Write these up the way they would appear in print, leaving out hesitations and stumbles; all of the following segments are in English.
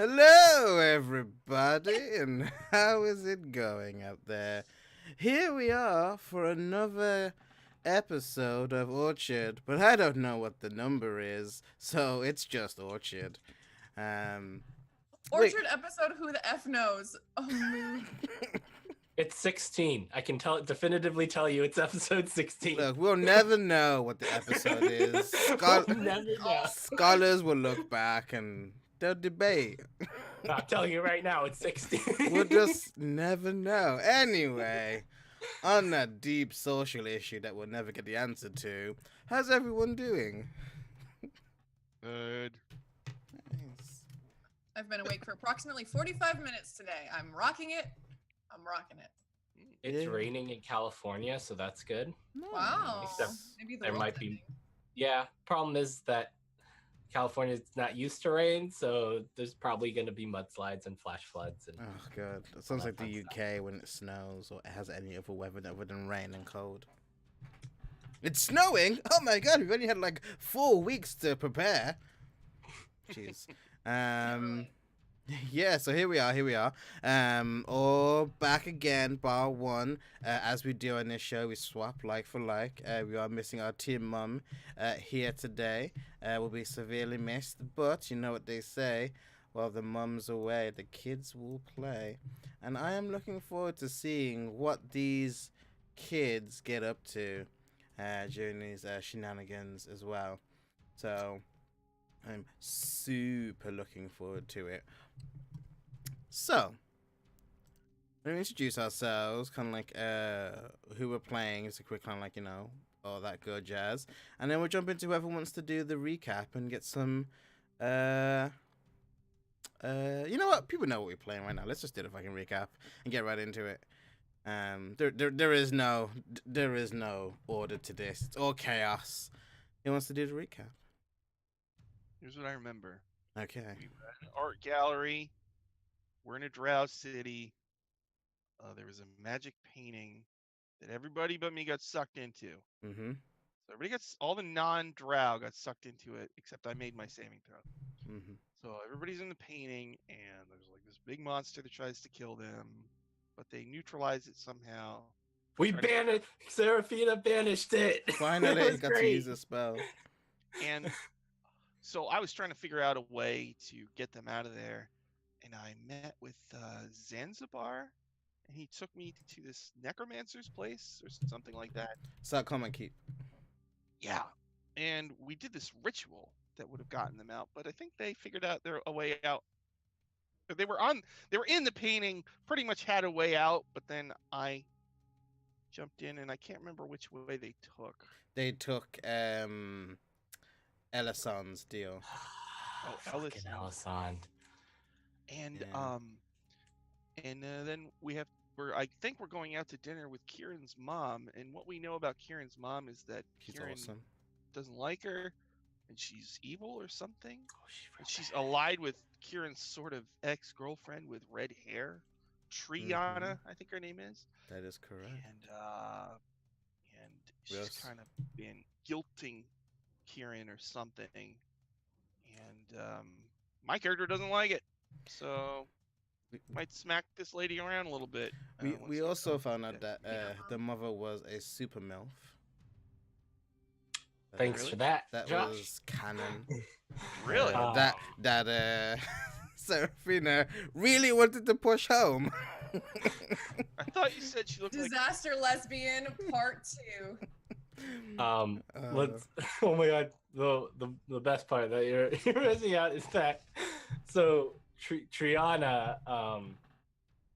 Hello, everybody, and how is it going out there? Here we are for another episode of Orchard, but I don't know what the number is, so it's just Orchard. Um, wait. Orchard episode Who the F Knows? Oh, It's 16. I can definitively tell you it's episode 16. Look, we'll never know what the episode is. We'll never know. Scholars will look back and they'll debate. I'll tell you right now, it's 16. We'll just never know. Anyway, on that deep social issue that we'll never get the answer to, how's everyone doing? Good. Nice. I've been awake for approximately 45 minutes today. I'm rocking it. I'm rocking it. It's Yeah. raining in California, so that's good. Wow. Except Maybe the there world's might be- ending. Yeah, problem is that California's not used to rain, so there's probably going to be mudslides and flash floods. And Oh god, that sounds like the fun UK when it snows or it has any other weather other than rain and cold. It's snowing! Oh my god, we've only had like 4 weeks to prepare. Jeez. Yeah, so here we are. All back again, bar one. As we do on this show, we swap like for like. We are missing our team mum here today. Will be severely missed, but you know what they say. While the mum's away, the kids will play. And I am looking forward to seeing what these kids get up to during these shenanigans as well. So I'm super looking forward to it. So, let me introduce ourselves, kind of like who we're playing, just a quick kind of like, all that good jazz. And then we'll jump into whoever wants to do the recap and get some, you know what? People know what we're playing right now. Let's just do the fucking recap and get right into it. There is no order to this. It's all chaos. Who wants to do the recap? Here's what I remember. Okay. We were at an art gallery. We're in a drow city. There was a magic painting that everybody but me got sucked into. Mm-hmm. So all the non-drow got sucked into it, except I made my saving throw. Mm-hmm. So everybody's in the painting, and there's like this big monster that tries to kill them, but they neutralize it somehow. we banished Serafina banished it. Finally, It was got to great. use a spell. And so I was trying to figure out a way to get them out of there. And I met with Zanzibar, and he took me to this necromancer's place or something like that. Start comment keep. Yeah. And we did this ritual that would have gotten them out, but I think they figured out a way out. They were in the painting, pretty much had a way out, but then I jumped in and I can't remember which way they took. They took Elison's deal. Oh, Fucking Elisand. And Yeah. then I think we're going out to dinner with Kieran's mom, and what we know about Kieran's mom is that She's Kieran awesome. doesn't like her, and she's evil or something. Oh, And she's allied with Kieran's sort of ex-girlfriend with red hair, Triana, I think her name is. That is correct. And she's Yes. kind of been guilting Kieran or something. And my character doesn't like it, so might smack this lady around a little bit. We once we he also comes found to out that Yeah. the mother was a super MILF. Thanks Really? for that, That Josh. was canon. Really? Ah. That Serafina really wanted to push home. I thought you said she looked like. Disaster Lesbian Part 2. Let's. Oh my god, the best part that you're you're missing out is that. So Triana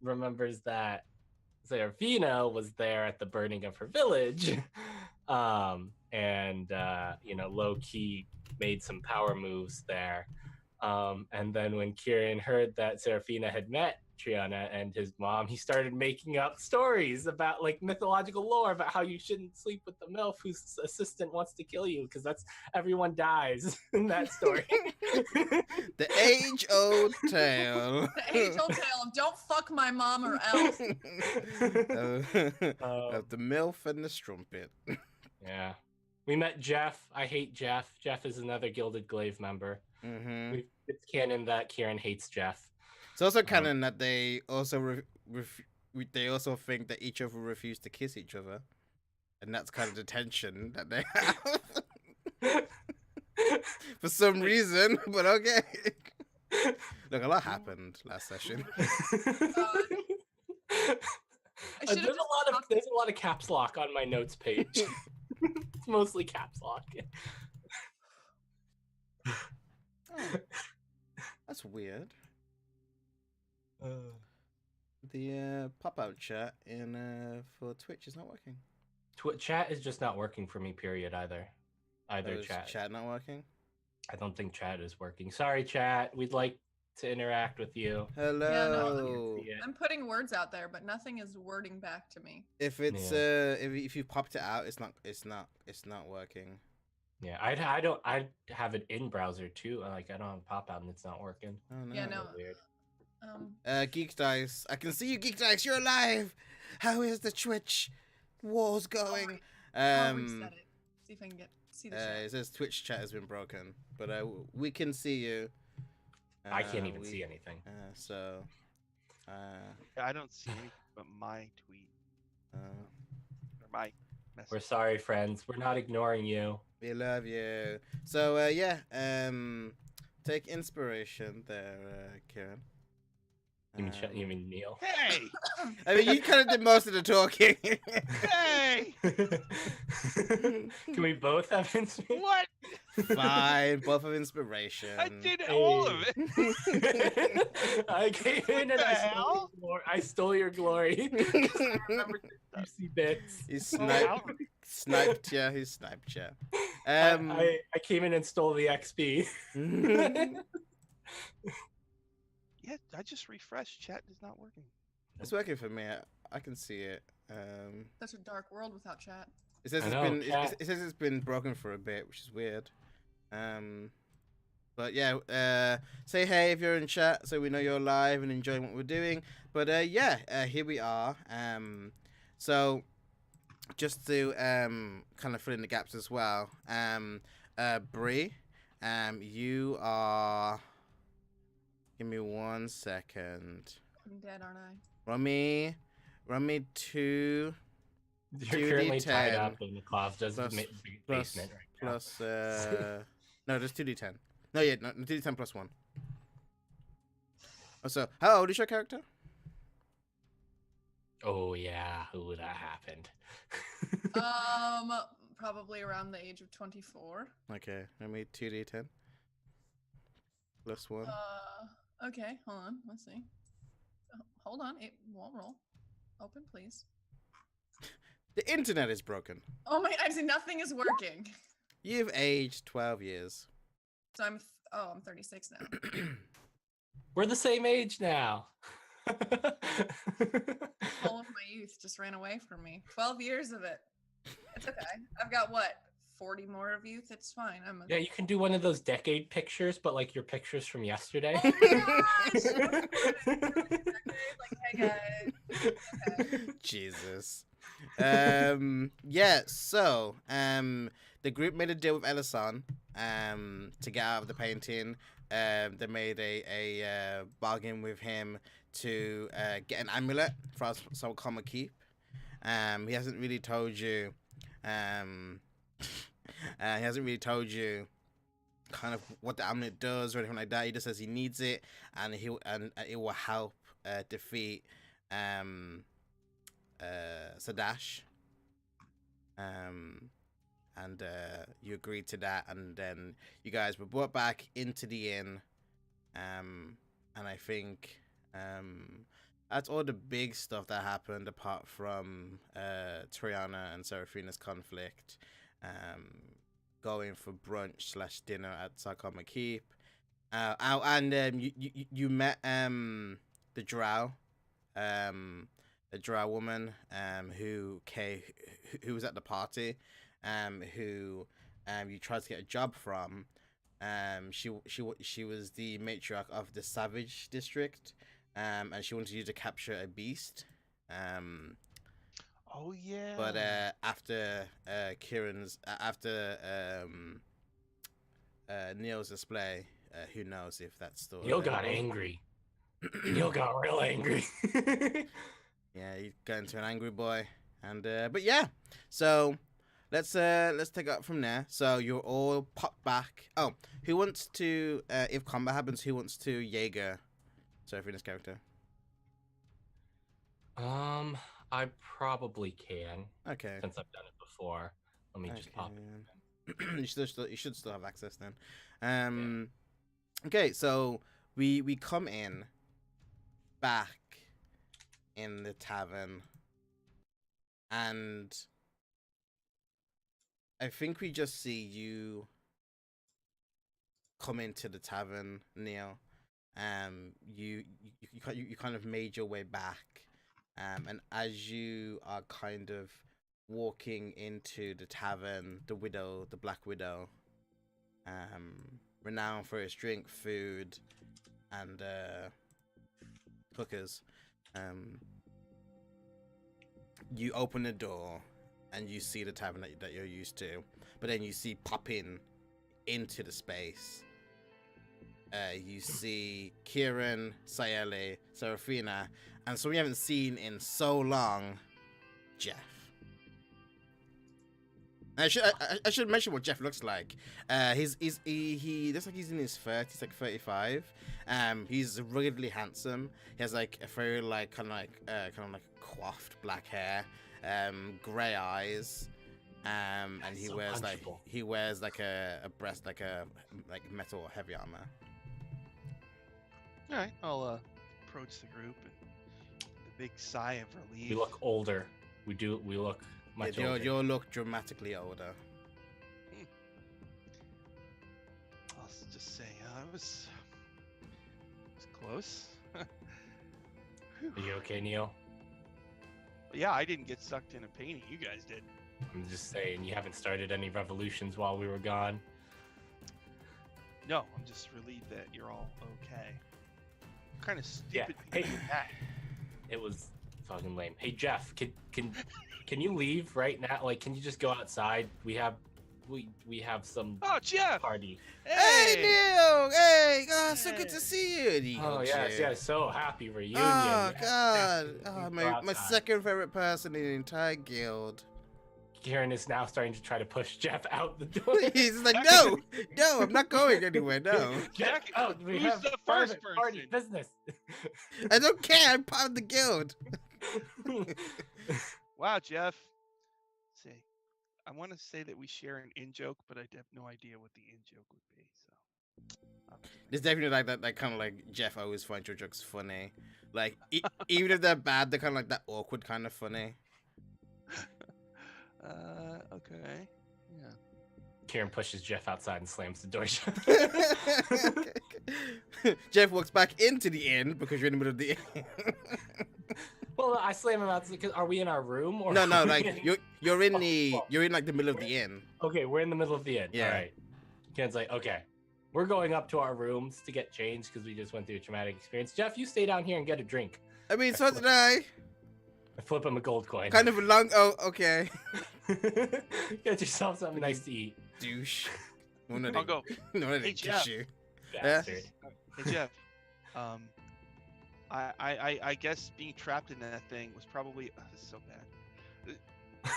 remembers that Serafina was there at the burning of her village, and low key made some power moves there. And then when Kieran heard that Serafina had met Triana and his mom, he started making up stories about like mythological lore about how you shouldn't sleep with the MILF whose assistant wants to kill you because that's everyone dies in that story. The age-old tale. The age-old tale of don't fuck my mom or else. Of the MILF and the strumpet. Yeah. We met Jeff. I hate Jeff. Jeff is another Gilded Glaive member. Mm-hmm. We've it's canon that Kieran hates Jeff. It's also canon that they also they also think that each other refuse to kiss each other, and that's kind of the tension that they have for some reason. But okay. Look, a lot happened last session. I should've just There's a lot of caps lock on my notes page. It's mostly caps lock. Oh, that's weird. The pop-out chat in for Twitch is not working. Chat is just not working for me. Period. Either Is chat. chat not working? I don't think chat is working. Sorry, chat. We'd like to interact with you. Hello. I'm putting words out there, but nothing is wording back to me. If it's if you popped it out, it's not working. Yeah, I have it in browser too. Like I don't have pop out and it's not working. Oh no. Yeah, no. Weird. Geek Dice. I can see you, Geek Dice. You're alive. How is the Twitch wars going? I'll reset it. See if I can see the chat. It says Twitch chat has been broken, but we can see you. I can't even see anything. I don't see anything but my tweet or my message. We're sorry, friends. We're not ignoring you. We love you. So take inspiration there, Kieran. You mean Neil? Hey! I mean, you kind of did most of the talking. Hey! Can we both have inspiration? What? Fine, both of inspiration. I did all of it. I came in and I stole your glory. I remember the juicy bits. He sniped you. He sniped you. I came in and stole the XP. Yeah, I just refreshed. Chat is not working. It's working for me. I can see it. Such a dark world without chat. It says it says it's been broken for a bit, which is weird. But yeah, say hey if you're in chat, so we know you're live and enjoying what we're doing. But here we are. So just to kind of fill in the gaps as well. Bree, you are. Give me 1 second. I'm dead, aren't I? Run me 2. You're currently tied up in the closet basement right now. Plus, no, just 2d10. No, 2d10 plus 1. Oh, so, how old is your character? Oh yeah, ooh, that happened. Probably around the age of 24. Okay, let me 2d10 plus 1. Okay, hold on. Let's see. Hold on, it won't roll. Open, please. The internet is broken. Oh my! I see. Nothing is working. You've aged 12 years. So I'm 36 now. We're the same age now. All of my youth just ran away from me. 12 years of it. It's okay. I've got what? 40 more of youth. It's fine. Yeah, you can do one of those decade pictures, but like your pictures from yesterday. Oh my gosh! Like, hey guys. Okay. Jesus. Yeah. So, the group made a deal with Ellison, to get out of the painting. They made a bargain with him to get an amulet for Sakakoma Keep. He hasn't really told you. He hasn't really told you kind of what the amulet does or anything like that. He just says he needs it, and it will help defeat Sadash. And you agreed to that, and then you guys were brought back into the inn. And I think that's all the big stuff that happened, apart from Triana and Seraphina's conflict. Going for brunch / dinner at Sakakoma Keep. And you met the drow, the drow woman who was at the party, who you tried to get a job from. She was the matriarch of the Savage District, and she wanted you to capture a beast. Oh yeah. But after Neil's display, who knows if that's still. Neil got available. angry. Neil got real angry. Yeah, he got into an angry boy, and but yeah. So let's take up from there. So you're all popped back. Oh, who wants to? If combat happens, who wants to Jaeger? Seraphina's character. I probably can Okay. since I've done it before. Let me just pop it. You should still have access then. Okay, so we come in back in the tavern, and I think we just see you come into the tavern, Neil. You kind of made your way back, and as you are kind of walking into the tavern, the Black Widow, renowned for its drink, food, and hookers, you open the door and you see the tavern that you're used to, but then you see popping into the space. You see Kieran, Sayeli, Seraphina, and someone you haven't seen in so long, Jeff. I should mention what Jeff looks like. He looks like he's in his 30s, like 35. He's ruggedly handsome. He has like a very kind of like coiffed black hair, gray eyes, and he So wears punchable. like a breast like metal or heavy armor. All right, I'll approach the group and the big sigh of relief. We look older. We look much Yeah, older. you'll look dramatically older. I'll just say I was close. Are you okay, Neil? Yeah, I didn't get sucked in a painting. You guys did. I'm just saying, you haven't started any revolutions while we were gone. No, I'm just relieved that you're all okay. Kind of Yeah, stupid. hey. thing that. It was fucking lame. Hey Jeff, can you leave right now? Like, can you just go outside? We have some Oh, Jeff! party. Hey, Neil! Hey, God, so good to see you. He Oh hugs yes, you. yes. So happy reunion. Oh Yes, God! yes. Oh, Go my outside. second favorite person in the entire guild. Kieran is now starting to try to push Jeff out the door. He's like, no, I'm not going anywhere. No, Jeff, oh, we Who's have the private first party person? business. I don't care. I'm part of the guild. Wow, Jeff. See, I want to say that we share an in joke, but I have no idea what the in joke would be. So, I'll have to think. There's definitely like that, like kind of like Jeff always finds your jokes funny. Like even if they're bad, they're kind of like that awkward kind of funny. Okay. Yeah. Kieran pushes Jeff outside and slams the door shut. Jeff walks back into the inn because you're in the middle of the inn. Well, I slam him out because are we in our room or No, are we like in- you're in the Oh. you're in like the middle of the inn. Okay, we're in the middle of the inn. Yeah. All right. Ken's like, okay, we're going up to our rooms to get changed because we just went through a traumatic experience. Jeff, you stay down here and get a drink. I mean, so did I. I flip him a gold coin. Kind of a long. Oh, okay. Get yourself something nice to eat, Douche. I'll go. No, I didn't Hey, kiss Jeff. you. bastard. Hey, Jeff. I guess being trapped in that thing was probably this is so bad.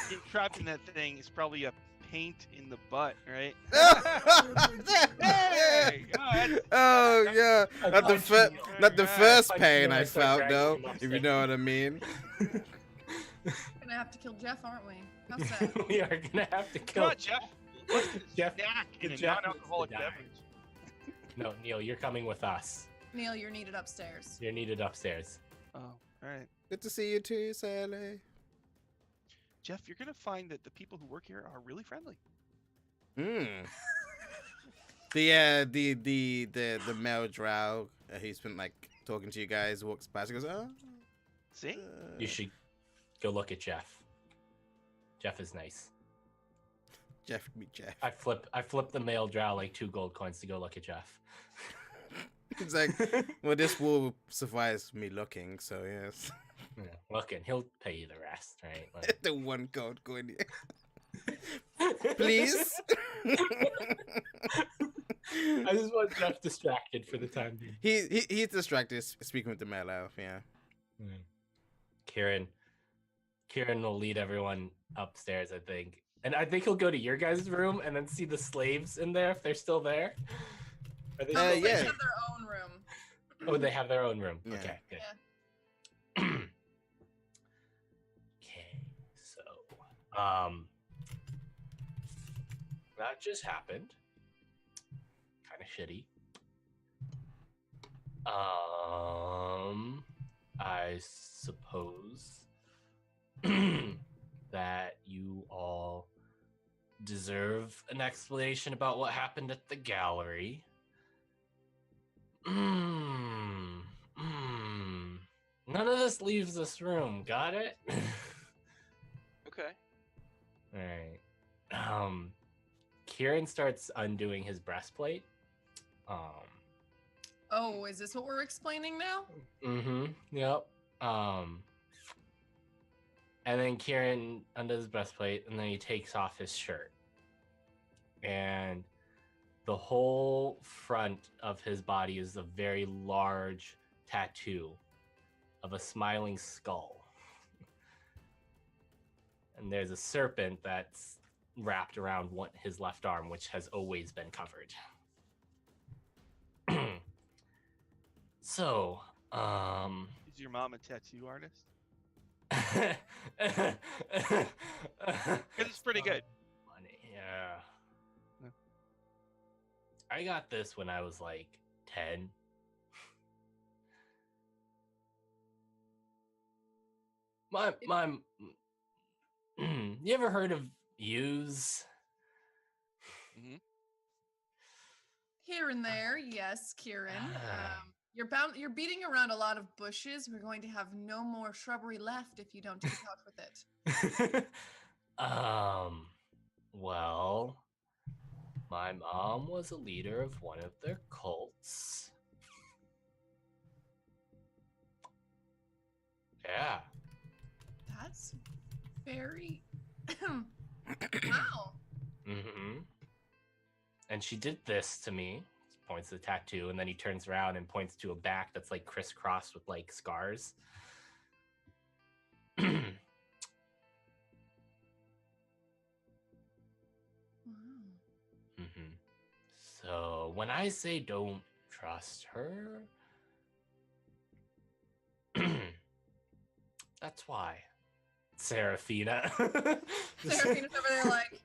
Being trapped in that thing is probably a paint in the butt, right? Hey, Oh yeah, I not the punched first, you. not the Alright, first punched pain you and I I started felt dragging though, him if you upstairs. know what I mean. Gonna have to kill Jeff, aren't we? How sad. We are gonna have to Come kill. on, Jeff. Let's get a Jeff- snack and a Jeff needs to non-alcoholic die. beverage. No, Neil, you're coming with us. Neil, you're needed upstairs. You're needed upstairs. Oh, all right. Good to see you too, Sally. Jeff, you're gonna find that the people who work here are really friendly. Hmm. The male drow who's been like talking to you guys walks past and goes, oh. See? You should go look at Jeff. Jeff is nice. Jeff meet Jeff. I flip the male drow like 2 gold coins to go look at Jeff. It's like, well, this will suffice me looking, so yes. Yeah, looking, he'll pay you the rest, right? Like- The 1 gold coin. Please. I just want Jeff distracted for the time being. He's distracted speaking with the male elf. Yeah. Kieran will lead everyone upstairs, I think. And I think he'll go to your guys' room and then see the slaves in there if they're still there. Are they Oh, still they yeah. have their own room. Oh, they have their own room. Yeah. Okay, good. Yeah. Okay, so that just happened. Kind of shitty. I suppose that you all deserve an explanation about what happened at the gallery. None of this leaves this room. Got it? Okay. All right. Kieran starts undoing his breastplate. Oh, is this what we're explaining now? Yep. And then Kieran undoes his breastplate, and then he takes off his shirt. And the whole front of his body is a very large tattoo of a smiling skull. And there's a serpent that's wrapped around his left arm, which has always been covered. So, Is your mom a tattoo artist? It's pretty good. Funny, yeah. Yeah. I got this when I was like 10. You ever heard of use? Here and there, yes, Kieran. You're beating around a lot of bushes. We're going to have no more shrubbery left if you don't take out with it. Well, my mom was a leader of one of their cults. Yeah. That's very wow. And she did this to me. Points to the tattoo, and then he turns around and points to a back that's like crisscrossed with like scars. Wow. So when I say don't trust her, that's why. Seraphina. Seraphina's over there like,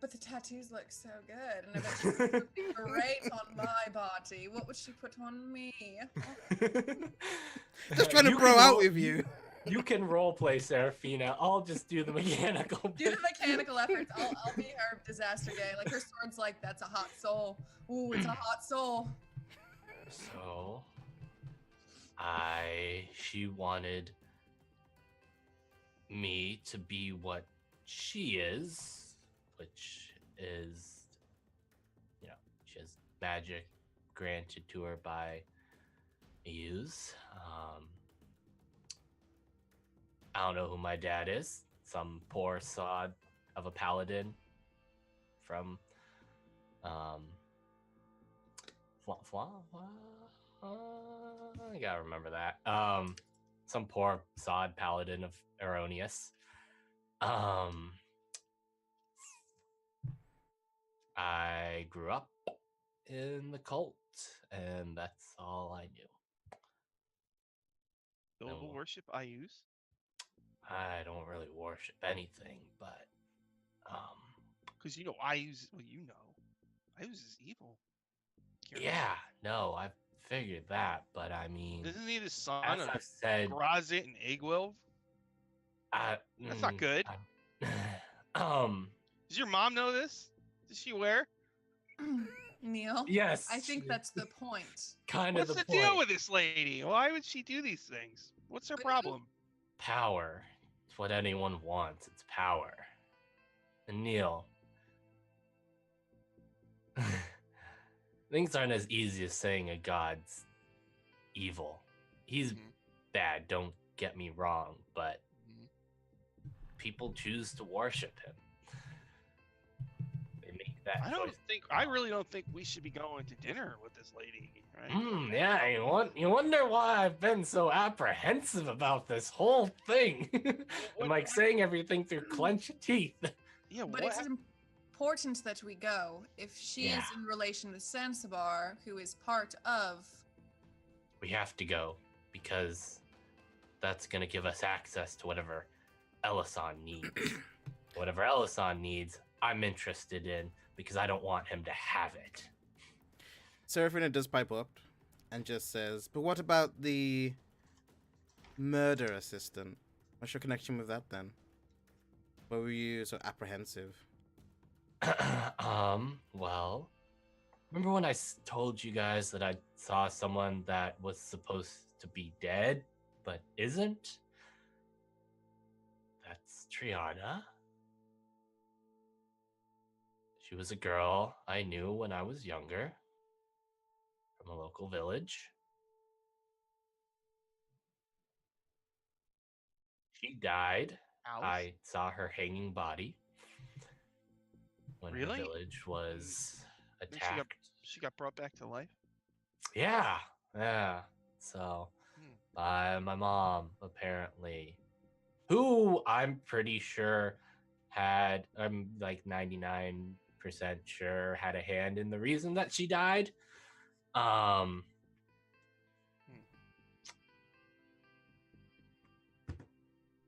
but the tattoos look so good, and I bet she would look great on my body. What would she put on me? Just trying to You bro can out roll- with you. You can role play Seraphina. I'll just do the mechanical Do the bit. mechanical efforts. I'll be her disaster gay. Like her sword's like, that's a hot soul. Ooh, it's a hot soul. So, she wanted me to be what she is, which is, she has magic granted to her by Muse. I don't know who my dad is. Some poor sod of a paladin from I gotta remember that. Some poor sod paladin of Eronius. I grew up in the cult, and that's all I knew. Noble worship I use. I don't really worship anything, but Because I use is evil. Kieran. yeah, no, I figured that, but I mean, Isn't he the son as of I've said, Grazit and Egwilv? That's not good. Does your mom know this? Does she aware? Neil, yes, I think that's the point. kind What's of the the point. deal with this lady? Why would she do these things? What's her problem? Power. It's what anyone wants. It's power. And Neil, things aren't as easy as saying a god's evil. He's Mhm. bad, don't get me wrong, but Mhm. people choose to worship him. They make that choice. I really don't think we should be going to dinner with this lady, right? Yeah, you wonder why I've been so apprehensive about this whole thing. I'm like saying everything through clenched teeth. Yeah, But what? it's important that we go. If she is in relation to Sansabar, who is part of... We have to go, because that's going to give us access to whatever Ellison needs. Whatever Ellison needs, I'm interested in, because I don't want him to have it. Seraphina does pipe up and just says, but what about the murder assistant? What's your connection with that then? Why were you so apprehensive? Well, remember when I told you guys that I saw someone that was supposed to be dead, but isn't? That's Triana. She was a girl I knew when I was younger, from a local village. She died. Alice? I saw her hanging body when Really? her village was Then attacked. She got brought back to life. Yeah. So, Hmm. by my mom, apparently, who I'm pretty sure I'm like 99% sure had a hand in the reason that she died.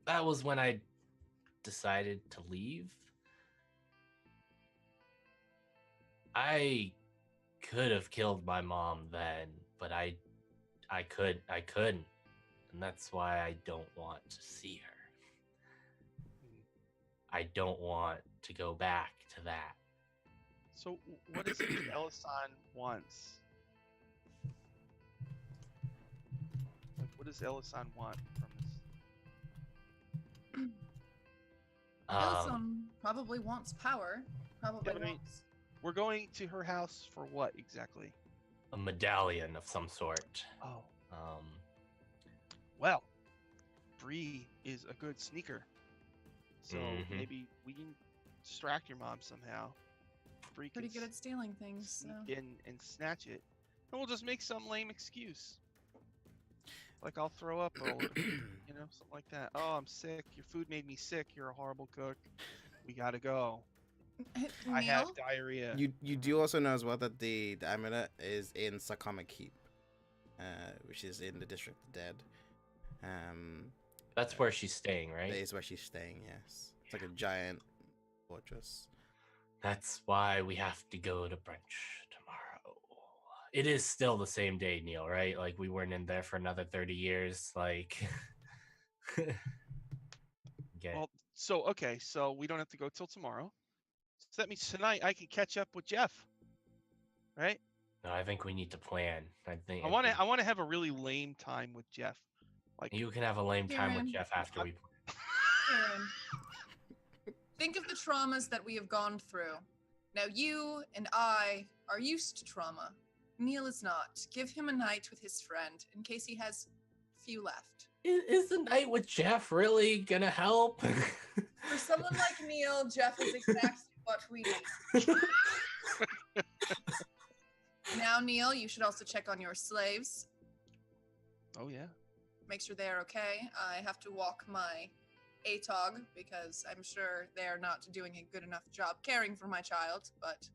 That was when I decided to leave. I could have killed my mom then, but I couldn't. And that's why I don't want to see her. I don't want to go back to that. So what is it that Ellison wants? Like, what does Ellison want from this? Ellison probably wants power. Probably Yeah, but I mean, wants... we're going to her house for what exactly? A medallion of some sort. Oh, Um, well, Bree is a good sneaker. So Mhm. maybe we can distract your mom somehow. Bree Pretty can good at stealing things, so... sneak in and snatch it. And we'll just make some lame excuse. Like, I'll throw up or, you know, something like that. Oh, I'm sick. Your food made me sick. You're a horrible cook. We gotta go. I have Neil? diarrhea. You do also know as well that the amulet is in Sakama Keep, which is in the District of the Dead. that's where she's staying, right? That is where she's staying, yes. It's like a giant fortress. That's why we have to go to brunch tomorrow. It is still the same day, Neil, right? Like, we weren't in there for another 30 years. Like, okay. Well, okay, so we don't have to go till tomorrow. So that means tonight I can catch up with Jeff, right? No, I think we need to plan. I think I want to have a really lame time with Jeff. Like, you can have a lame time with Kieran, Jeff after we. Kieran, think of the traumas that we have gone through. Now you and I are used to trauma. Neil is not. Give him a night with his friend in case he has few left. Is the night with Jeff really gonna help? For someone like Neil, Jeff is exactly what we need. Now, Neil, you should also check on your slaves. oh yeah. Make sure they're okay. I have to walk my ATOG because I'm sure they're not doing a good enough job caring for my child. But,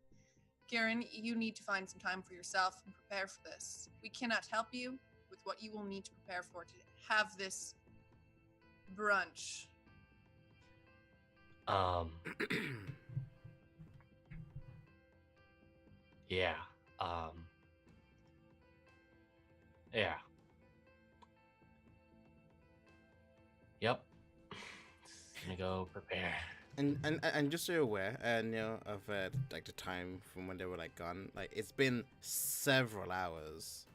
Kieran, you need to find some time for yourself and prepare for this. We cannot help you with what you will need to prepare for to have this brunch. Yeah. Yeah. Yep. Just gonna go prepare. And just so you're aware, Neil, of like the time from when they were like gone, like it's been several hours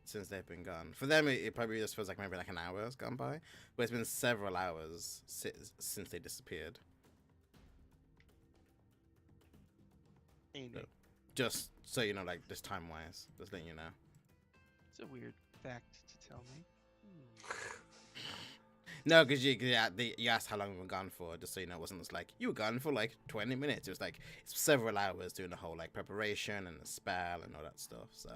since they've been gone. For them, it probably just feels like maybe like an hour has gone by, but it's been several hours since they disappeared. Andy. Just so you know, like this time wise, just letting you know. It's a weird fact to tell me. No, because you asked how long we were gone for, just so you know, it wasn't just like you were gone for like 20 minutes. It was like it's several hours doing the whole like preparation and the spell and all that stuff. So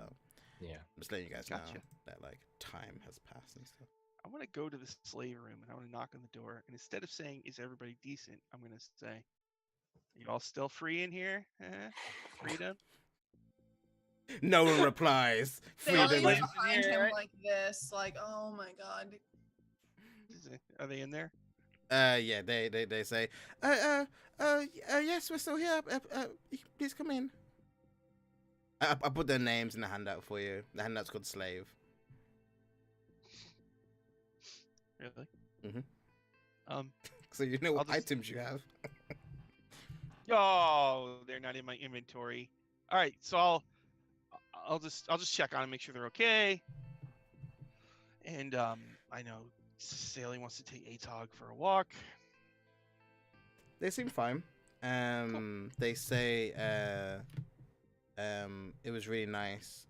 Yeah. I'm just letting you guys Gotcha. know that like time has passed and stuff. I want to go to the slave room and I want to knock on the door. And instead of saying, "Is everybody decent?" I'm going to say, "You all still free in here? Freedom?" No one replies. They all Freedom. look Freedom. behind Yeah, him right. like this, like, oh my god. Are they in there? Yeah, they say, yes, we're still here. Please come in. I put their names in the handout for you. The handout's called Slave. Really? Mhm. Um. So you know what I'll just- items you have. Oh, they're not in my inventory. All right, so I'll just check on them, make sure they're okay. And I know Sally wants to take Atog for a walk. They seem fine. They say, it was really nice.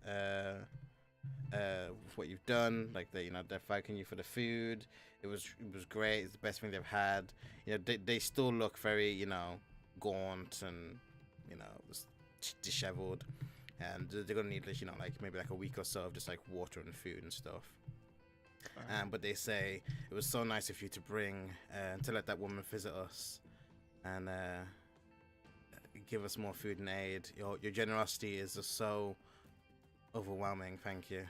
What you've done, like they're thanking you for the food. It was great. It's the best thing they've had. They still look very gaunt and just disheveled, and they're gonna need like maybe like a week or so of just like water and food and stuff. But they say it was so nice of you to bring to let that woman visit us and give us more food and aid. Your generosity is just so overwhelming. Thank you.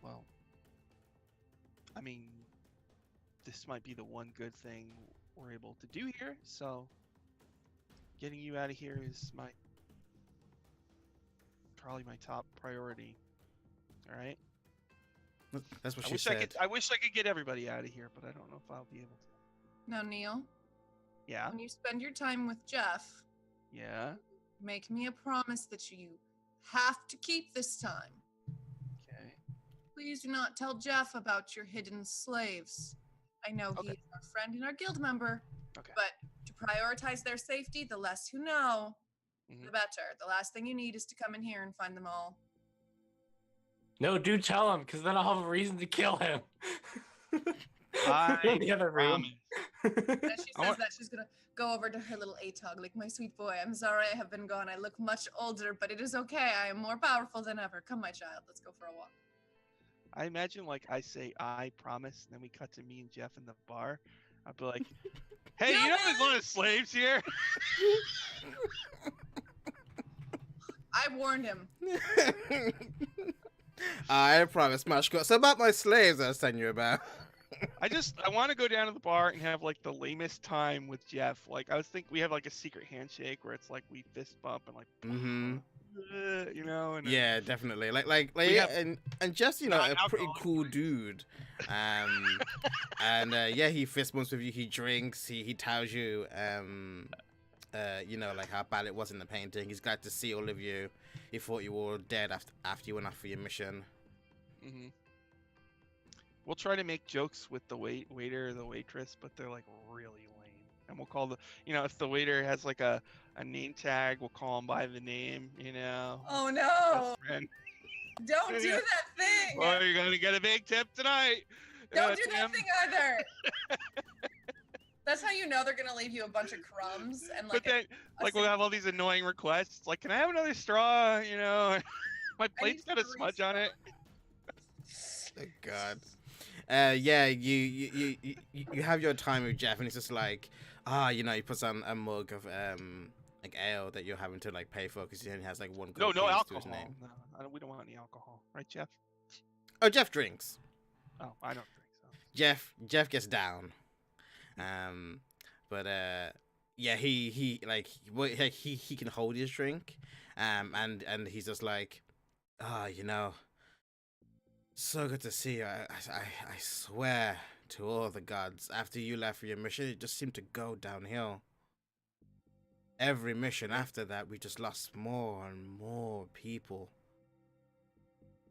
Well, I mean, this might be the one good thing we're able to do here. So, getting you out of here is probably my top priority. All right. That's what I she wish said. I wish I could get everybody out of here, but I don't know if I'll be able to. Now, Neil, Yeah. when you spend your time with Jeff, Yeah. make me a promise that you have to keep this time. Okay. Please do not tell Jeff about your hidden slaves. I know he Okay. is our friend and our guild member, Okay. but to prioritize their safety, the less you know, Mhm. the better. The last thing you need is to come in here and find them all. No, do tell him, because then I'll have a reason to kill him. I In the other room. As she I says want- that, she's gonna go over to her little Atog, like, my sweet boy, I'm sorry I have been gone. I look much older, but it is okay. I am more powerful than ever. Come, my child, let's go for a walk. I imagine like I say I promise, and then we cut to me and Jeff in the bar. I'd be like, "Hey, Yeah, you know man. there's a lot of slaves here." I warned him. I promise, Mashko. So about my slaves I was telling you about. I want to go down to the bar and have like the lamest time with Jeff. Like I was thinking we have like a secret handshake where it's like we fist bump and like, Mhm. you know. And Yeah, definitely. Like We have and just a pretty non-alcoholic cool dude. And yeah, he fist bumps with you. He drinks. He tells you like how bad it was in the painting. He's glad to see all of you. He thought you were all dead after you went off for your mission. Mhm. We'll try to make jokes with the waiter or the waitress, but they're like really lame. And we'll call if the waiter has like a name tag, we'll call him by the name. Oh no! Best friend. Don't do Yeah. that thing! Well, you're gonna get a big tip tonight. Don't do that Tim. thing either! That's how you know they're gonna leave you a bunch of crumbs and like But then, a like, we'll have all these annoying requests. Like, can I have another straw? My plate's got a free smudge on it. Oh God. Yeah, you have your time with Jeff, and it's just like, he puts on a mug of like ale that you're having to like pay for because he only has like one. No, gold no piece to alcohol. his name. No, we don't want any alcohol, right, Jeff? Oh, Jeff drinks. Oh, I don't think so. Jeff gets down. But yeah, he can hold his drink. And he's just like, so good to see you. I swear to all the gods, after you left for your mission, it just seemed to go downhill. Every mission after that, we just lost more and more people.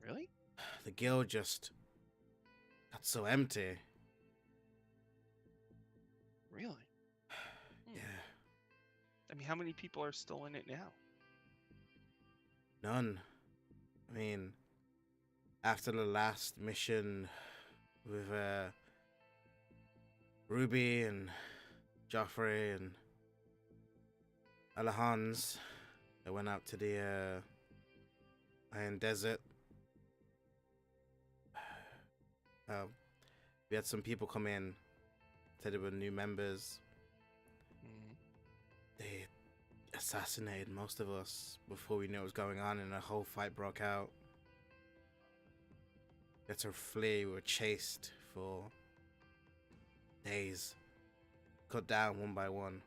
Really? The guild just got so empty. Really? Yeah, I mean, how many people are still in it now? none. I mean, after the last mission, with Ruby and Joffrey and Alejandro. They went out to the Iron Desert. We had some people come in, said they were new members. They assassinated most of us before we knew what was going on, and a whole fight broke out. We had to flee. We were chased for days, cut down one by one.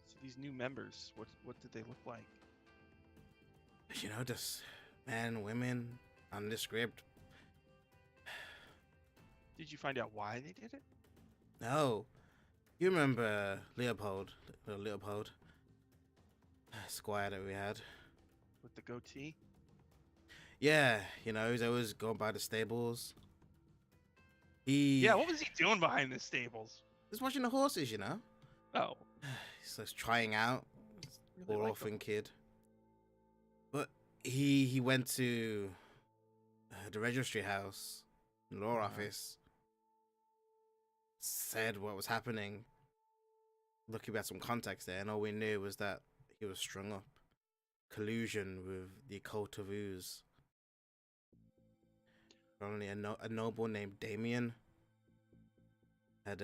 So these new members, what did they look like? You know, just men, women, nondescript. Did you find out why they did it? No. You remember Leopold, little Leopold, squire that we had? With the goatee? Yeah, you know, he's always going by the stables. Yeah, what was he doing behind the stables? He's watching the horses, you know? Oh. He's just trying out. Really Poor like orphan kid. But he went to the registry house, law office, said what was happening. Lucky we had some contacts there, and all we knew was that he was strung up. Collusion with the cult of Ooze. Only a noble named Damien had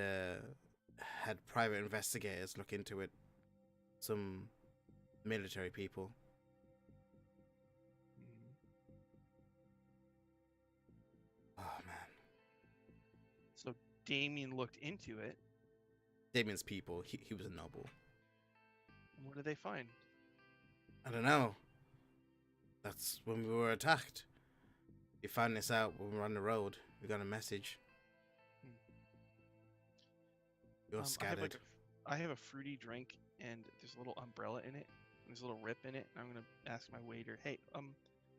private investigators look into it. Some military people. Oh man. So Damien looked into it. Damien's people. He was a noble. What did they find? I don't know. That's when we were attacked. We found this out when we were on the road. We got a message. We all scattered. I have a fruity drink, and there's a little umbrella in it. There's a little rip in it. I'm gonna ask my waiter, hey,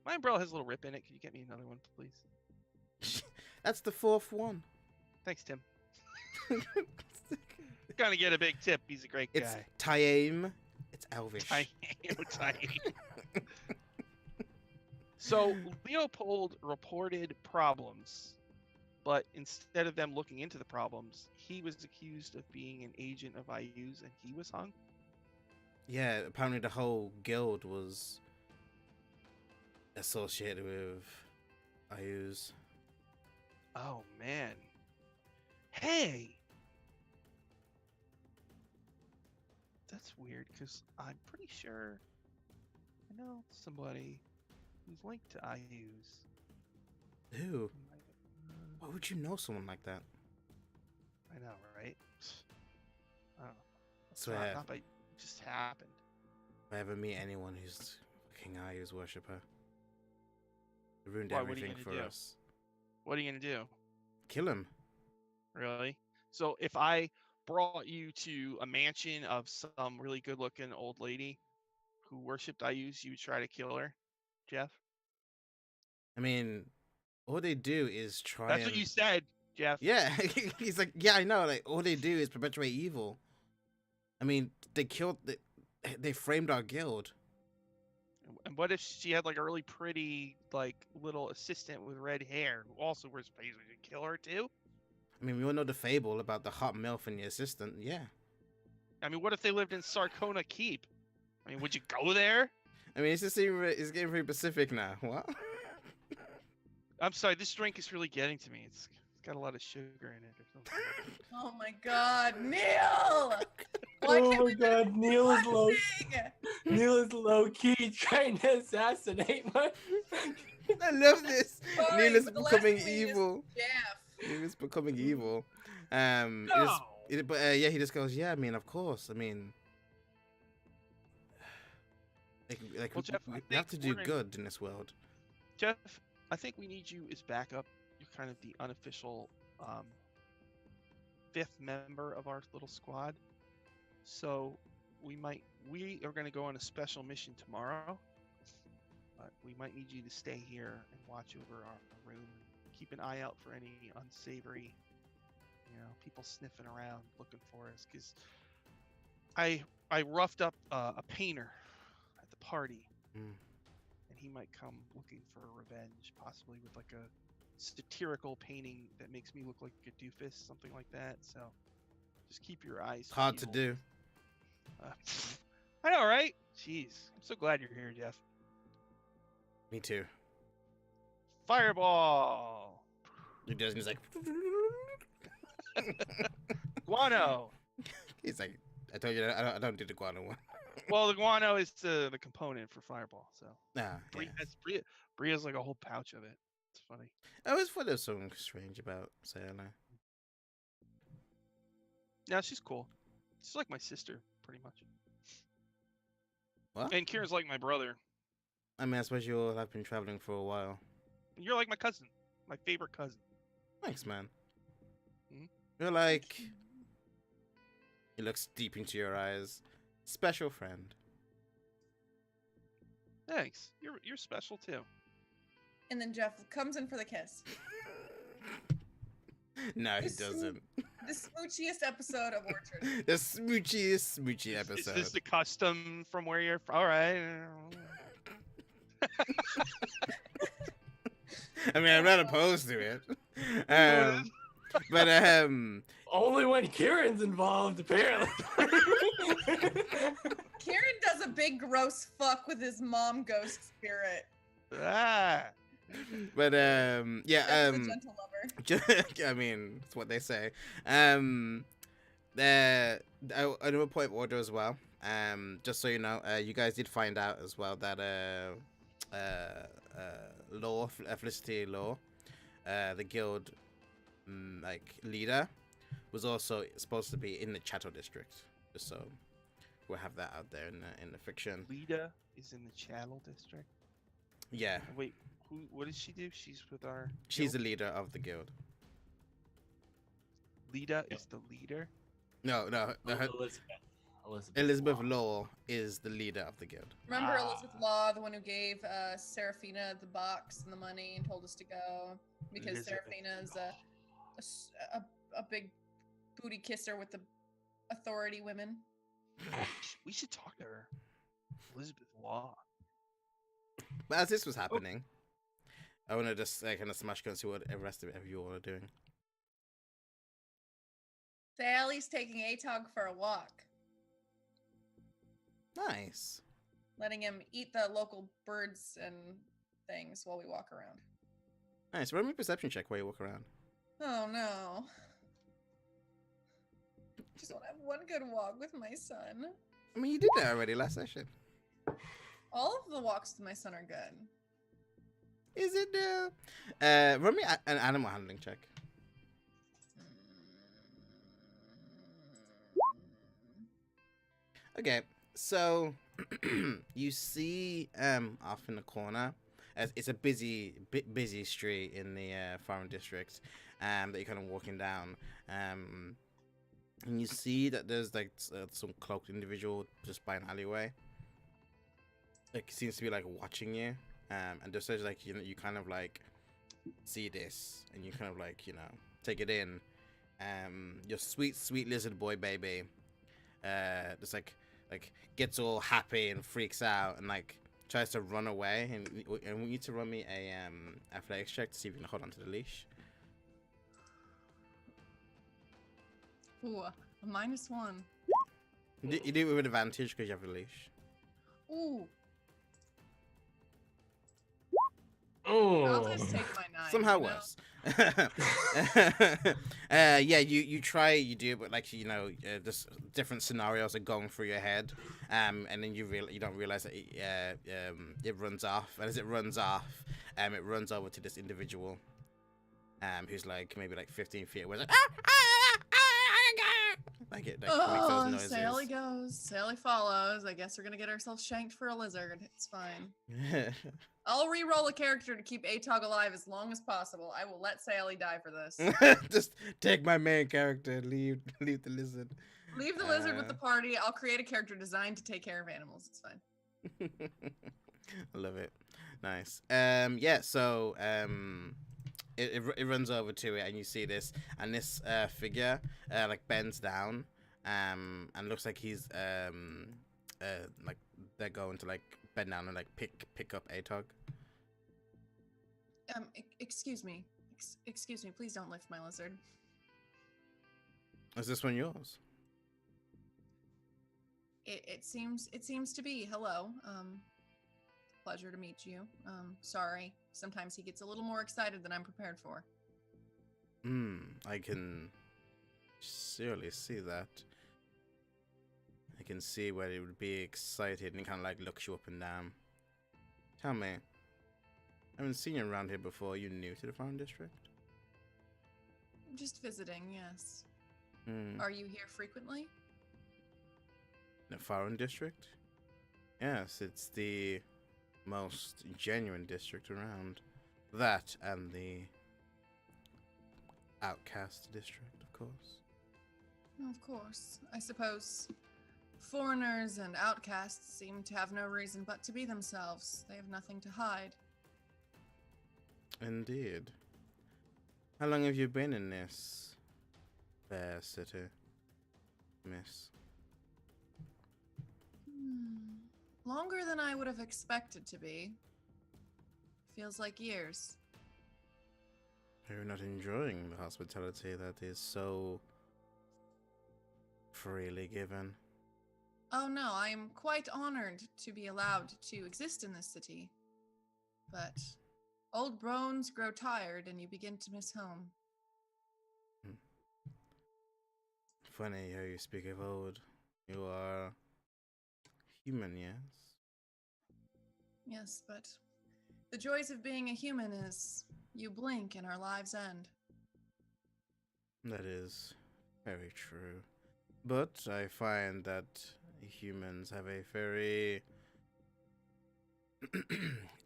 my umbrella has a little rip in it. Can you get me another one, please? That's the fourth one. Thanks, Tim. Gonna get a big tip. He's a great It's guy. Taim. It's Elvish. So Leopold reported problems, but instead of them looking into the problems, he was accused of being an agent of IU's, and he was hung. Yeah, apparently the whole guild was associated with IU's. Oh man. Hey. That's weird, because I'm pretty sure I know somebody who's linked to IU's. Who? Why would you know someone like that? I know, right? Oh, Swear. not by, it just happened. If I ever meet anyone who's fucking IU's worshipper, they ruined Why, what are you everything gonna for do? us. What are you gonna do? Kill him. Really? So if I brought you to a mansion of some really good-looking old lady who worshipped IU's, you would try to kill her, Jeff? I mean, all they do is try. That's what you said, Jeff. Yeah, he's like, yeah, I know. Like, all they do is perpetuate evil. I mean, they framed our guild. And what if she had like a really pretty, like, little assistant with red hair who also wears face? Would you kill her too? I mean, we all know the fable about the hot MILF and the assistant. Yeah. I mean, what if they lived in Sarcona Keep? I mean, would you go there? I mean, it's getting very specific now. What? I'm sorry, this drink is really getting to me. It's got a lot of sugar in it or something. Oh my God, Neil! Why Oh can't my we god, Neil is low. thing? Neil is low key trying to assassinate my. I love this. Sorry, Neil is but the last becoming thing we used- evil. Jeff. Neil is becoming evil. No. Yeah, he just goes, yeah, I mean, of course. I mean, like Well, Jeff, I we have think to we're do gonna- good in this world. Jeff, I think we need you as backup. You're kind of the unofficial fifth member of our little squad. So we are going to go on a special mission tomorrow. But we might need you to stay here and watch over our room. Keep an eye out for any unsavory, people sniffing around looking for us. Because I roughed up a painter at the party. Mm. And he might come looking for revenge, possibly with like a satirical painting that makes me look like a doofus, something like that. So just keep your eyes Hard to peeled. do. I know, right? Jeez, I'm so glad you're here, Jeff. Me too. Fireball, He does, and he's like, guano. he's like, I told you, I don't do the guano one. Well, the guano is the component for fireball. So Nah, yeah. Brie has like a whole pouch of it. It's funny. I always thought there was something strange about Sayla. Yeah, she's cool. She's like my sister, pretty much. What? And Kieran's like my brother. I mean, I suppose you all have been traveling for a while. And you're like my cousin, my favorite cousin. Thanks, man. Mhm. You're like. He looks deep into your eyes. Special friend. Thanks. You're special too. And then Jeff comes in for the kiss. No, he This- doesn't. The smoochiest episode of Orchard. The smoochy Is episode. this the custom from where you're from? All right. I mean, I'm not opposed to it. But Only when Kieran's involved, apparently. Kieran does a big gross fuck with his mom ghost spirit. Ah. but Jeff's yeah, the gentle lover. I mean, it's what they say. Another point of order as well. Just so you know, you guys did find out as well that Felicity Law, the guild like leader, was also supposed to be in the Chateau district. Just so we'll have that out there in the fiction. Lita is in the Chattel district. Yeah, Wait, what does she do? She's with our. she's the guild? leader of the guild. Lita Yep. is the leader. No, Elizabeth Law is the leader of the guild. Remember Ah. Elizabeth Law, the one who gave Seraphina the box and the money and told us to go because Elizabeth Seraphina is Law. a big booty kisser with the authority women. We should talk to her. Elizabeth Law. But as this was happening, I want to just kind of smash go and see what the rest of you all are doing. Sally's taking Atog for a walk, Nice. letting him eat the local birds and things while we walk around. Nice. Roll me a perception check while you walk around. Oh no. Just want to have one good walk with my son. I mean, you did that already last session. All of the walks with my son are good. Is it run me an animal handling check. Okay, so you see off in the corner, as it's a busy street in the farm district, that you're kind of walking down, and you see that there's like some cloaked individual just by an alleyway. Like seems to be like watching you, and just as like you kind of like see this, and you kind of like take it in. Your sweet lizard boy baby, just like gets all happy and freaks out and like tries to run away, and we need to run me a athletics check to see if you can hold on to the leash. Ooh, a -1. You do it with advantage because you have a leash. Ooh, I'll Oh. just take my 9. Somehow you know? worse. Yeah, you try, you do, but like just different scenarios are going through your head, and then you don't realize that it runs off, and as it runs off, it runs over to this individual, who's like maybe like 15 feet away, like it makes those noises. Sally goes, Sally follows. I guess we're gonna get ourselves shanked for a lizard. It's fine. I'll re-roll a character to keep Atog alive as long as possible. I will let Sally die for this. Just take my main character and leave the lizard. Leave the lizard with the party. I'll create a character designed to take care of animals. It's fine. I love it. Nice. Yeah, so it runs over to it, and you see this, and this figure like bends down, and looks like he's like they're going to like bend down and like pick up Atog. Excuse me. Excuse me. Please don't lift my lizard. Is this one yours? It seems to be. Hello. Pleasure to meet you. Sorry. Sometimes he gets a little more excited than I'm prepared for. I can surely see that. I can see where he would be excited and he kind of like looks you up and down. Tell me, I haven't seen you around here before. Are you new to the Farm District? Just visiting, yes. Hmm. Are you here frequently? The Farm District? Yes, it's the most genuine district around. That and the Outcast District, of course. Of course. I suppose foreigners and outcasts seem to have no reason but to be themselves. They have nothing to hide. Indeed. How long have you been in this fair city, miss? Longer than I would have expected to be. Feels like years. You're not enjoying the hospitality that is so freely given. Oh no, I am quite honored to be allowed to exist in this city. But old bones grow tired and you begin to miss home. Funny how you speak of old. You are human, yes? Yes, but the joys of being a human is you blink and our lives end. That is very true. But I find that humans have a very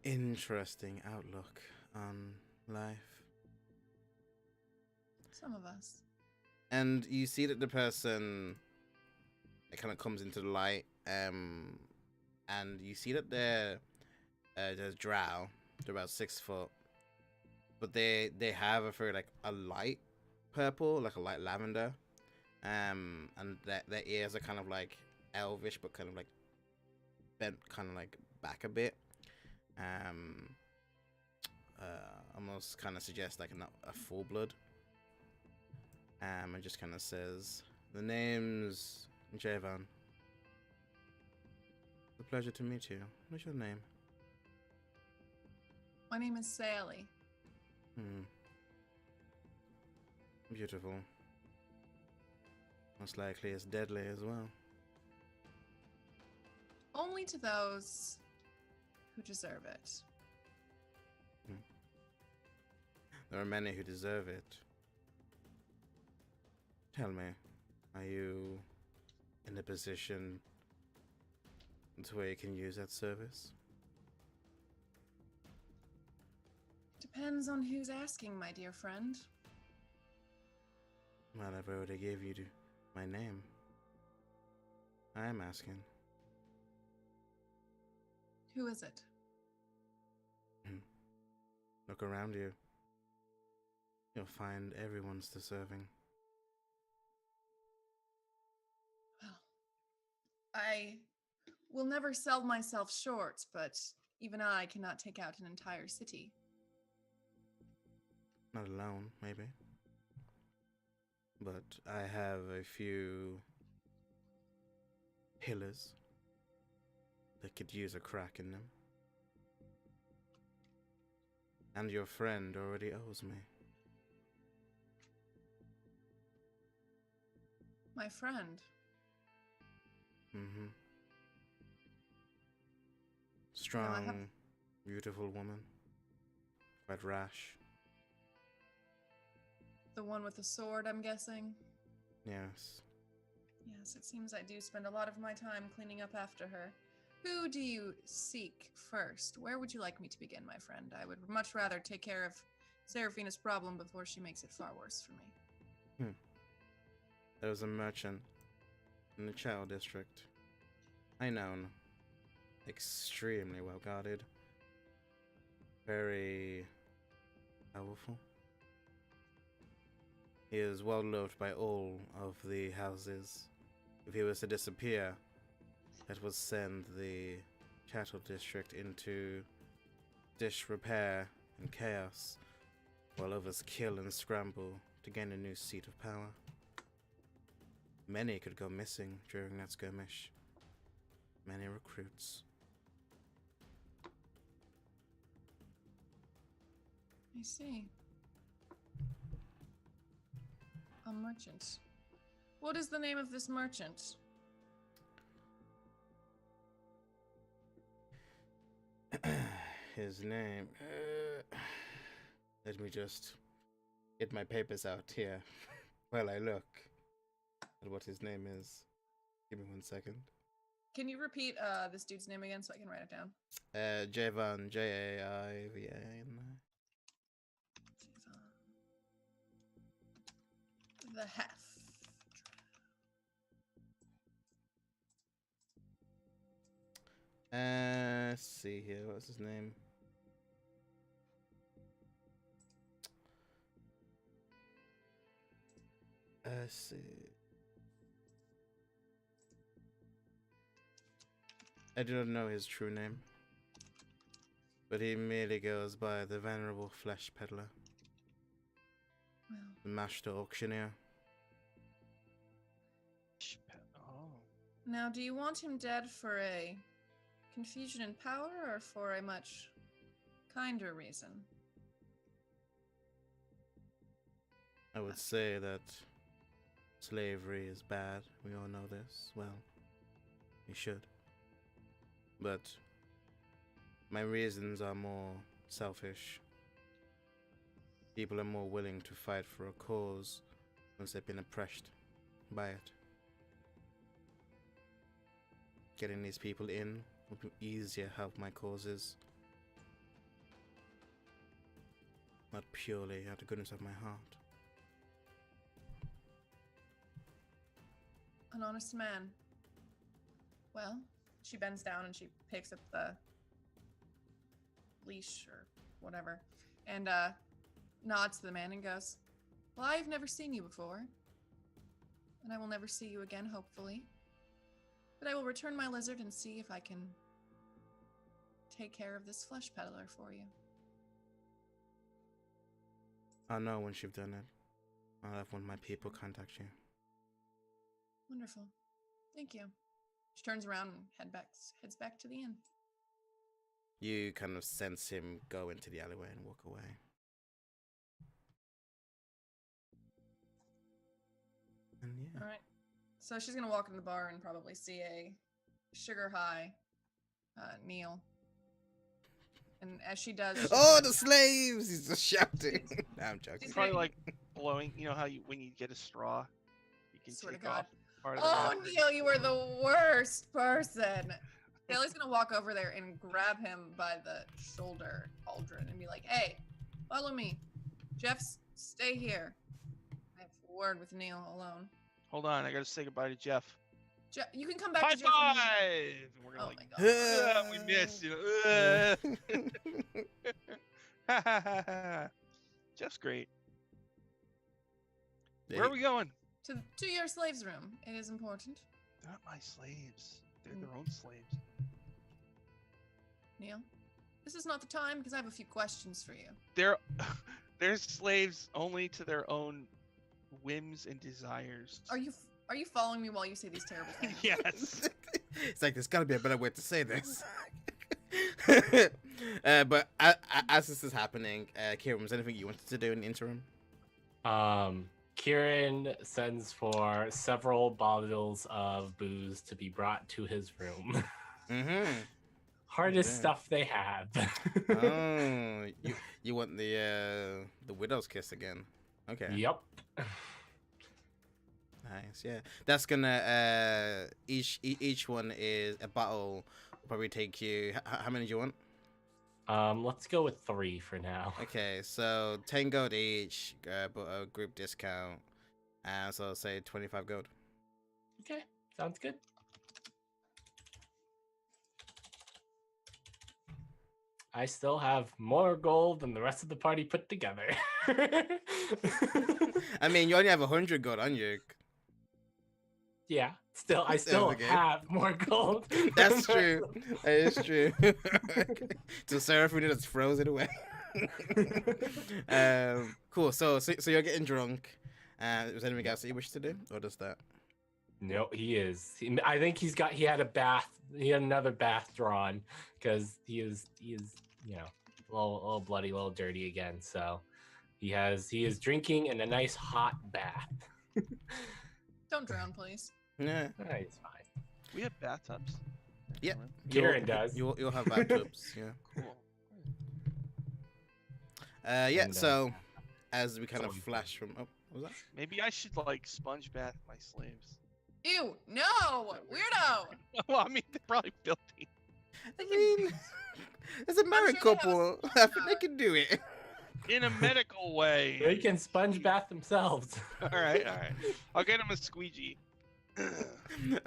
interesting outlook on life. Some of us. And you see that the person it kind of comes into the light, and you see that there's drow. They're about 6 foot, but they have a very like a light purple, like a light lavender, and their ears are kind of like elvish, but kind of like bent, kind of like back a bit. Almost kind of suggests like a full blood. It just kind of says, the name's Javon. It's a pleasure to meet you. What's your name? My name is Sally. Beautiful. Most likely it's deadly as well. Only to those who deserve it. There are many who deserve it. Tell me, are you in a position to where you can use that service? Depends on who's asking, my dear friend. Well, I've already gave you my name. I am asking. Who is it? Look around you. You'll find everyone's deserving. Well, I will never sell myself short, but even I cannot take out an entire city. Not alone, maybe. But I have a few pillars that could use a crack in them. And your friend already owes me. My friend. Mm-hmm. Strong, beautiful woman. Quite rash. The one with the sword, I'm guessing? Yes. Yes, it seems I do spend a lot of my time cleaning up after her. Who do you seek first? Where would you like me to begin, my friend? I would much rather take care of Seraphina's problem before she makes it far worse for me. There was a merchant in the Chow district. I known. Extremely well guarded. Very powerful. He is well loved by all of the houses. If he was to disappear, it would send the cattle district into dish repair and chaos, while others kill and scramble to gain a new seat of power. Many could go missing during that skirmish. Many recruits. I see. A merchant. What is the name of this merchant? His name. Let me just get my papers out here while I look at what his name is. Give me 1 second. Can you repeat this dude's name again so I can write it down? Jaivon, Jaivan. The Hef. Let's see here. What's his name? Let's see. I do not know his true name, but he merely goes by the Venerable Flesh Peddler, Well, the Master Auctioneer. Oh. now, do you want him dead for a confusion in power or for a much kinder reason? I would say that slavery is bad. We all know this. Well, we should. But my reasons are more selfish. People are more willing to fight for a cause once they've been oppressed by it. Getting these people in will be easier help my causes. Not purely out of the goodness of my heart. An honest man. Well, she bends down and she picks up the leash or whatever and nods to the man and goes, well, I've never seen you before, and I will never see you again, hopefully. But I will return my lizard and see if I can take care of this flesh peddler for you. I'll know once you've done it. I'll have one of my people contact you. Wonderful. Thank you. She turns around and heads back to the inn. You kind of sense him go into the alleyway and walk away. And yeah. All right. So she's gonna walk in the bar and probably see a sugar high Neil. And as she does, she's Oh, gonna- the slaves! He's just shouting. Nah, I'm joking. She's Probably gonna- like blowing. You know how when you get a straw, you can Swear to take God. off part of Oh, the Neil, you are the worst person. Taylor's gonna walk over there and grab him by the shoulder, Aldrin, and be like, "Hey, follow me. Jeff, stay here. I have a word with Neil alone. Hold on, I gotta say goodbye to Jeff. Jeff, you can come back High to Jeff. and- five! And we're gonna Oh like, my God. "Ah, we missed, you know. Jeff's great. Where are we going? To your slaves' room. It is important. They're not my slaves. They're Mm. their own slaves. Neil, this is not the time because I have a few questions for you. They're they're slaves only to their own whims and desires. Are you following me while you say these terrible things? Yes. It's like there's gotta be a better way to say this. But as this is happening, Kieran, was there anything you wanted to do in the interim? Kieran sends for several bottles of booze to be brought to his room. Mm-hmm. Hardest Okay. stuff they have. Oh, you want the widow's kiss again? Okay. Yep. Nice. Yeah. That's gonna each one is a bottle. Probably take you. How many do you want? Let's go with 3 for now. Okay, so 10 gold each, but a group discount, and so say 25 gold. Okay, sounds good. I still have more gold than the rest of the party put together. I mean, you only have 100 gold on you. Yeah, I still Okay. have more gold. That's true. That is true. So Seraphina just throws it away. Cool. So you're getting drunk. Was there anything else that you wish to do, or just that? No, he is. I think he had a bath. He had another bath drawn because he is a little bloody, a little dirty again. So he is drinking in a nice hot bath. Don't drown, please. Yeah. It's fine. We have bathtubs. Yeah. Kieran does. You'll have bathtubs. Yeah. Cool. Yeah. And, So as we kind of so- flash from, what was that? Maybe I should like sponge bath my slaves. Ew, no, weirdo. Well, I mean, they're probably filthy. I mean, it's a married sure they have a couple. sponge I think they bath. can do it. In a medical way. They can sponge bath themselves. All right. I'll get him a squeegee.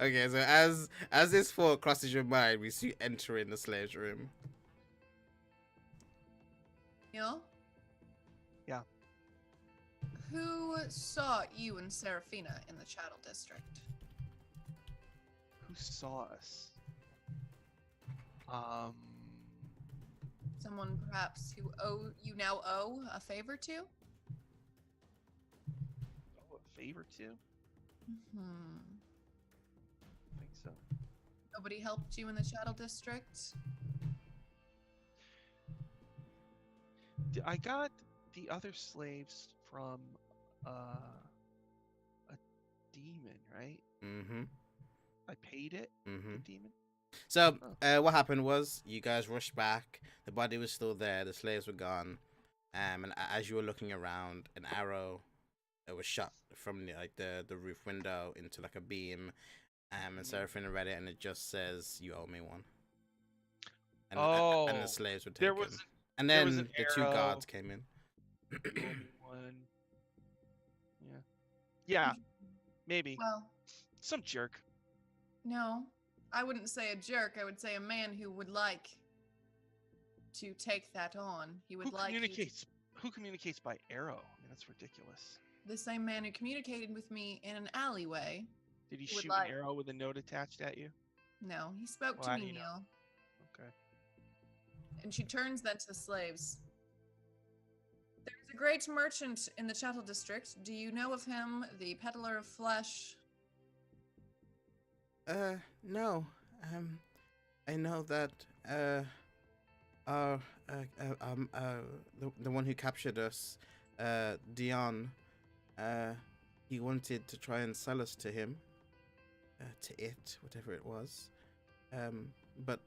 Okay, so as this thought crosses your mind, we see you entering the slave's room. Neil? Yeah. Who saw you and Seraphina in the Chattel District? Who saw us? Someone perhaps who you now owe a favor to? Oh, a favor to? Hmm. I think so. Nobody helped you in the Chattel District? I got the other slaves from a demon, right? Mm-hmm. I paid it. Mm-hmm. The demon. So, what happened was you guys rushed back. The body was still there. The slaves were gone. And as you were looking around, an arrow was shot from the roof window into like a beam. And Seraphina read it, and it just says, "You owe me one." And, and the slaves were taken. There was and there then was an the two arrow. guards came in. one. Yeah. Yeah. Maybe Well, some jerk. no. I wouldn't say a jerk. I would say a man who would like to take that on. He would Who like you to- communicates? Who communicates by arrow? I mean, that's ridiculous. the same man who communicated with me in an alleyway. Did he Who would shoot like- an arrow with a note attached at you? No, he spoke Well, to how me, do you know? Neil. Okay. And she turns then to the slaves. There's a great merchant in the Chattel District. Do you know of him, the peddler of flesh? No. I know that the one who captured us, Dion, he wanted to try and sell us to him, to it, whatever it was. But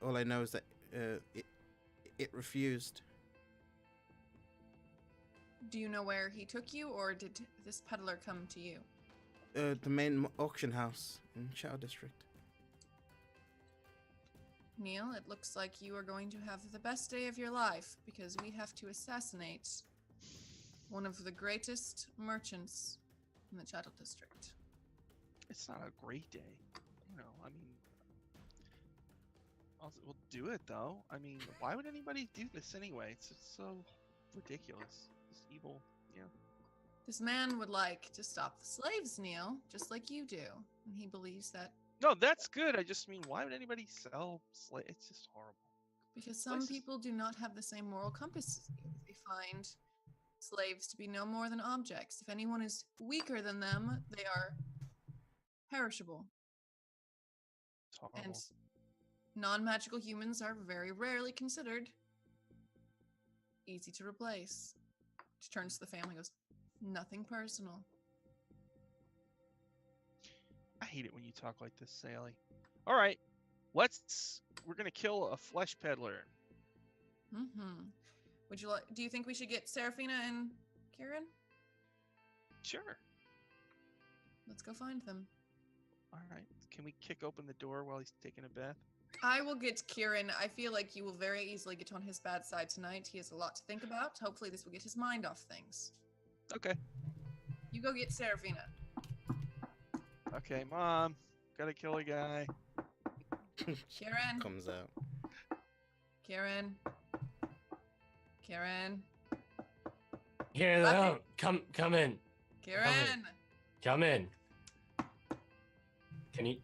all I know is that it refused. Do you know where he took you, or did this peddler come to you? The main auction house in Shadow District. Neil, it looks like you are going to have the best day of your life because we have to assassinate one of the greatest merchants in the Chattel District. It's not a great day. You know, I mean, we'll do it though. I mean, why would anybody do this anyway? It's just so ridiculous. This evil, yeah. This man would like to stop the slaves, Neil, just like you do. And he believes that No, that's good. I just mean, why would anybody sell slaves? It's just horrible. because some Places- people do not have the same moral compass as you. They find slaves to be no more than objects. If anyone is weaker than them, they are perishable. It's horrible. And non-magical humans are very rarely considered easy to replace. She turns to the family and goes, nothing personal. I hate it when you talk like this, Sally. All right, we're gonna kill a flesh peddler. Mm-hmm. Would you like? Do you think we should get Seraphina and Kieran? Sure. Let's go find them. All right. Can we kick open the door while he's taking a bath? I will get Kieran. I feel like you will very easily get on his bad side tonight. He has a lot to think about. Hopefully, this will get his mind off things. Okay. You go get Seraphina. Okay, Mom. Gotta kill a guy. Kieran. Comes out. Kieran. Kieran. Here, Buffy. no, come in, Kieran. come in. Can you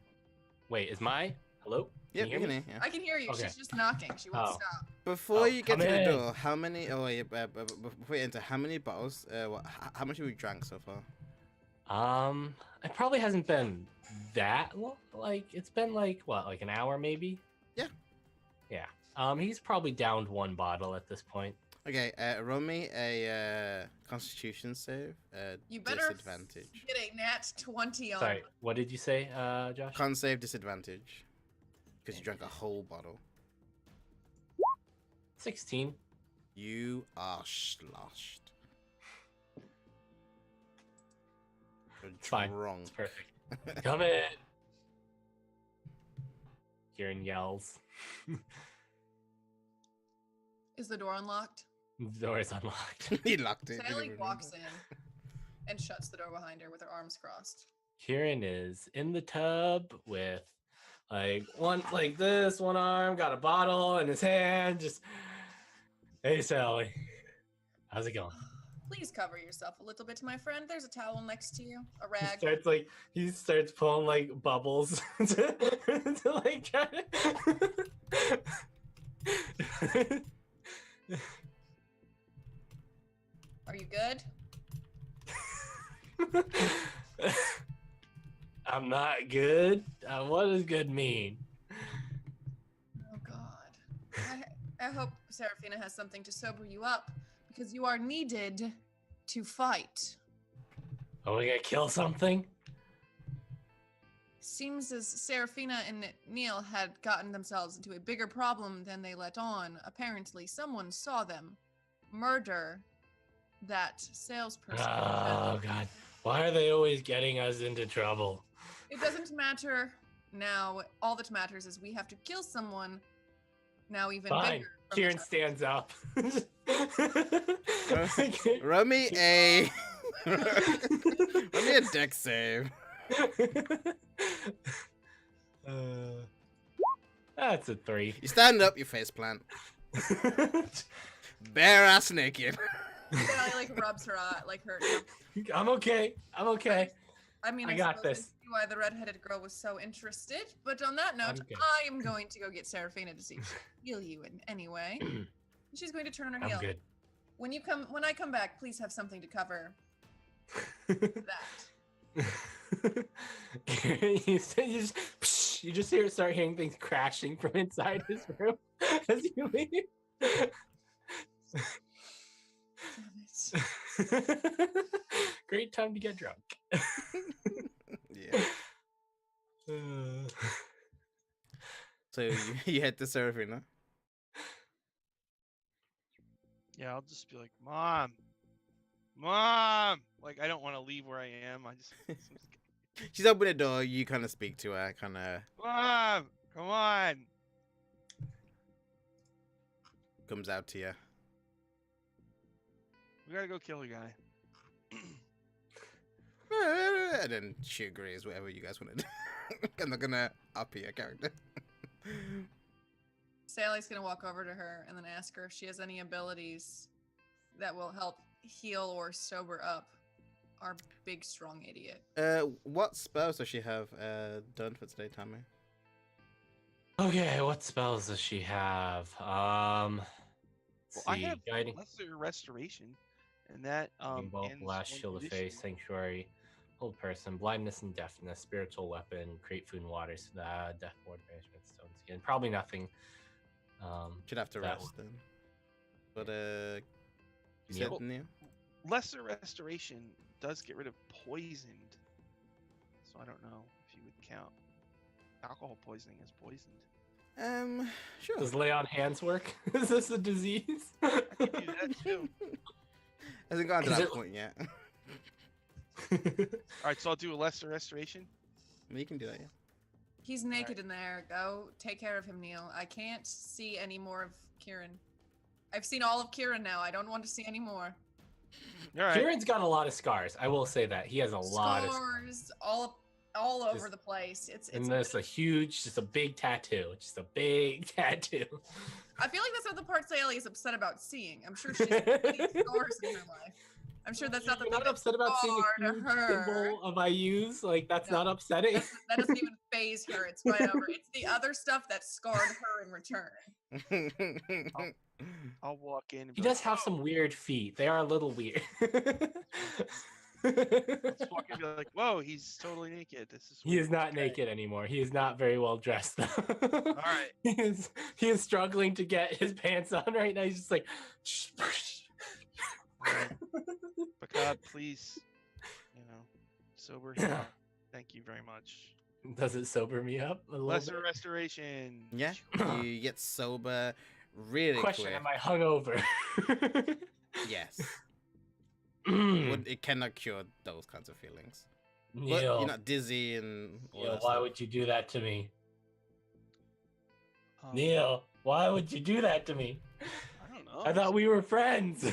wait? Is my hello? Yep, you you hear can me? hear. Yeah. I can hear you. Okay. She's just knocking. She won't Oh. stop. Before Oh, you get come to the in. door, how many? Oh wait, before you enter, how many bottles? How much have we drank so far? It probably hasn't been that long. Like it's been like what, like an hour maybe? Yeah. Yeah. He's probably downed one bottle at this point. Okay, roll me a Constitution save. You better Disadvantage. get a nat 20 on. Sorry, what did you say, Josh? Con save disadvantage. Because you drank a whole bottle. 16. You are sloshed. You're It's fine. drunk. It's perfect. Come in. Kieran yells. Is the door unlocked? The door is unlocked. He locked it. Sally didn't walks remember. in and shuts the door behind her with her arms crossed. Kieran is in the tub with like one like this, one arm, got a bottle in his hand, just hey Sally. How's it going? Please cover yourself a little bit, my friend. There's a towel next to you, a He rag. starts pulling like bubbles to like try to... Are you good? I'm not good. What does good mean? Oh God. I hope Serafina has something to sober you up because you are needed to fight. Are we gonna kill something? Seems as Serafina and Neil had gotten themselves into a bigger problem than they let on. Apparently, someone saw them murder that salesperson. Oh God. Why are they always getting us into trouble? It doesn't matter now. All that matters is we have to kill someone now even Fine. bigger. from Kieran the stands up. Roll me a. Roll me a deck save. That's a 3. You stand up, you face plant. Bare ass naked. Sally like rubs her eye, like her. I'm okay. I'm okay. I mean, I I got suppose this. see why the redheaded girl was so interested. But on that note, I'm good. I am going to go get Serafina to see if she can heal you in any way. She's going to turn on her I'm heel. good. When I come back, please have something to cover that. you just start hearing things crashing from inside his room as you leave. Damn it. Great time to get drunk. Yeah. So you head to Serafina. Yeah, I'll just be like, Mom, Mom. Like, I don't want to leave where I am. I just She's opened the door. You kind of speak to her, kind of Mom, come on. comes out to you. We gotta go kill a guy. And then she agrees, whatever you guys want to do. I'm not gonna up your character. Sally's gonna walk over to her and then ask her if she has any abilities that will help heal or sober up our big strong idiot. What spells does she have done for today, Tammy? Okay, what spells does she have? Let's Well, I see, have guiding Lesser Restoration, and that bolt, ends blast, one shield of condition. face, sanctuary, hold person, blindness and deafness, spiritual weapon, create food and water, death ward management, stone skin. Probably nothing. Should have to That rest then. But you Neil? said Neil? Lesser Restoration does get rid of poisoned, so I don't know if you would count alcohol poisoning as poisoned. Sure. Does lay on hands work? Is this a disease? I could do that too. Hasn't gotten to Is that it- point yet. All right, so I'll do a Lesser Restoration. I mean, you can do that, yeah. He's naked in there. Go take care of him, Neil. I can't see any more of Kieran. I've seen all of Kieran now. I don't want to see any more. All right. Kieran's got a lot of scars. I will say that he has a lot of, Scars all over Just- the place. It's and there's a huge, just a big tattoo. Just a big tattoo. I feel like that's not the part Sally is upset about seeing. I'm sure she's many scars in her life. I'm sure that's not the You're thing not that's upset about seeing a scarred huge her. symbol of IUs? Like, that's No. not upsetting? That doesn't even phase her. It's right over. It's the other stuff that scarred her in return. I'll walk in. And He be does like, have "Whoa." some weird feet. They are a little weird. Just walk in and be like, "Whoa, he's totally naked. This is." He is weird. not Okay. naked anymore. He is not very well dressed, though. All right. He is struggling to get his pants on right now. He's just like, All right. But God, please, sober him up. Thank you very much. does it sober me up a little Lesser bit? restoration. Yeah, you get sober really Question: quick. am I hungover? Yes. Neil, It cannot cure those kinds of feelings. But you're not dizzy and all that why stuff. would you do that to me? Um, Why would you do that to me? I don't know. I thought we were friends.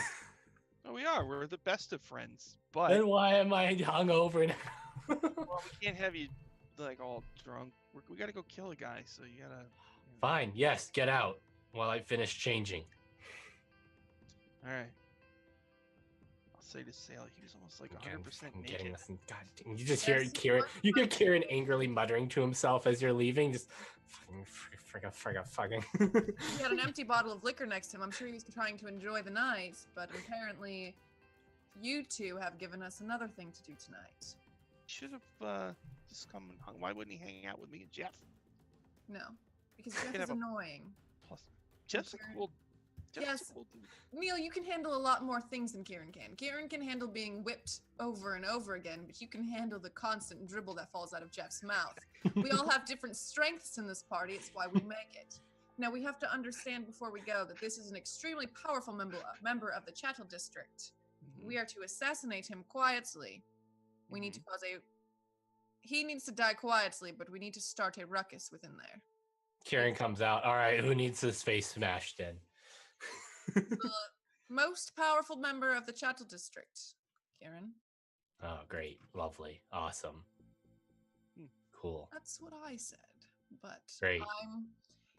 No, we are. We're the best of friends. But Then why am I hungover now? well, we can't have you like all drunk. We gotta go kill a guy. So you gotta. Fine, yes, get out while I finish changing. All right. I'll say to Sally, he was almost like 100% I'm naked. getting this. God, you just hear Yes, Kieran. what You hear fucking- Kieran angrily muttering to himself as you're leaving. Just fucking. He had an empty bottle of liquor next to him. I'm sure he was trying to enjoy the night, but apparently, you two have given us another thing to do tonight. Should have just come and hung. Why wouldn't he hang out with me and Jeff? No, because Jeff Could is have a- annoying. Plus, Jeff's a Kieran- cool. Jeff's Yes. a cool dude. Neil, you can handle a lot more things than Kieran can. Kieran can handle being whipped over and over again, but you can handle the constant dribble that falls out of Jeff's mouth. We all have different strengths in this party. It's why we make it. Now, we have to understand before we go that this is an extremely powerful member of the Chattel District. We are to assassinate him quietly. We need to cause a... He needs to die quietly, but we need to start a ruckus within there. Kieran comes out. All right, who needs his face smashed in? The most powerful member of the Chattel District, Kieran. Oh, great, lovely, awesome, cool. That's what I said, but Great. I'm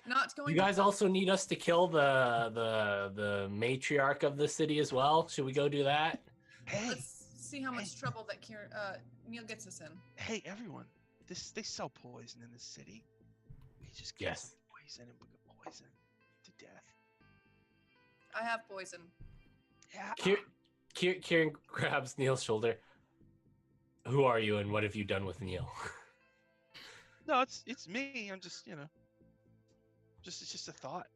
not going You to... guys also need us to kill the matriarch of the city as well. Should we go do that? Hey, Let's see how much Hey. trouble that Neil gets us in. hey, everyone! They sell poison in this city. We just get Yes. some poison and we could poison to death. I have poison. Yeah. Kieran grabs Neil's shoulder. Who are you and what have you done with Neil? No, it's me. I'm just it's just a thought.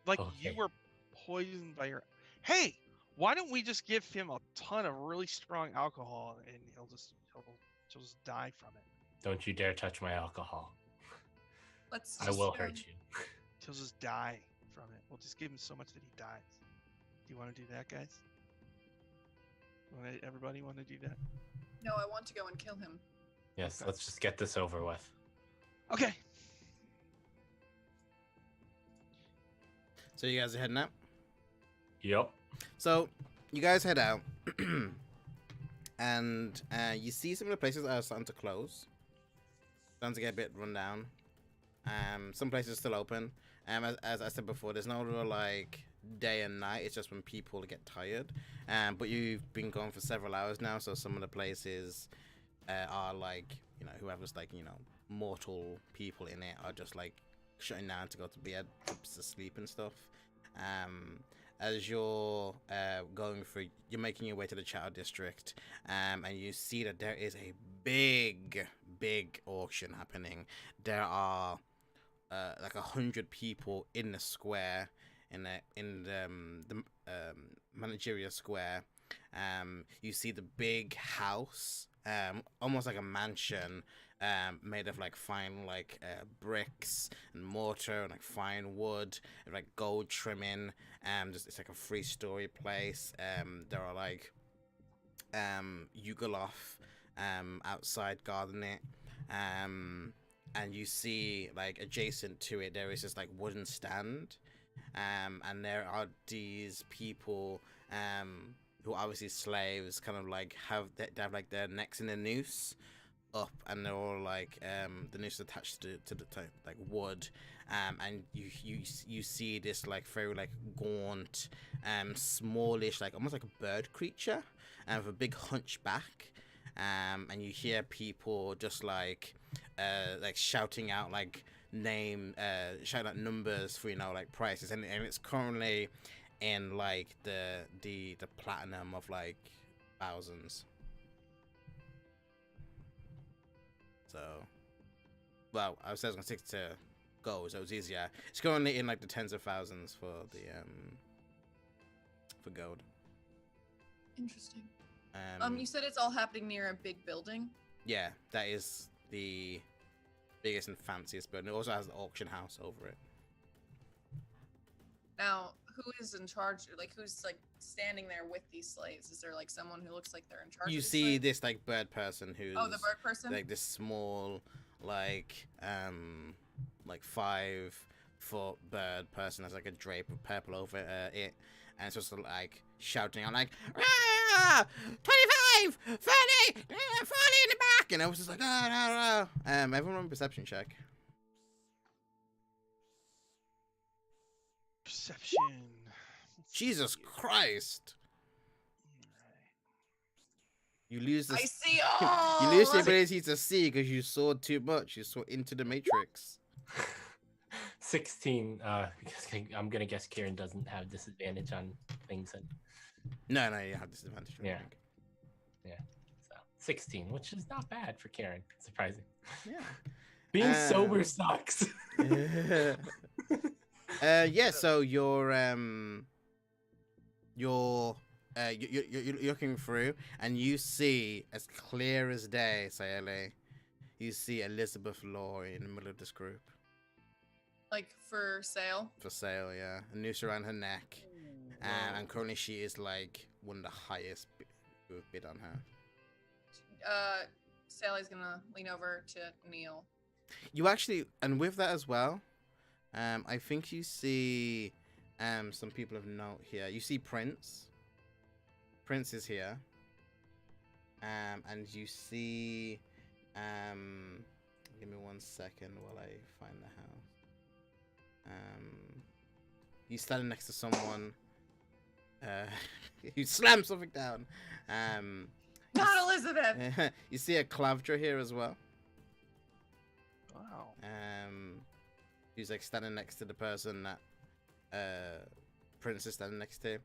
Like you Okay. were poisoned by your. Hey, why don't we just give him a ton of really strong alcohol and he'll just die from it. Don't you dare touch my alcohol. Let's I just will go- hurt you. He'll just die from it. We'll just give him so much that he dies. Do you want to do that, guys? Everybody want to do that? No, I want to go and kill him. Yes, Okay. let's just get this over with. Okay. So you guys are heading out? Yep. So you guys head out, and you see some of the places that are starting to close, starting to get a bit run down. Some places are still open. As I said before, there's no real like day and night. It's just when people get tired. But you've been going for several hours now, so some of the places are like, whoever's like, mortal people in it are just like shutting down to go to bed, to sleep and stuff. As you're going through, you're making your way to the Chattel District, and you see that there is a big auction happening. There are like 100 people in the square, in the managerial square. You see the big house, almost like a mansion, made of like fine bricks and mortar and like fine wood and like gold trimming. It's like a 3-story place. There are like Yugoslav outside guarding it. And you see like adjacent to it there is this like wooden stand. And there are these people who are obviously slaves, kind of like they have like their necks in a noose, up, and they're all like the noose is attached to the like wood, and you see this like very like gaunt, smallish, like almost like a bird creature, with a big hunchback, and you hear people just like shouting out like shouting out numbers for like prices, and it's currently in like the platinum of like thousands. So, well, I was gonna stick to gold, so it was easier. It's currently in like the tens of thousands for the for gold. Interesting. You said it's all happening near a big building. Yeah, that is the biggest and fanciest building. It also has the auction house over it. Now, who is in charge? Like, who's like standing there with these slaves? Is there like someone who looks like they're in charge? You of these see slaves? this like bird person who's Oh, the bird person. like this small like 5-foot bird person has like a drape of purple over it, and it's just like shouting out like 25, 30, 40 in the back, and I was just like everyone on perception check. Perception. Jesus Christ. You lose the I see all. you lose the ability to see because you saw too much. You saw into the matrix. 16. Because I'm gonna guess Kieran doesn't have disadvantage on things, and No, you have disadvantage. I Yeah. think. so 16, which is not bad for Kieran. Surprising. Yeah. Being sober sucks. Yeah. So you're looking through, and you see as clear as day, Sayele. You see Elizabeth Law in the middle of this group Like for sale. for sale. Yeah, a noose around her neck, and currently she is like one of the highest who have bid on her. Sally's gonna lean over to Neil. You actually, and with that as well, I think you see some people of note here. You see Prince. Prince is here. And you see, give me 1 second while I find the house. You standing next to someone. You slam something down. Not Elizabeth. You see a Clavdra here as well. Wow. Who's like standing next to the person that Prince is standing next to.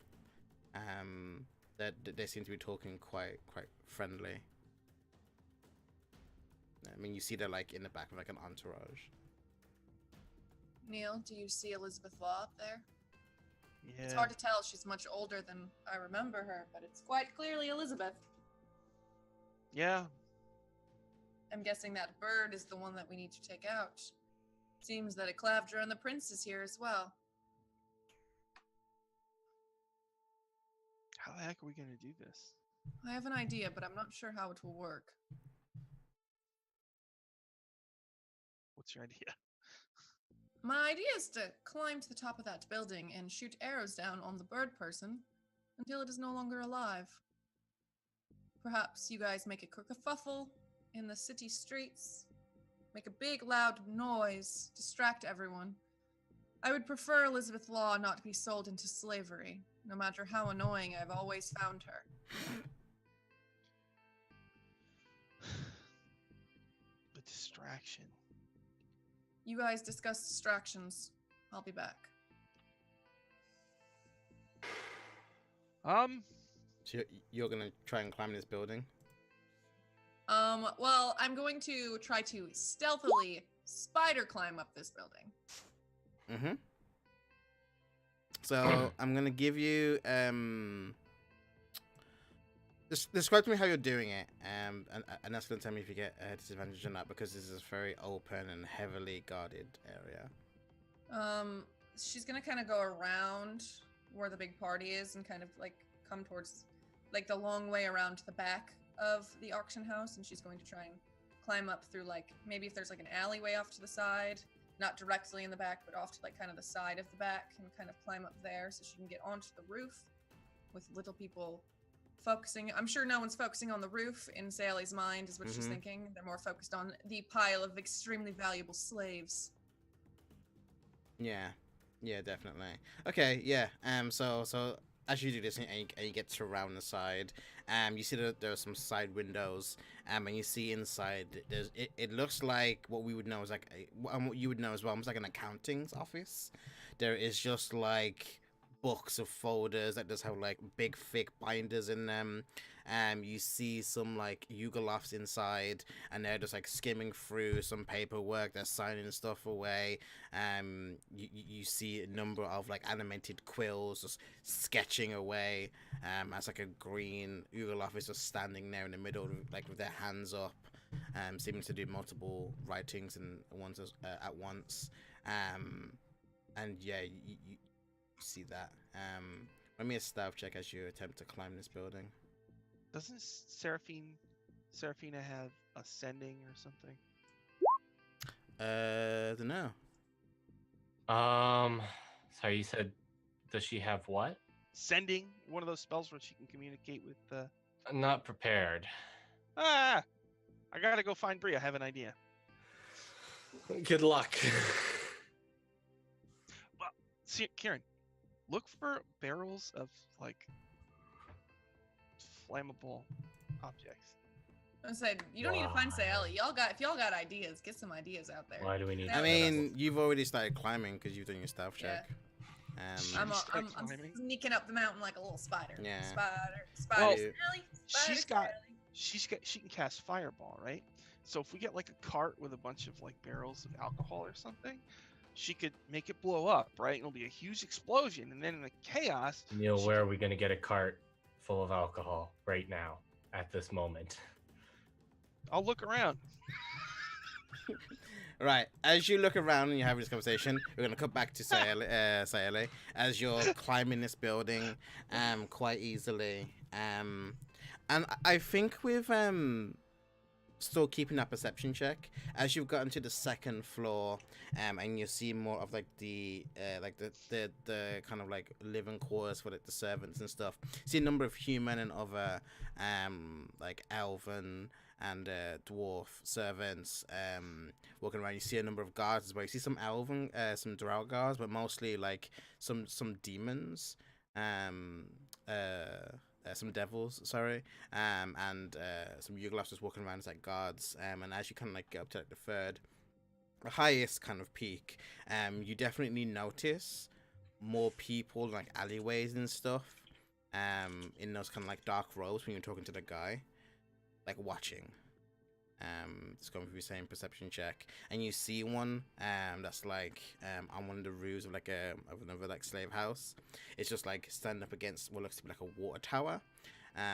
That they seem to be talking quite friendly. I mean, you see they're like in the back of like an entourage. Neil, do you see Elizabeth Law up there? Yeah. It's hard to tell. She's much older than I remember her, but it's quite clearly Elizabeth. Yeah. I'm guessing that bird is the one that we need to take out. Seems that a Clavdra and the prince is here as well. How the heck are we gonna do this? I have an idea, but I'm not sure how it will work. What's your idea? My idea is to climb to the top of that building and shoot arrows down on the bird person until it is no longer alive. Perhaps you guys make a kerfuffle in the city streets, make a big loud noise, distract everyone. I would prefer Elizabeth Law not to be sold into slavery, no matter how annoying I've always found her. The distraction. You guys discuss distractions. I'll be back. So you're gonna try and climb this building. Well, I'm going to try to stealthily spider climb up this building. Mm-hmm. So I'm gonna give you describe to me how you're doing it, and that's gonna tell me if you get a disadvantage or not, because this is a very open and heavily guarded area. She's gonna kind of go around where the big party is and kind of like come towards like the long way around to the back of the auction house, and she's going to try and climb up through like maybe if there's like an alleyway off to the side, not directly in the back, but off to like kind of the side of the back, and kind of climb up there so she can get onto the roof with little people focusing. I'm sure no one's focusing on the roof in Sally's mind, is what she's Mhm. thinking. They're more focused on the pile of extremely valuable slaves. Yeah, yeah, definitely. Okay, yeah. So as you do this and you get to around the side, you see that there are some side windows, and you see inside it looks like what we would know is like what you would know as well, almost like an accounting's office. There is just like books of folders that just have like big thick binders in them. You see some like Yugolovs inside, and they're just like skimming through some paperwork. They're signing stuff away. You see a number of like animated quills just sketching away. As like a green Yugolov is just standing there in the middle, like with their hands up, seeming to do multiple writings and ones at once. And yeah, you see that. Let me a stealth check as you attempt to climb this building. Doesn't Seraphina have ascending or something? Don't know. Sorry, you said, does she have what? Sending, one of those spells where she can communicate with. I'm not prepared. I gotta go find Bree. I have an idea. Good luck. See, Kieran, look for barrels of like flammable objects. I said, you don't need to find Sally. If y'all got ideas, get some ideas out there. Why do we need? I I to mean, you've already started climbing because you've done your stealth Yeah. check. I'm Start I'm climbing? sneaking up the mountain like a little spider. Yeah. Spider, Well, Sally. she's Spider, got she can cast fireball, right? So if we get like a cart with a bunch of like barrels of alcohol or something, she could make it blow up, right? It'll be a huge explosion, and then in the chaos, Neil, she where are could- we going to get a cart full of alcohol right now at this moment? I'll look around. Right, as you look around and you're having this conversation, we're gonna come back to Sayele as you're climbing this building, quite easily. And I think with still keeping that perception check as you've gotten to the second floor, and you see more of like the kind of like living quarters for like the servants and stuff. See a number of human and other like elven and dwarf servants walking around. You see a number of guards as well. You see some elven, some drow guards, but mostly like some demons, some devils, sorry, and some Yugolofs just walking around as like guards. And as you kind of like get up to like the highest kind of peak, you definitely notice more people like alleyways and stuff, in those kind of like dark robes when you're talking to the guy, like watching. It's going through the same perception check, and you see one that's like on one of the roofs of like of another like slave house. It's just like standing up against what looks to be like a water tower.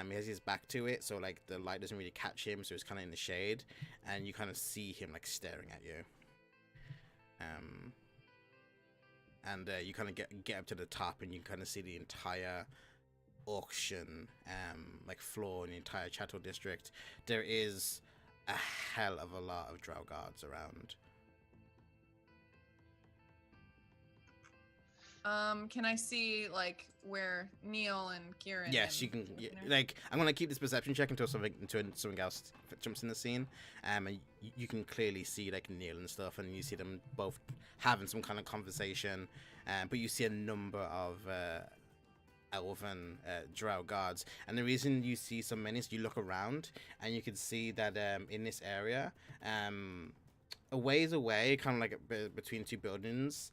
He has his back to it, so like the light doesn't really catch him, so it's kind of in the shade, and you kind of see him like staring at you. And you kind of get up to the top, and you kind of see the entire auction like floor in the entire Chattel district. There is a hell of a lot of drow guards around. Can I see like where Neil and Kieran? Yes, and you can. Kieran are? Like, I'm gonna keep this perception check until something else jumps in the scene. And you can clearly see like Neil and stuff, and you see them both having some kind of conversation. But you see a number of elven drow guards, and the reason you see so many is you look around and you can see that in this area, a ways away, kind of like between two buildings,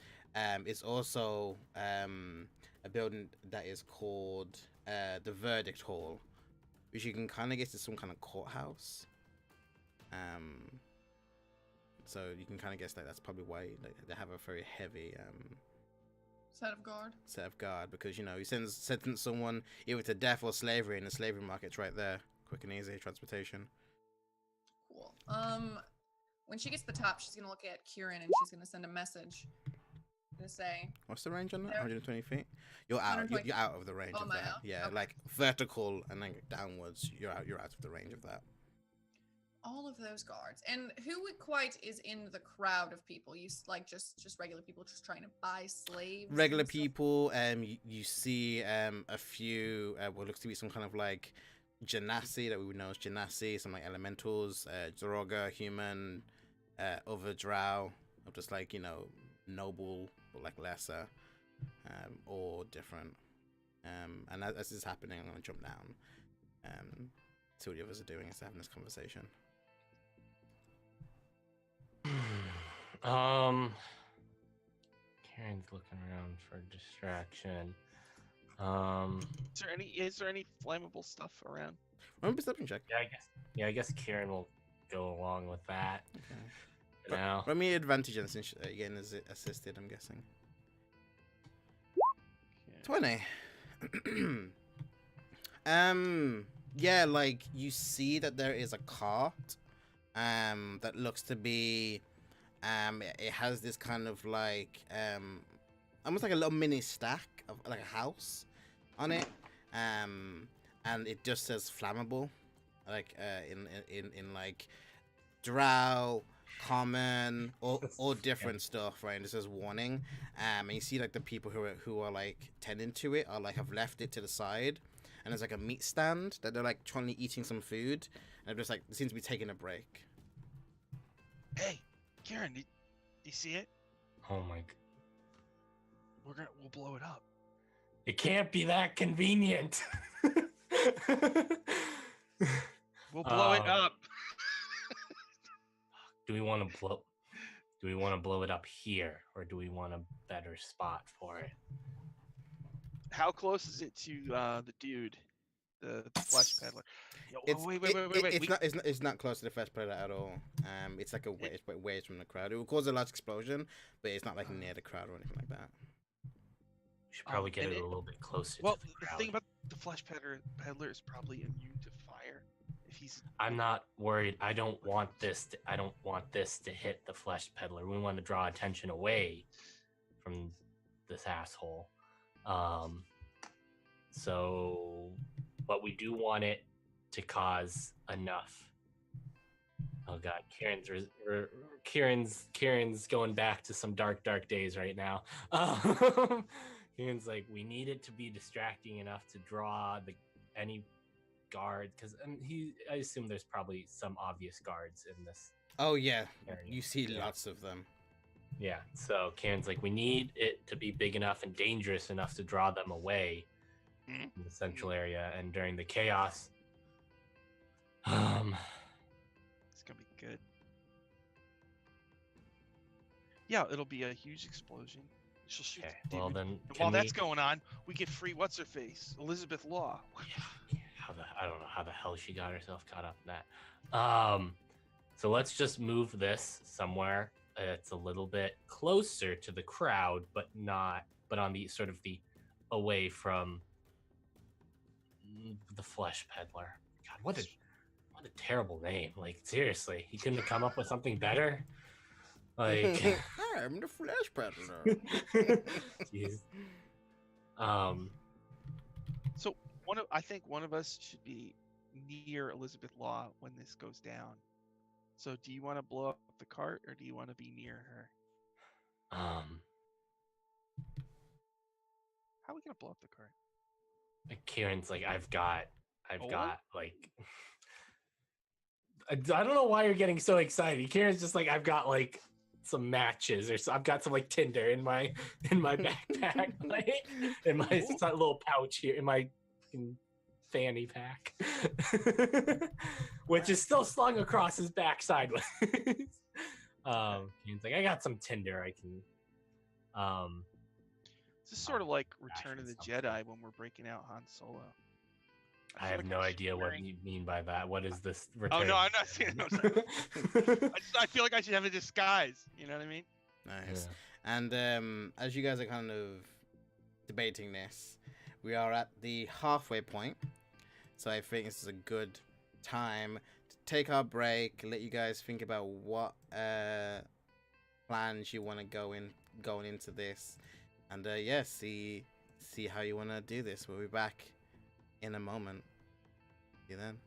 is also a building that is called the Verdict Hall, which you can kind of guess is some kind of courthouse. So you can kind of guess that that's probably why like, they have a very heavy set of guard, because you know you sentence someone either to death or slavery, and the slavery market's right there, quick and easy transportation. Cool. When she gets to the top, she's gonna look at Kieran and she's gonna send a message. Gonna say, What's the range on that? There. 120 feet. You're out. 120 You're out of the range Oh, of am I that. out? Yeah, Okay. like vertical and then downwards. You're out. You're out of the range of that. All of those guards. And who quite is in the crowd of people? Like just regular people just trying to buy slaves. Regular and stuff? people. You see a few. What looks to be some kind of like genasi that we would know as genasi. Some like elementals, Droga, human, other drow, of just like noble but like lesser, or different. And as this is happening, I'm gonna jump down. See what the others are doing as they're having this conversation. Karen's looking around for distraction. Is there any flammable stuff around? Remember perception check. I guess Karen will go along with that. Okay. For now. Let me advantage and since again is it assisted, I'm guessing. Okay. 20. Yeah, like you see that there is a cart that looks to be it has this kind of like almost like a little mini stack of like a house on it, and it just says flammable, like in like drow, common, or different stuff, right? And it says warning, and you see like the people who are like tending to it are like have left it to the side, and there's like a meat stand that they're like trying to eating some food, and they're just like they seem to be taking a break. Hey, Karen, do you see it? Oh my! We'll blow it up. It can't be that convenient. We'll blow it up. Do we want to blow? Do we want to blow it up here, or do we want a better spot for it? How close is it to the dude, the flesh peddler? Yo, It's, wait. it's not close to the first player at all. It's like it's ways from the crowd. It will cause a large explosion, but it's not like near the crowd or anything like that. We should probably get it a little bit closer. Well, to the the crowd. thing about the flesh peddler is probably immune to fire. If he's, I'm not worried. I don't want this to hit the flesh peddler. We want to draw attention away from this asshole. So, but we do want it to cause enough. Oh God, Kieran's going back to some dark days right now. Kieran's like, we need it to be distracting enough to draw any guards, because I assume there's probably some obvious guards in this. Oh yeah, area. you see lots of them. Yeah, so Karen's like, we need it to be big enough and dangerous enough to draw them away from the central area, and during the chaos, it's gonna be good. Yeah, it'll be a huge explosion. She'll shoot. Okay, the well dude. then, And while that's going on, we get free what's her face, Elizabeth Law. I don't know how the hell she got herself caught up in that. So let's just move this somewhere. It's a little bit closer to the crowd, but on the sort of the away from the flesh peddler. God, what a terrible name. Like seriously, he couldn't have come up with something better. Like I'm the flesh peddler. Jeez. So I think one of us should be near Elizabeth Law when this goes down. So do you want to blow up the cart or do you want to be near her? How are we gonna blow up the cart? Kieran's like, I've got like, I don't know why you're getting so excited. Kieran's just like, I've got like some matches, or so I've got some like tinder in my backpack, like in my little pouch here in my fanny pack, which is still slung across his back sideways. Kieran's like, I got some tinder. I can. This is sort of like Return of the Jedi when we're breaking out Han Solo. I have no idea what you mean by that. What is this? Oh no, I'm not saying. No, I feel like I should have a disguise. You know what I mean? Nice. Yeah. And as you guys are kind of debating this, we are at the halfway point. So I think this is a good time to take our break, let you guys think about what plans you want to going into this, and see how you want to do this. We'll be back in a moment. See you then.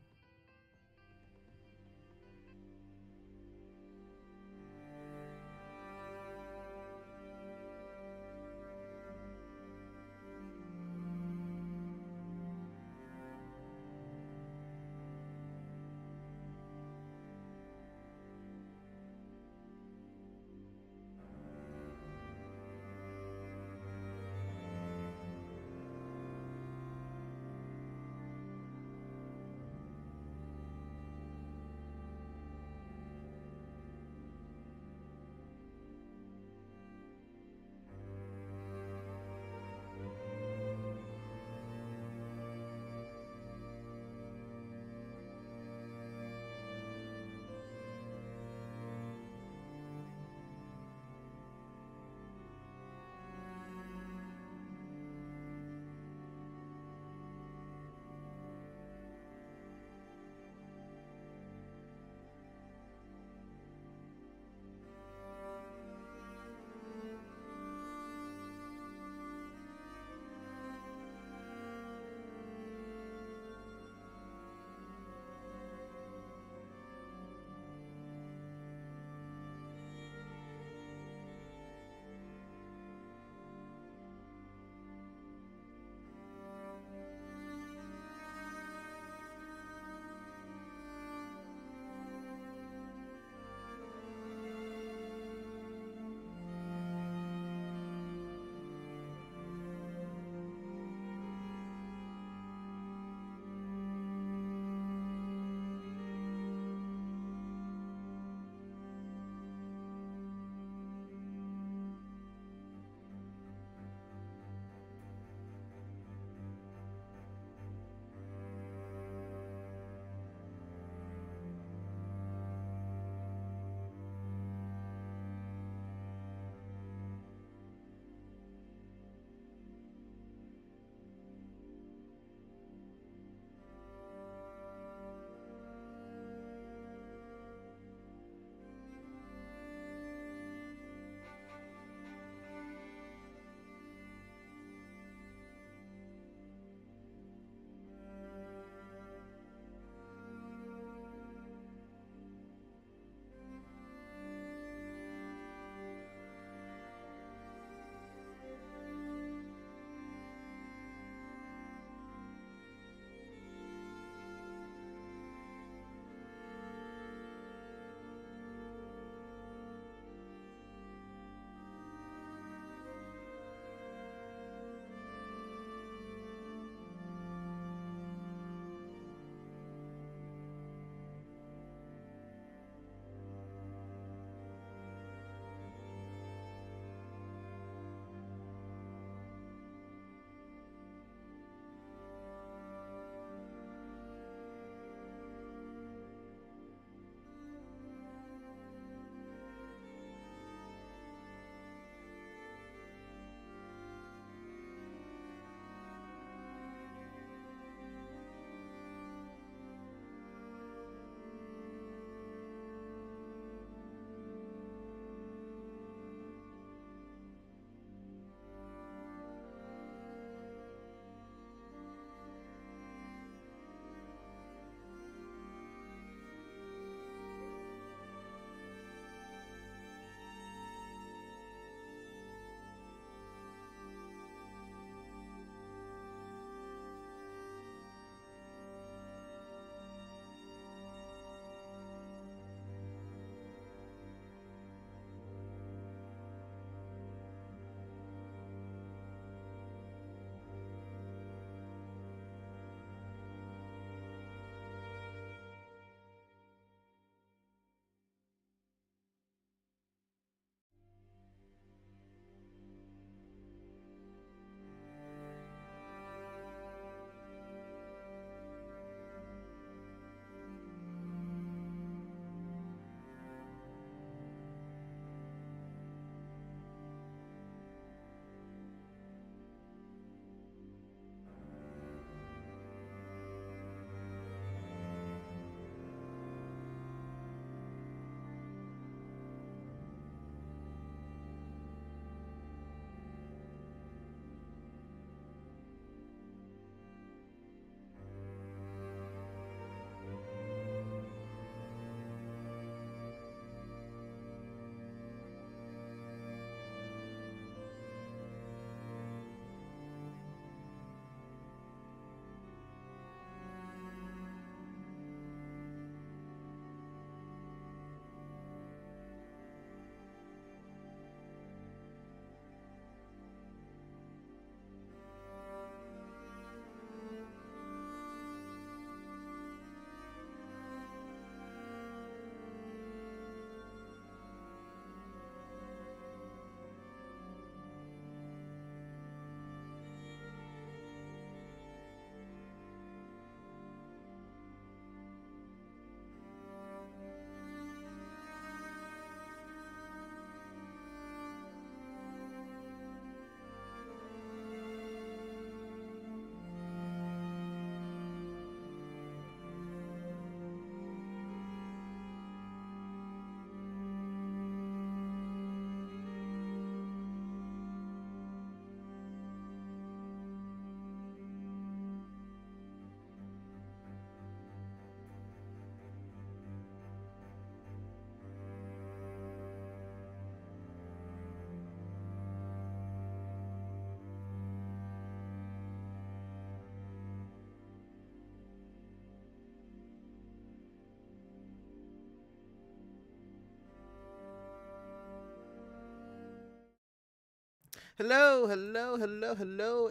Hello,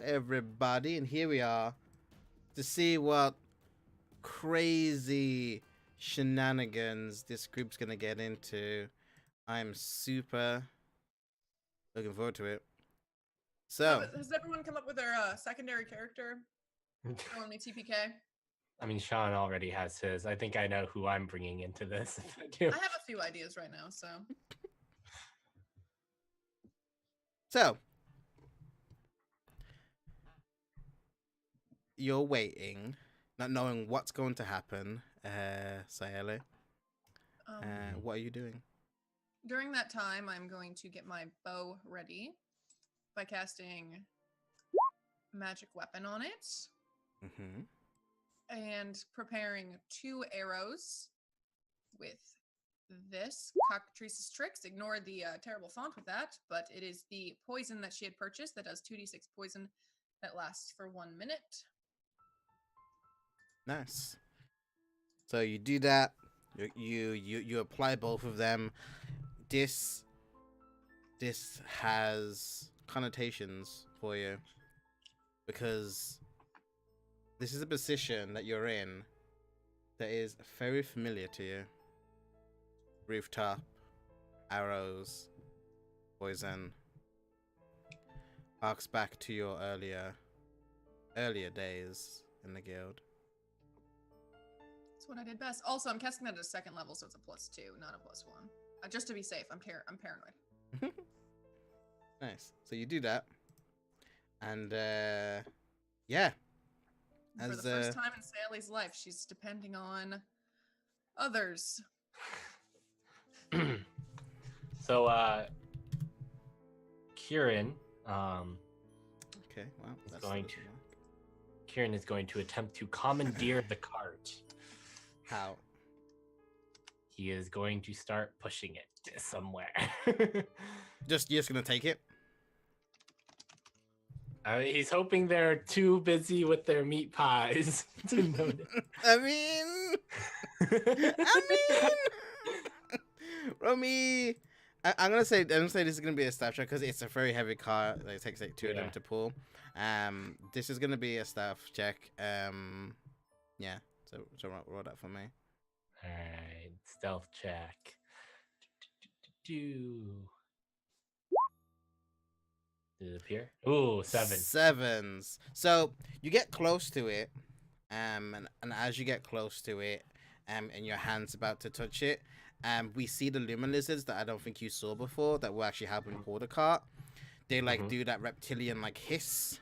everybody. And here we are to see what crazy shenanigans this group's gonna get into. I'm super looking forward to it. So, Has everyone come up with their secondary character? Only TPK. I mean, Sean already has his. I think I know who I'm bringing into this. If I do. I have a few ideas right now, so. You're waiting, not knowing what's going to happen, Sayele. What are you doing? During that time, I'm going to get my bow ready by casting magic weapon on it Mm-hmm. and preparing 2 arrows with this Cockatrice's Tricks. Ignore the terrible font with that, but it is the poison that she had purchased that does 2d6 poison that lasts for 1 minute. Nice. So you do that. You apply both of them. This has connotations for you because this is a position that you're in that is very familiar to you. Rooftop, arrows, poison. Harks back to your earlier days in the guild. That's what I did best. Also, I'm casting that at a 2nd level, so it's a +2, not a +1. Just to be safe, I'm paranoid. Nice. So you do that, and yeah. For the first time in Sally's life, she's depending on others. So, Kieran, Okay. Wow. is Kieran is going to attempt to commandeer the cart. How? He is going to start pushing it somewhere. You're just gonna take it. He's hoping they're too busy with their meat pies to notice. I mean, Romy. I'm gonna say this is gonna be a staff check because it's a very heavy car. Like, it takes like 2 of them to pull. This is gonna be a staff check. Yeah. So roll that for me. All right, stealth check. Did it appear? Ooh, 7. 7s. So you get close to it, and as you get close to it, and your hand's about to touch it, we see the Lumen lizards that I don't think you saw before that will actually help pull the cart. They do that reptilian hiss.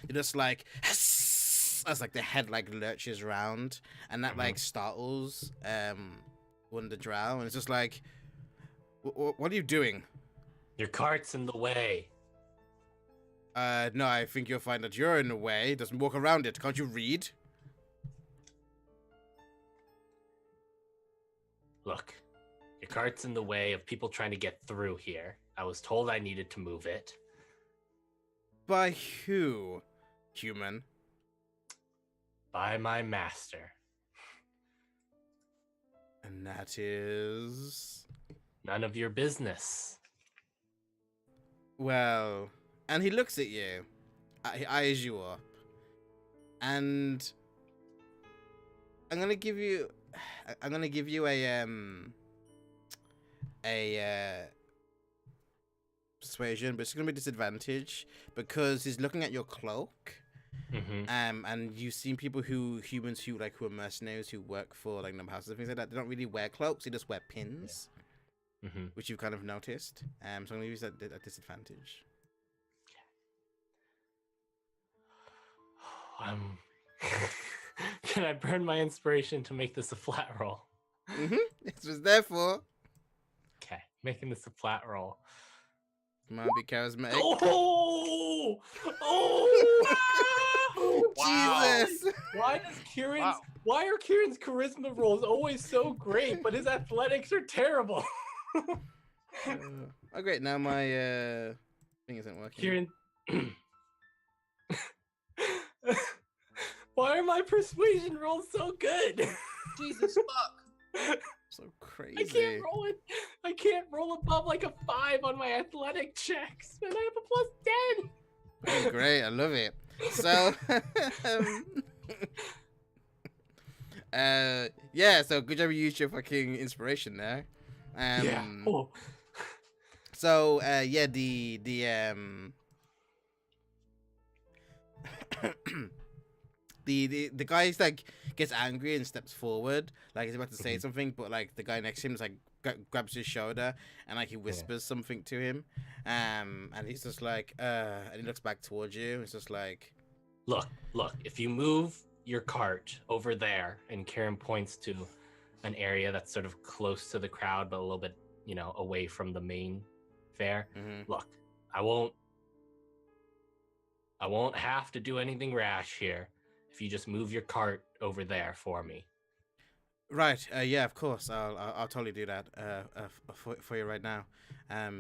It just hiss, as the head lurches around, and that startles one of the drow, and it's just what are you doing? Your cart's in the way. No, I think you'll find that you're in the way. Doesn't walk around it. Can't you read? Look, your cart's in the way of people trying to get through here. I was told I needed to move it. By who, human? By my master. And that is... None of your business. Well, and he looks at you. He eyes you up. And I'm gonna give you a persuasion, but it's gonna be disadvantage because he's looking at your cloak. And you've seen humans who are mercenaries who work for noble houses and things like that. They don't really wear cloaks; they just wear pins, which you've kind of noticed. So I'm gonna use that at disadvantage. Can I burn my inspiration to make this a flat roll? This was there for. Okay, making this a flat roll. Come on, be charismatic. Oh! Wow. Jesus! Why are Kieran's charisma rolls always so great, but his athletics are terrible? Oh, great! Now my thing isn't working. Kieran, why are my persuasion rolls so good? Jesus fuck. So crazy. I can't roll it. I can't roll above like a 5 on my athletic checks, and I have a +10. Oh, great, I love it. So, yeah. So good job you used your fucking inspiration there. Yeah. Oh. So, yeah, the the guy like gets angry and steps forward, like he's about to say something, but like the guy next to him is like grabs his shoulder and like he whispers something to him, and he's just like, and he looks back towards you. It's just like, Look, if you move your cart over there, and Karen points to an area that's sort of close to the crowd, but a little bit, away from the main fair. Look, I won't have to do anything rash here if you just move your cart over there for me. right, yeah, of course, I'll totally do that, for you right now.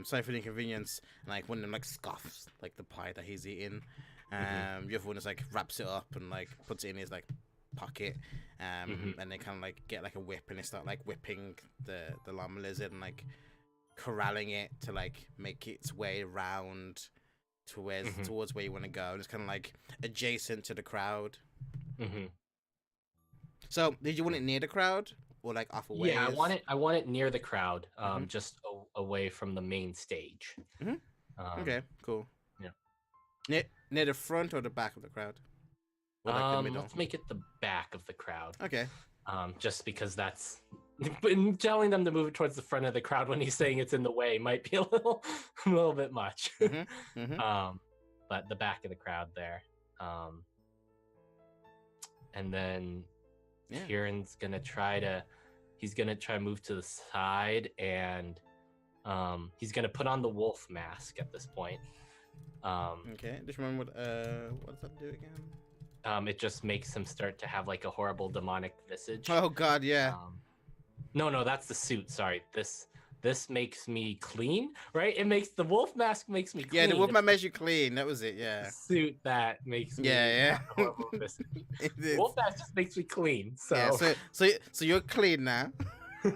Sorry for the inconvenience. And like one of them like scoffs like the pie that he's eating. The other one is like wraps it up and like puts it in his like pocket, and they kind of like get like a whip and they start like whipping the llama lizard and like corralling it to like make its way around towards where you want to go. And it's kind of like adjacent to the crowd. So did you want it near the crowd or like off away? Yeah, I want it near the crowd, just away from the main stage. Okay, cool. Yeah. Near the front or the back of the crowd? Or like the middle? Let's make it the back of the crowd. Okay. Just because that's telling them to move it towards the front of the crowd when he's saying it's in the way might be a little bit much. But the back of the crowd there. And then Kieran's gonna try to move to the side, and he's gonna put on the wolf mask at this point. Okay, just remember what does that do again? It just makes him start to have like a horrible demonic visage. Oh god, yeah. No, that's the suit. Sorry, this makes me clean, right? It makes the wolf mask makes me clean. Yeah, the wolf mask makes you clean. That was it. Yeah. The suit that makes me yeah. have a horrible visage. The wolf mask just makes me clean. So yeah, so you're clean now.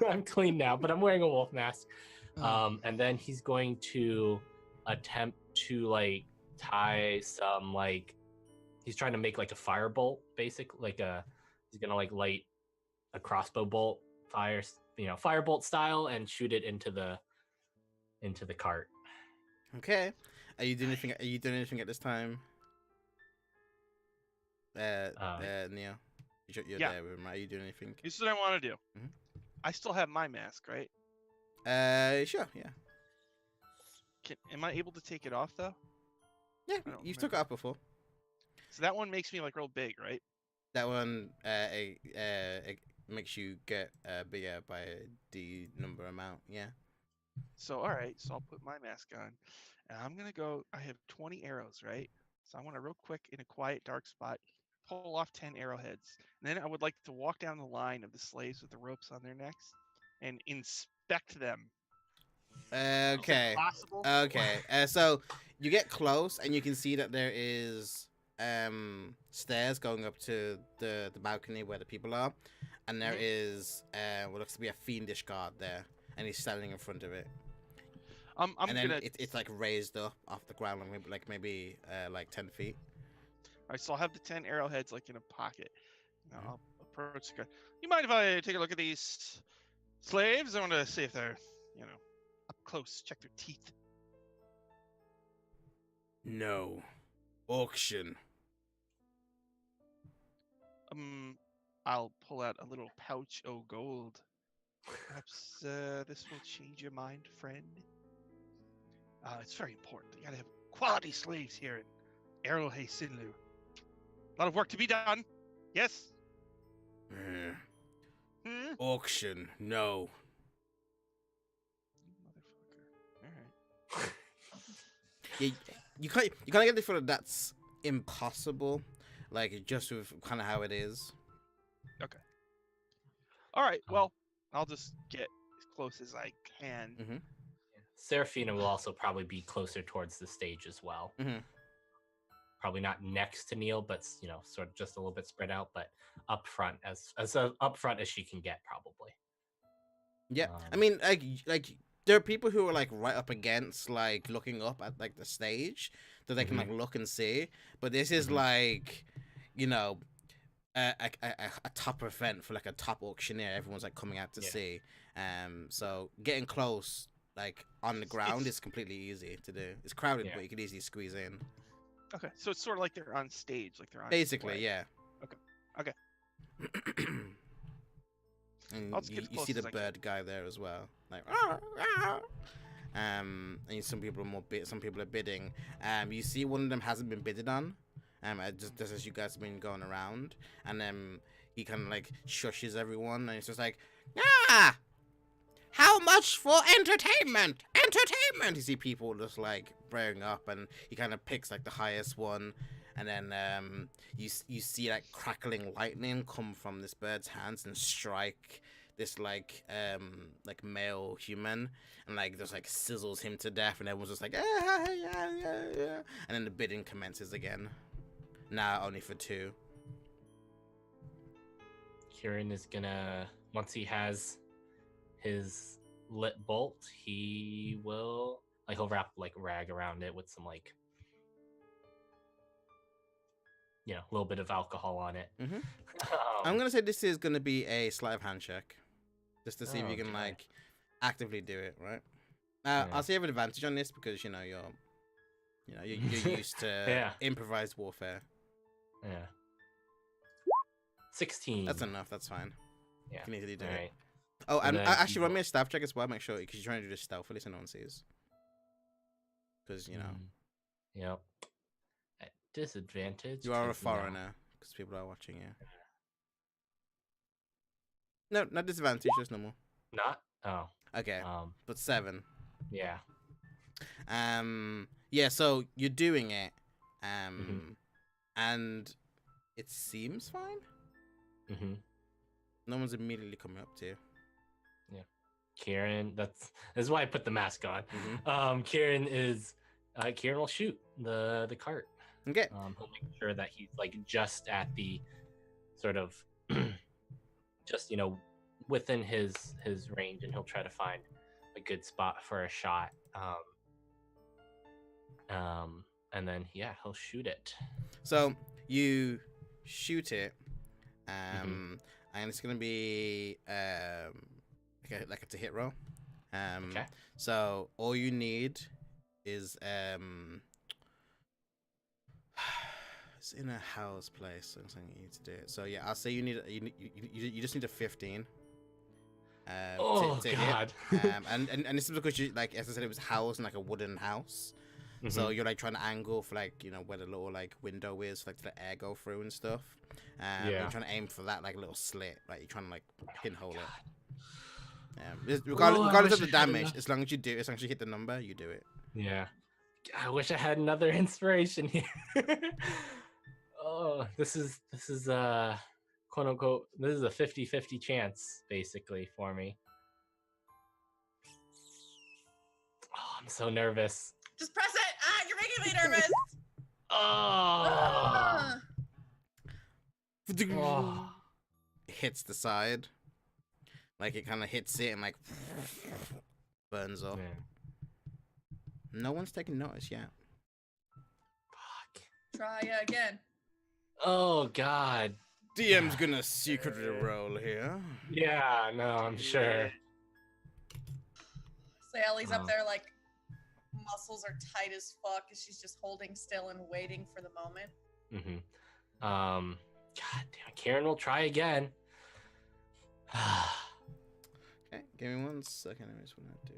I'm clean now, but I'm wearing a wolf mask. And then he's going to attempt to like tie some like he's trying to make like a firebolt, basically he's gonna like light a crossbow bolt, firebolt style, and shoot it into the cart. Okay. Are you doing anything at this time? Neil, you're there with him, right? Are you doing anything? This is what I want to do. I still have my mask, right? Sure, yeah. Am I able to take it off though? Yeah, you've took it off before. So that one makes me like real big, right? That one it makes you get bigger by the number amount, yeah. So all right, so I'll put my mask on, and I'm gonna go. I have 20 arrows, right? So I want to real quick in a quiet, dark spot pull off 10 arrowheads, and then I would like to walk down the line of the slaves with the ropes on their necks and inspect them. Okay. Possible? Okay. So you get close and you can see that there is stairs going up to the balcony where the people are, and there is what looks to be a fiendish guard there, and he's standing in front of it. It's like raised up off the ground, like maybe 10 feet. All right, so I'll have the 10 arrowheads like in a pocket. Now I'll approach the guard. You mind if I take a look at these slaves? I want to see if they're, up close, check their teeth. No. Auction. I'll pull out a little pouch of gold. Perhaps this will change your mind, friend. It's very important. You gotta have quality slaves here in Arrowhay Sinlu. A lot of work to be done. Yes? Auction. No. Motherfucker. All right. Yeah, you can't get the feeling that's impossible, like just with kind of how it is. Okay. All right. Well, I'll just get as close as I can. Seraphina will also probably be closer towards the stage as well. Probably not next to Neil, but sort of just a little bit spread out, but up front as up front as she can get, probably. Yeah, I mean, like there are people who are like right up against, like looking up at like the stage, that they can Mhm. like look and see. But this is Mhm. like, you know, a top event for like a top auctioneer. Everyone's like coming out to Yeah. see. So getting close like on the ground It's- is completely easy to do. It's crowded, Yeah. but you can easily squeeze in. Okay, so it's sort of like they're on stage, like they're on Basically, display. yeah. Okay. And I'll just get as you close see the as I can. bird guy there as well, like and some people are some people are bidding. You see one of them hasn't been bidded on, just as you guys have been going around, and then he kind of like shushes everyone, and it's just like, ah, how much for entertainment? Entertainment. You see people just like bearing up, and he kind of picks like the highest one, and then you see like crackling lightning come from this bird's hands and strike this like male human, and like just like sizzles him to death, and everyone's just like, yeah. And then the bidding commences again. Now only for 2. Kieran is gonna, once he has his lit bolt, he will like he'll wrap like rag around it with some like, you know, a little bit of alcohol on it. Mhm. I'm gonna say this is gonna be a sleight of hand check, just to see if you can Okay. like actively do it, right? Yeah. I'll say you have an advantage on this because you're used to Yeah. improvised warfare. Yeah. 16. That's enough. That's fine. Yeah. You can easily do All it. right. Oh, And and then actually, you run will- me a staff check as well. Make sure, because you're trying to do this stealthily so no one sees. Because Yep. At disadvantage. you are a 'cause now- foreigner. Because people are watching you. No, not disadvantage. Just normal. Not. Oh. Okay, but 7. Yeah. Yeah. So you're doing it. Mhm. And it seems fine. Mm-hmm. No one's immediately coming up to you. Kieran, this is why I put the mask on. Mhm. Kieran will shoot the cart. Okay. He'll make sure that he's like just at the sort of just within his range, and he'll try to find a good spot for a shot. And then he'll shoot it. So you shoot it, Mhm. and it's gonna be like it's a hit roll. Okay. So all you need is it's in a house place, so something you need to do it. So yeah, I'll say you you just need a 15. Oh to God. hit. And this is because you, like, as I said, it was housed in like a wooden house. So Mhm. you're like trying to angle for like where the little like window is, like to let air go through and stuff. Yeah. You're trying to aim for that like little slit, like you're trying to like pinhole it. God. Regardless of the wish I had damage, enough- as long as you hit the number, you do it. Yeah. I wish I had another inspiration here. Oh, this is quote unquote, this is a 50-50 chance basically for me. Oh, I'm so nervous. Just press it. Ah, you're making me nervous. Oh. Ah. Oh. Hits the side, like it kind of hits it and like burns off. Man. No one's taking notice yet. Fuck. Try again. Oh God. DM's gonna secretly roll here. Yeah, no, I'm sure. Sally's up Oh. there like muscles are tight as fuck as she's just holding still and waiting for the moment. Mm-hmm. God damn, Karen will try again. Okay, give me 1 second. I just wanna do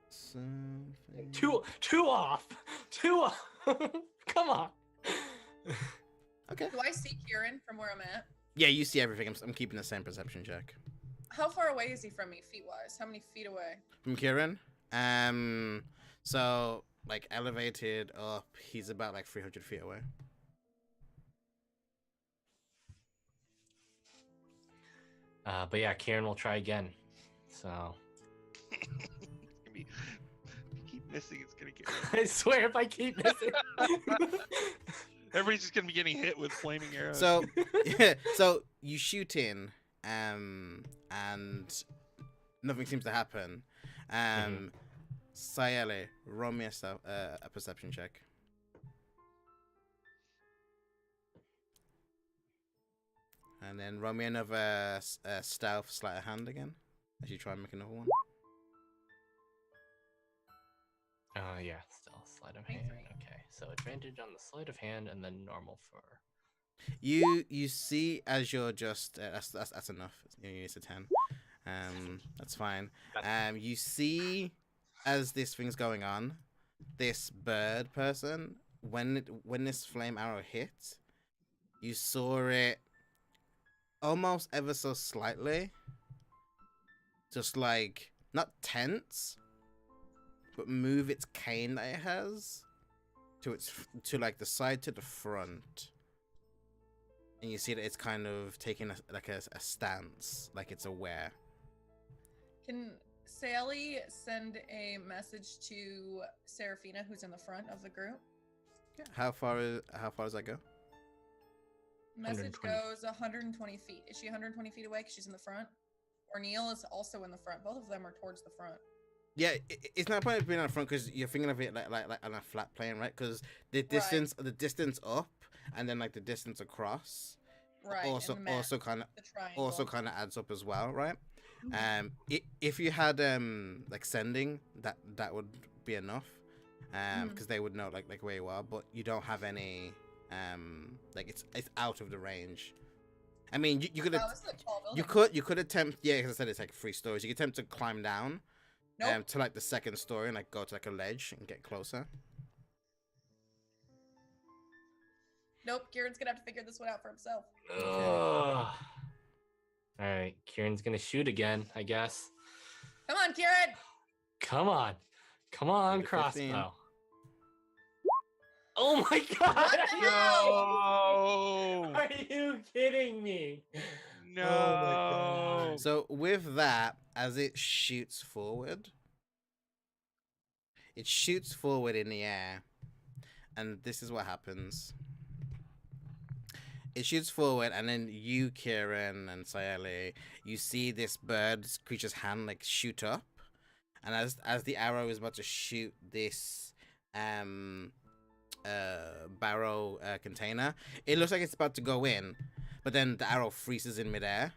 something. Two off. Two off. Come on. Okay. Do I see Kieran from where I'm at? Yeah, you see everything. I'm keeping the same perception check. How far away is he from me, feet wise? How many feet away? From Kieran. So like elevated up, he's about like 300 feet away. But yeah, Karen will try again. So It's gonna be, if you keep missing, it's gonna get. I swear, if I keep missing. Everybody's just gonna be getting hit with flaming arrows. So yeah, so you shoot in, and nothing seems to happen. Sayele, roll me a perception check. And then roll me another stealth sleight of hand again. As you try and make another one. Yeah, still sleight of hand. Okay, so advantage on the sleight of hand, and then normal for. You see as you're just that's enough. You use a 10. That's fine. You see as this thing's going on, this bird person when this flame arrow hit, you saw it almost ever so slightly, just like not tense, but move its cane that it has to like the side to the front. And you see that it's kind of taking a stance, like it's aware. Can Sally send a message to Seraphina, who's in the front of the group? Yeah. How far does that go? Message 120. goes 120 feet. Is she 120 feet away because she's in the front? Or Neil is also in the front. Both of them are towards the front. Yeah, it's not a point of being on the front because you're thinking of it like on a flat plane, right? Because the distance up and then like the distance across, Right. also and the map, kind of the triangle. adds up as well, right? If you had like sending, that would be enough, because they would know like where you are, but you don't have any like it's out of the range. I mean, you could Wow, this is a tall building. you could attempt, yeah, because I said it's like 3 stories. You could attempt to climb down Nope. to like the 2nd story and like go to like a ledge and get closer. Nope. Kieran's gonna have to figure this one out for himself. Ugh. All right, Kieran's gonna shoot again, I guess. Come on, Kieran. Come on, Number 15. crossbow. Oh my god! What the hell? No. Are you kidding me? No. Oh my god. So with that, as it shoots forward in the air, and this is what happens. It shoots forward, and then you, Kieran, and Sayeli, you see this creature's hand like shoot up, and as the arrow is about to shoot this barrow container, it looks like it's about to go in, but then the arrow freezes in midair,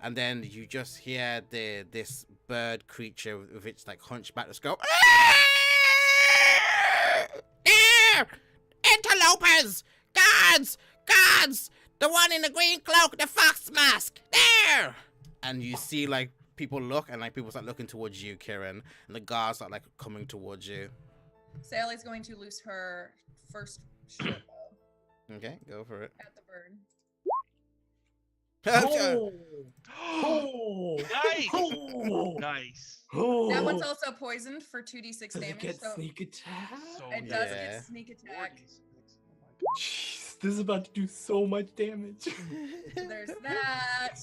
and then you just hear this bird creature with its like hunchback just go, interlopers, guards, the one in the green cloak, the fox mask, there. And you see like people look, and like people start looking towards you, Kieran, and the guards start like coming towards you. Sally's going to loose her first short bow Okay, go for it. at the bird. Oh! Oh! Nice. Oh! Nice. Oh! That one's also poisoned for 2d6 Does it damage. get So sneak attack? So it does Yeah. get sneak attack. Jeez, this is about to do so much damage. There's that.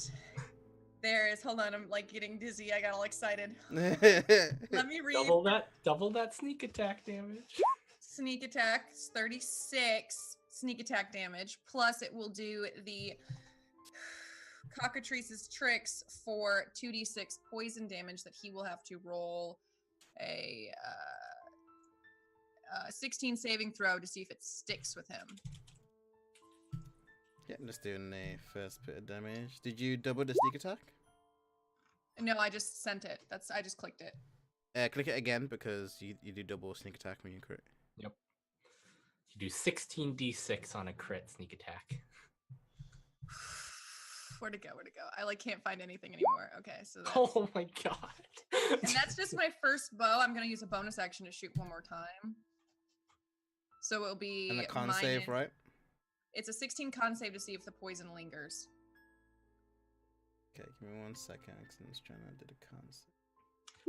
There is. Hold on, I'm like getting dizzy. I got all excited. Let me read. Double that sneak attack damage. Sneak attack is 36 sneak attack damage. Plus, it will do the cockatrice's tricks for 2d6 poison damage that he will have to roll a 16 saving throw to see if it sticks with him. Yeah, I'm just doing the first bit of damage. Did you double the sneak attack? No, I just sent it. I just clicked it. Click it again because you do double sneak attack when you crit. Yep. You do 16d6 on a crit sneak attack. Where'd it go? I like can't find anything anymore. Okay, so that's, Oh my god. and that's just my first bow. I'm gonna use a bonus action to shoot one more time. So it'll be And the con save, minus- right? It's a 16 con save to see if the poison lingers. Okay, give me 1 second. I'm just trying to do the con save.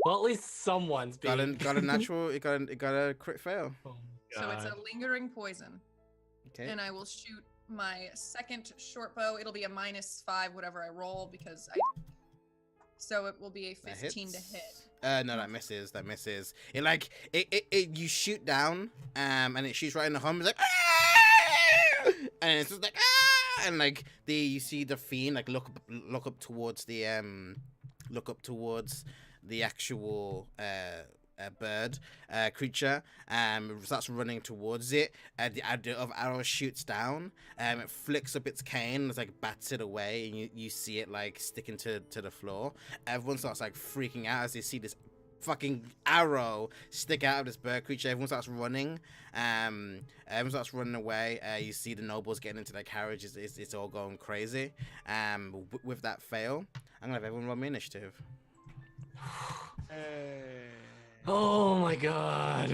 Well, at least someone's being... Got a natural. It got a crit fail. Oh my So it's a God. lingering poison. Okay. And I will shoot my second short bow. It'll be a -5 whatever I roll because so it will be a That 15 to hits. hit. No, that misses. That misses. It like it you shoot down, and it shoots right in the hum. It's like, "Ah!" And it's just like, "Ah!" And like you see the fiend like look up towards the actual bird creature starts running towards it. The of arrow shoots down. It flicks up its cane, it's like bats it away, and you see it like sticking to the floor. Everyone starts like freaking out as they see this fucking arrow stick out of this bird creature. Everyone starts running. Everyone starts running away. You see the nobles getting into their carriages. It's all going crazy. With that fail, I'm gonna have everyone roll me initiative. Hey. Oh my god.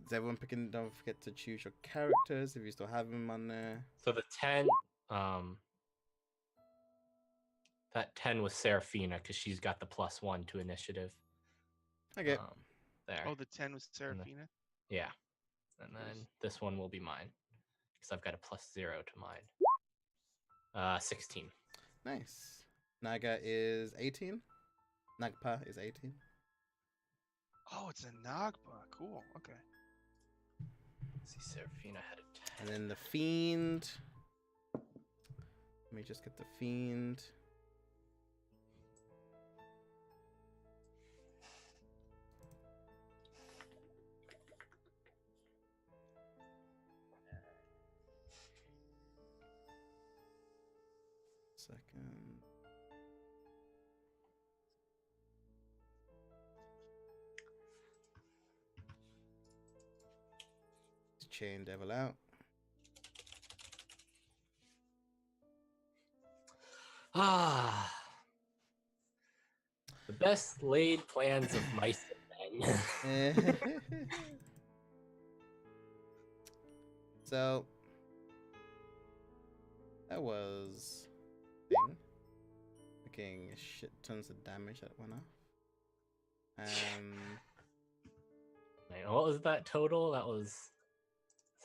Is everyone picking? Don't forget to choose your characters if you still have them on there. So the 10, that 10 was Seraphina because she's got the +1 to initiative. Okay. There. Oh, the 10 was Seraphina. Yeah. And then this one will be mine because I've got a +0 to mine. 16. Nice. Naga is 18. Nagpa is 18. Oh, it's a Nagpa. Cool. Okay. Let's see, Seraphina had a 10. And then the fiend. Let me just get the fiend. Second. Chain devil out. Ah. The best laid plans of mice and men. So that was thing. Making shit tons of damage that went off. Wait, what was that total? That was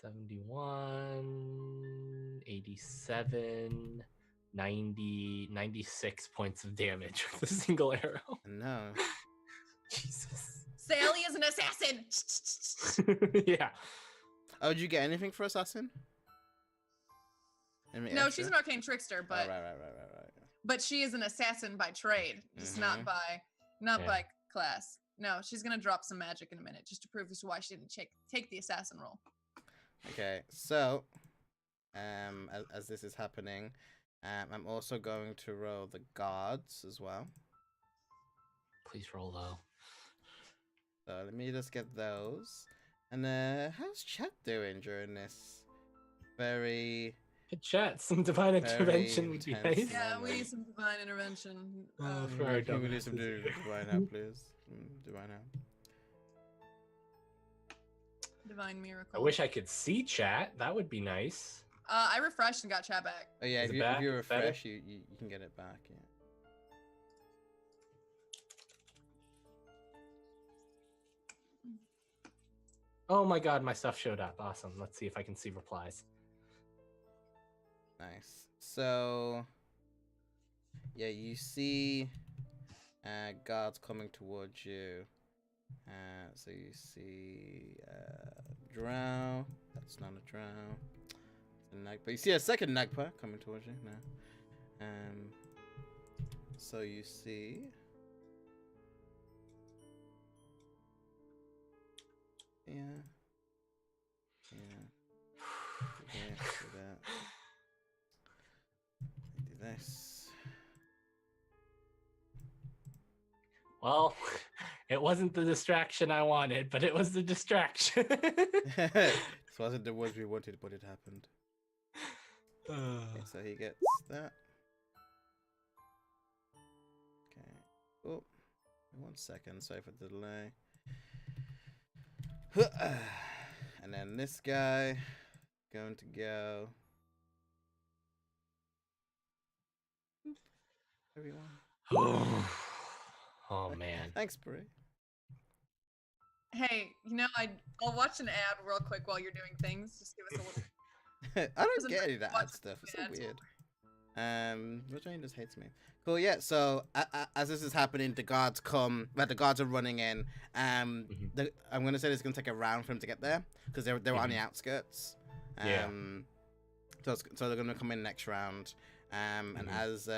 71, 87, 90, 96 points of damage with a single arrow. No. Jesus. Sally is an assassin. Yeah. Oh, did you get anything for assassin? Any No, extra? she's an arcane trickster, but right. but she is an assassin by trade, just not by by class. No, she's gonna drop some magic in a minute just to prove as to why she didn't take the assassin role. Okay, so as this is happening, I'm also going to roll the guards as well. Please roll low. So let me just get those. And how's chat doing during this very Good chat. Some divine intervention would be intense nice. Yeah, we need some divine intervention. For our can we do dumbasses. some divine help, please? Divine help. Divine miracle. I wish I could see chat. That would be nice. I refreshed and got chat back. Oh yeah, Is if it you back? refresh, you can get it back. Yeah. Oh my god, my stuff showed up. Awesome. Let's see if I can see replies. Nice. So yeah, you see guards coming towards you. So you see drow. That's not a drow. It's a Nagpa. You see a second Nagpa coming towards you now. So you see yeah. Do that. Do this. Well, it wasn't the distraction I wanted, but it was the distraction. This wasn't the words we wanted, but it happened. Okay, so he gets that. Okay. Oh, 1 second. Sorry for the delay. And then this guy going to go. Everyone. Oh man. Thanks, Brie. Hey, I'll watch an ad real quick while you're doing things. Just give us a little. I don't Doesn't get any of that watch ad stuff. It's so ads. weird. Which one just hates me? Cool, yeah. So as this is happening, the guards come. But the guards are running in. I'm gonna say it's gonna take a round for them to get there because they're on the outskirts. Yeah. So they're gonna come in next round. And as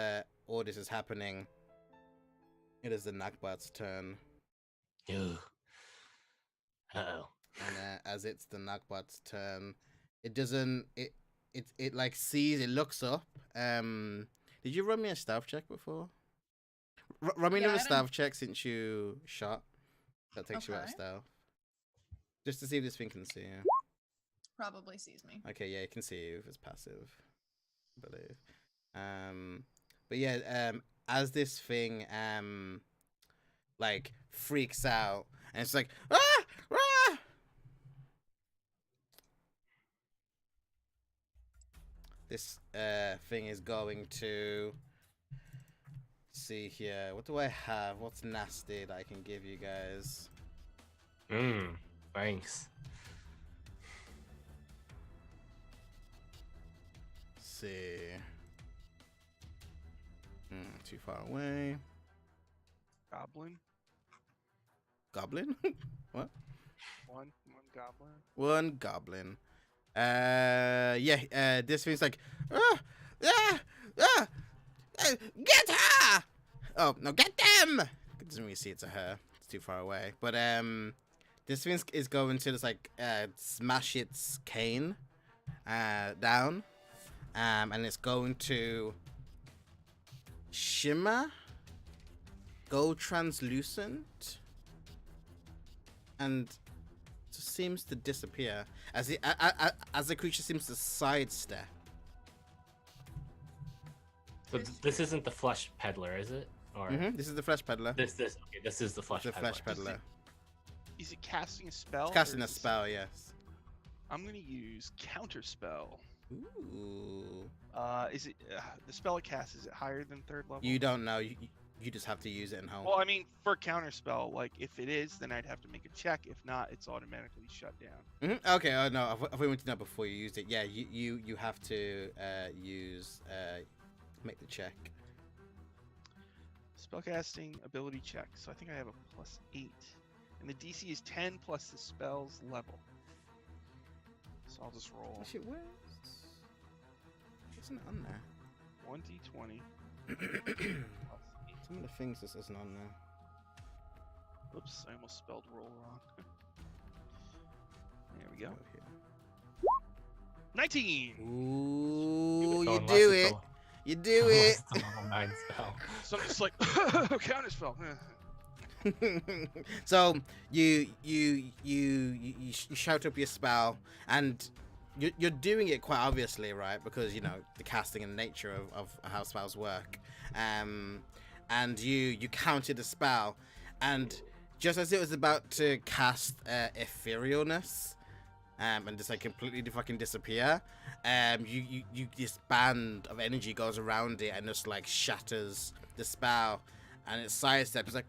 all this is happening, it is the Nagbard's turn. Ew. Uh-oh. And as it's the Nagbard's turn, it doesn't. It like sees. It looks up. Did you run me a stealth check before? Run me Yeah, another I stealth check since you shot. That takes you out of Okay. stealth. Just to see if this thing can see you. Probably sees me. Okay, yeah, it can see you if it's passive, I believe. But yeah, as this thing like freaks out and it's like ah! This thing is going to see here. What do I have? What's nasty that I can give you guys? Thanks. Let's see. Too far away. Goblin. Goblin? What? One goblin. One goblin. This thing's like, get her! Oh, no, get them! It doesn't really see it's a her. It's too far away. But, this thing is going to just, like, smash its cane, down. And it's going to shimmer, go translucent, and just seems to disappear as the creature seems to sidestep. So this isn't the flesh peddler, is it? Or This is the flesh peddler. this is the flesh The peddler. flesh peddler. Is it casting a spell? It's casting or a is it- spell, yes. I'm gonna use counter spell. Ooh. Is it the spell it casts? Is it higher than 3rd level? You don't know. You just have to use it in home. Well, I mean, for counter spell, like if it is, then I'd have to make a check. If not, it's automatically shut down. Okay. Oh no. I wanted to know before you used it. Yeah. You have to use make the check. Spellcasting ability check. So I think I have a +8, and the DC is 10 plus the spell's level. So I'll just roll Actually, where's? Isn't it on there? 1d20 plus 8. Some of the things this isn't on there. Oops, I almost spelled roll wrong. There we go. Go here. 19. Ooh, So you unless do it's it. a- You do unless it. it's a level 9 spell. So I'm just like counter spell. So you shout up your spell, and you're doing it quite obviously, right? Because you know the casting and nature of how spells work. And you counted the spell, and just as it was about to cast etherealness, and just like completely fucking disappear, you this band of energy goes around it and just like shatters the spell, and it sidesteps. It's like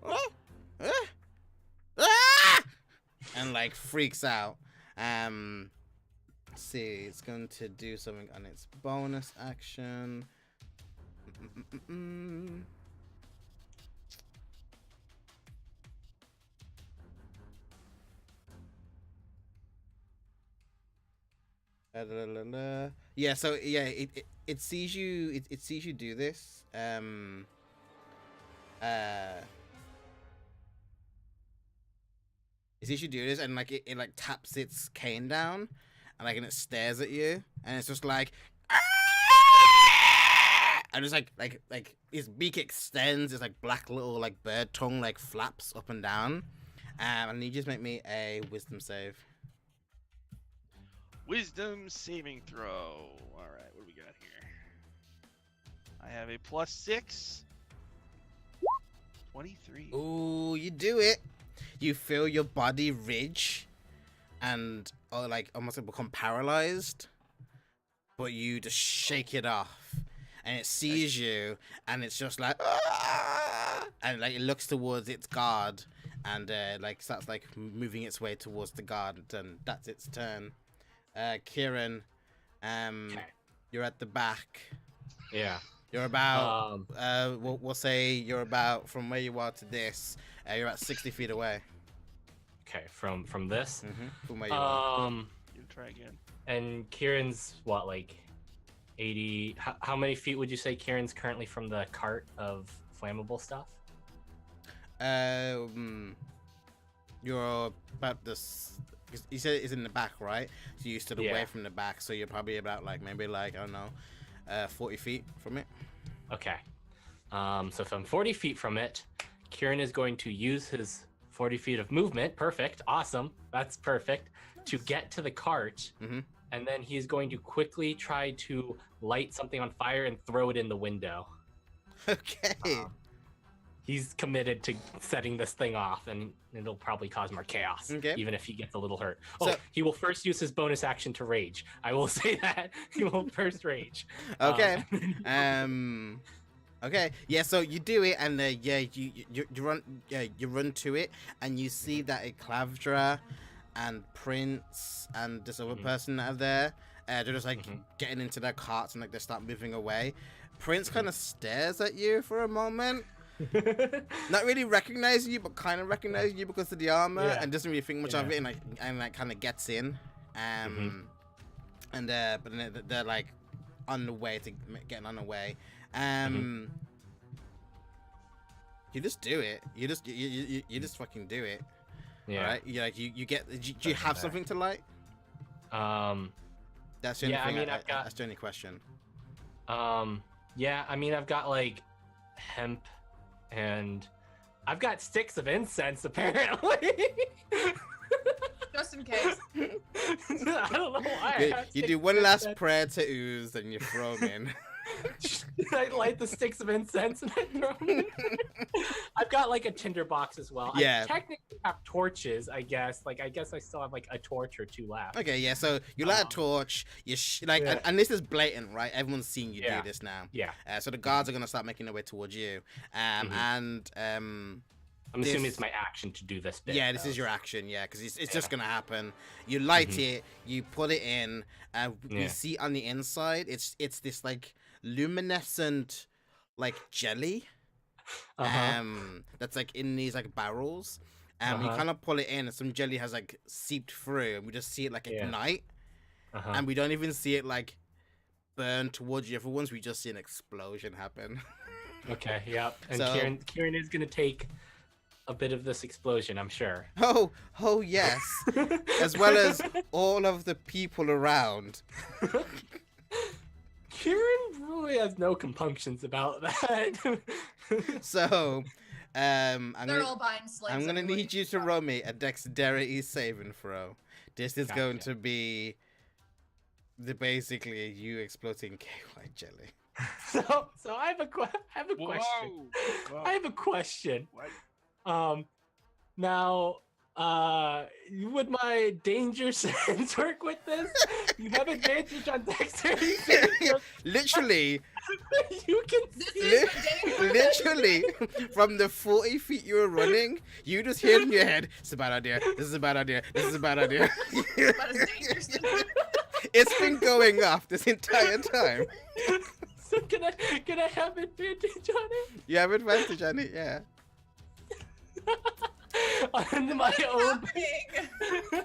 and like freaks out. Let's see, it's going to do something on its bonus action. Yeah, so yeah, it sees you. It sees you do this. It sees you do this, and like it like taps its cane down, and it stares at you, and it's just like, and it's like his beak extends. It's like black little like bird tongue like flaps up and down, and you just make me a wisdom save. Wisdom saving throw. All right, what do we got here? I have a +6. 23. Ooh, you do it. You feel your body ridge and like almost become paralyzed, but you just shake it off, and it sees you, and it's just like, "Ah!" And like it looks towards its guard, and like starts like moving its way towards the guard, and that's its turn. Kieran, Okay. you're at the back. Yeah. You're about. Um, We'll say you're about from where you are to this. You're about 60 feet away. okay, from this. From where you are. You try again. And Kieran's what, like 80? How many feet would you say Kieran's currently from the cart of flammable stuff? You're about this. You said it's in the back, right? So you stood away Yeah. from the back, so you're probably about maybe I don't know, 40 feet from it. Okay. So if I'm 40 feet from it, Kieran is going to use his 40 feet of movement. Perfect. Awesome. That's perfect. To get to the cart. Mhm. And then he's going to quickly try to light something on fire and throw it in the window. Okay. He's committed to setting this thing off, and it'll probably cause more chaos, Okay. even if he gets a little hurt. So- Oh, he will first use his bonus action to rage. I will say that. He will first rage. Okay. Um, Okay. Yeah. So you do it, and you run. Yeah, you run to it, and you see that Clavdra and Prince and this other Mhm. person that are there. They're just Mhm. getting into their carts, and they start moving away. Prince kind of stares at you for a moment, not really recognizing you, but kind of recognizing you because of the armor, Yeah. and doesn't really think much of Yeah. it, and kind of gets in. And but then they're on the way to getting on the way. You just do it. You just fucking do it. yeah. Right? You get. Do you have something to light? That's the only Yeah, I thing. mean, I've got- That's the only question. Yeah, I mean, I've got like hemp and I've got sticks of incense apparently. Just in case. I don't know why. I You, have you sticks do of one last incense. prayer to Ooze, then you throw them in. I light the sticks of incense and I throw them in. I've got like a tinder box as well. Yeah. I technically have torches, I guess. I guess I still have like a torch or two left. Okay, yeah. So you light a Um, torch. yeah. And this is blatant, right? Everyone's seen you Yeah. do this now. Yeah. So the guards are gonna start making their way towards you. Mhm. And I'm assuming this- it's my action to do this bit. yeah, this though. is your action, yeah, because it's Yeah. just gonna happen. You light Mhm. it, you put it in, and Yeah. you see on the inside, it's this luminescent jelly, Uh-huh. that's in these barrels. You Uh-huh. kind of pull it in, and some jelly has seeped through, and we just see it Yeah. ignite, Uh-huh. and we don't even see it burn towards the other ones. We just see an explosion happen. Okay, yep. And So- Kieran is gonna take a bit of this explosion, I'm sure. Oh yes, as well as all of the people around. Kieran really has no compunctions about that. So, I'm They're gonna, all buying slaves. I'm gonna anyway. need you to roll me a dexterity saving throw. This is going Gotcha. to be basically you exploding KY jelly. So I have a question. Whoa. I have a question. What? Now, would my danger sense work with this? You have advantage on dexterity. Literally, You can This see. is the danger. literally, from the 40 feet you were running, you just hear in your head, "It's a bad idea. This is a bad idea. This is a bad idea." But it's dangerous. It's been going off this entire time. So can I have advantage on it? You have advantage on it, yeah. On my What's own, happening?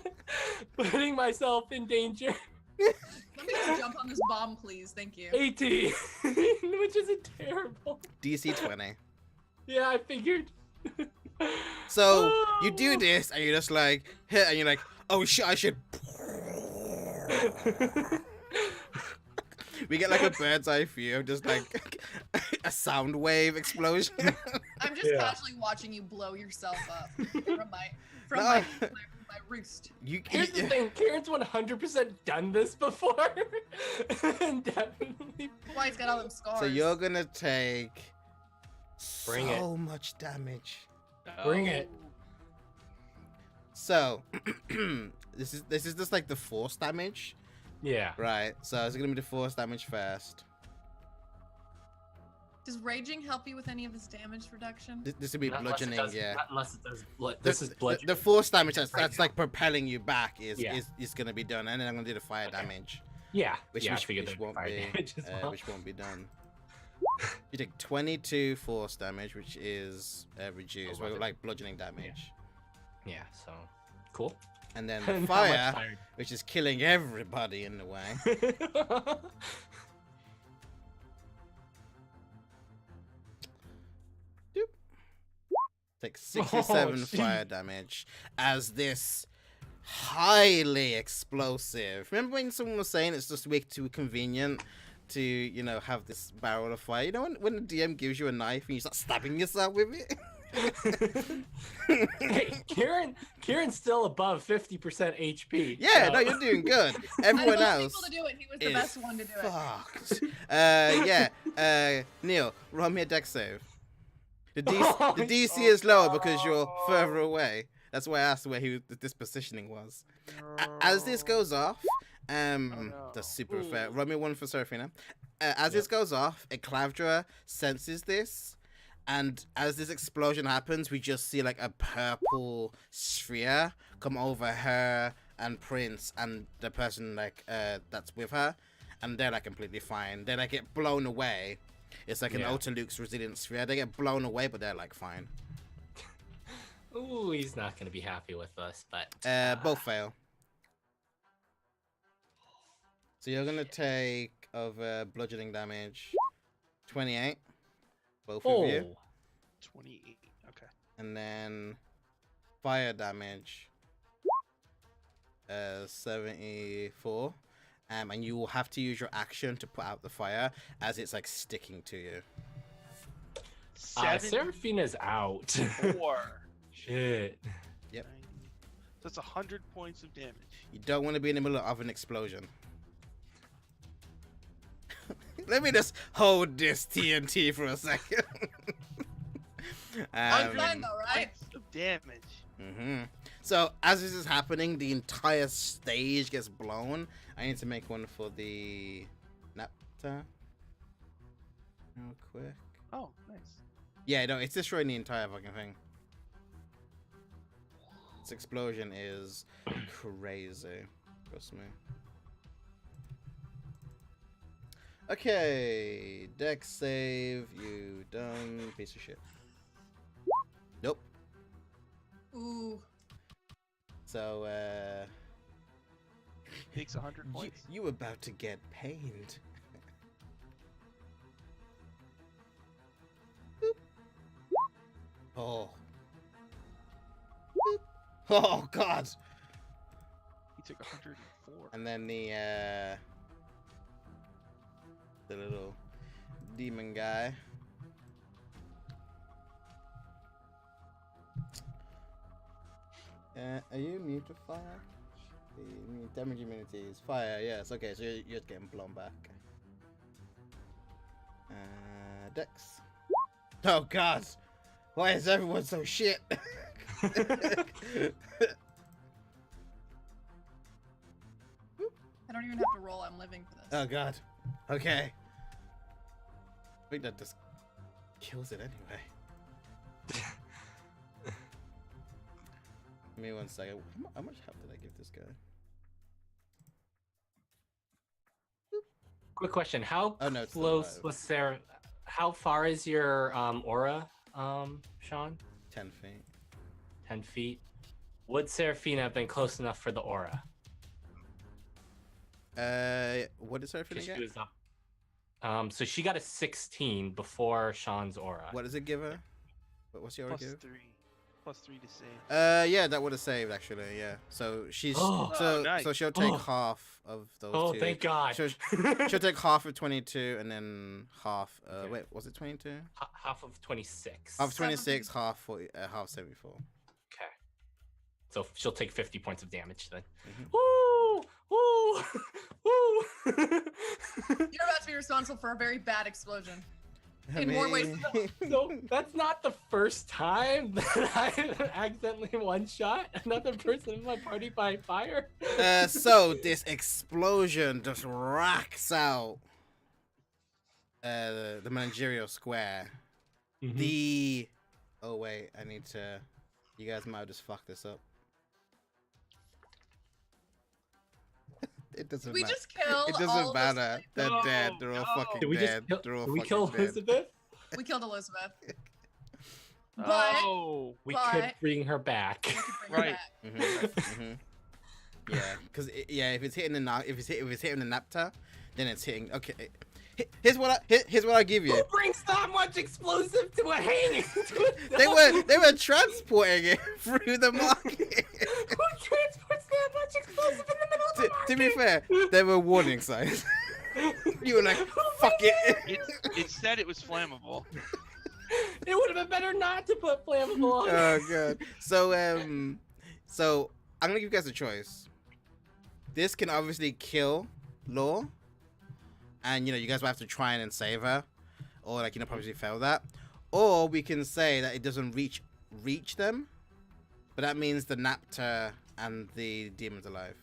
putting myself in danger. Let me just jump on this bomb, please. Thank you. 18, which isn't terrible. DC 20. Yeah, I figured. So you do this, and you're just hit, and you're like, "Oh shit, I should." We get a bird's eye view of just a sound wave explosion. I'm just Yeah. casually watching you blow yourself up from my No. my roost. Here's the thing, Kieran's 100% done this before. And definitely. Why he's got all them scars. So you're gonna take Bring so much damage. Bring it. So this is just the force damage, Yeah. right? So it's gonna be the force damage first. Does raging help you with any of this damage reduction? This will be Not unless it bludgeoning, does- yeah. Not unless it does blood. This is The bludgeoning. force damage that's Right now. propelling you back is Yeah. is gonna be done, and then I'm gonna do the fire Okay. damage, Yeah. which yeah, I which, figured which there'd be won't fire be damage as well. which won't be done. You take 22 force damage, which is reduced, Eleven. like bludgeoning damage. Yeah, so cool. And then And the how much fire, fire? which is killing everybody in the way. Take 67 fire jeez. damage as this highly explosive. Remember when someone was saying it's just way too convenient to, you know, have this barrel of fire? You know when the DM gives you a knife and you start stabbing yourself with it? Hey, Kieran's still above 50% HP. Yeah, so- no, you're doing good. I Everyone told else people to do it. He was the is best one to do it. fucked. Neil, roll me a dex save. The DC is lower because you're further away. That's why I asked where this positioning was. As this goes off, no. that's super Ooh. fair. Roll me one for Seraphina. As this goes off, Eclavdra senses this, and as this explosion happens, we just see like a purple sphere come over her and Prince and the person like that's with her, and they're like completely fine. They like get blown away. It's like an Yeah. Ultraluke's resilient sphere. They get blown away, but they're like fine. Ooh, he's not gonna be happy with us, but Both fail. So you're gonna take over bludgeoning damage 28, both of you, Oh, 28. Okay. and then fire damage 74. And you will have to use your action to put out the fire as it's like sticking to you. Seraphina's out. 74. Shit. Yep. That's 100 points of damage. You don't want to be in the middle of an explosion. Let me just hold this TNT for a second. I'm fine though, right? Points of damage. So as this is happening, the entire stage gets blown. I need to make one for the Napta real quick. Oh, nice. Yeah, no, it's destroying the entire fucking thing. This explosion is crazy. Trust me. Okay, dex save. You done, piece of shit. Nope. Ooh. So, Takes 100 points. you about to get pained. Boop. Oh. Boop. Oh God. He took 104. And then the little demon guy. Are you immune to fire? Damage immunity is fire, yes. Okay, so you're just getting blown back. Dex. Oh God! Why is everyone so shit? I don't even have to roll. I'm living for this. Oh God. Okay. I think that just kills it anyway. Give me 1 second. How much health did I give this guy? Quick question: How Oh, no, it's still close alive. was Sarah? How far is your aura, Sean? 10 feet. 10 feet. Would Seraphina have been close enough for the aura? What is her Because again? she was up. So she got a 16 before Sean's aura. What does it give her? What's your aura Plus give? 3. Plus 3 to save. Yeah, that would have saved actually. Yeah. So she's Oh. so Oh, nice. so she'll take Oh. half of those Oh, two. thank God. She'll take half of 22 and then half. Okay. Wait, was it 22? Half of 26. Half 26, half 40, half 74. Okay. So she'll take 50 points of damage then. Mhm. Woo! Woo! Woo! You're about to be responsible for a very bad explosion. In more ways than one. So that's not the first time that I accidentally one-shot another person in my party by fire. So this explosion just racks out the managerial square. The oh wait, I need to. You guys might have just fucked this up. It doesn't We matter. just kill It all doesn't the matter. They're No, dead. They're all no. fucking Did we just dead. kill, They're all did we fucking kill dead. Elizabeth? We killed Elizabeth. But Oh, We But- could bring her back. we could bring her Right. back. Yeah, because if it's hitting the if it's hitting the Napta, then it's hitting. Okay, here's what I give you. Who brings that much explosive to a hanging? They were transporting it through the market. Who transports that much explosive in the middle of the To be fair, there were warning signs. You were like, fuck it. it said it was flammable. It would have been better not to put flammable on. Oh god. So I'm gonna give you guys a choice. This can obviously kill Law, and you guys will have to try and save her, or probably fail that, or we can say that it doesn't reach them, but that means the Napta and the demon's alive.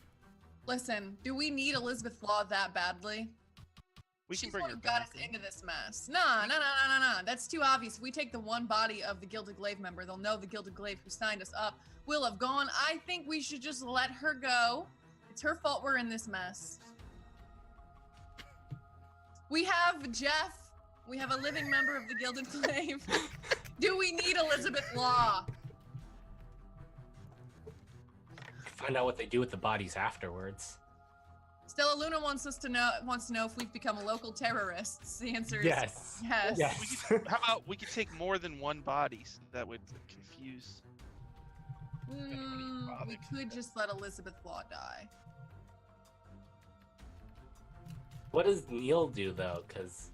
Listen, do we need Elizabeth Law that badly? We can She's bring what her got back. us into this mess. Nah. That's too obvious. If we take the one body of the Gilded Glaive member, they'll know the Gilded Glaive who signed us up will have gone. I think we should just let her go. It's her fault we're in this mess. We have Jeff. We have a living member of the Gilded Glaive. Do we need Elizabeth Law? Find out what they do with the bodies afterwards. Stella Luna wants to know if we've become local terrorists. The answer is Yes. yes. Yes. How about we could take more than one body? So that would confuse. We could just let Elizabeth Law die. What does Neil do though? Because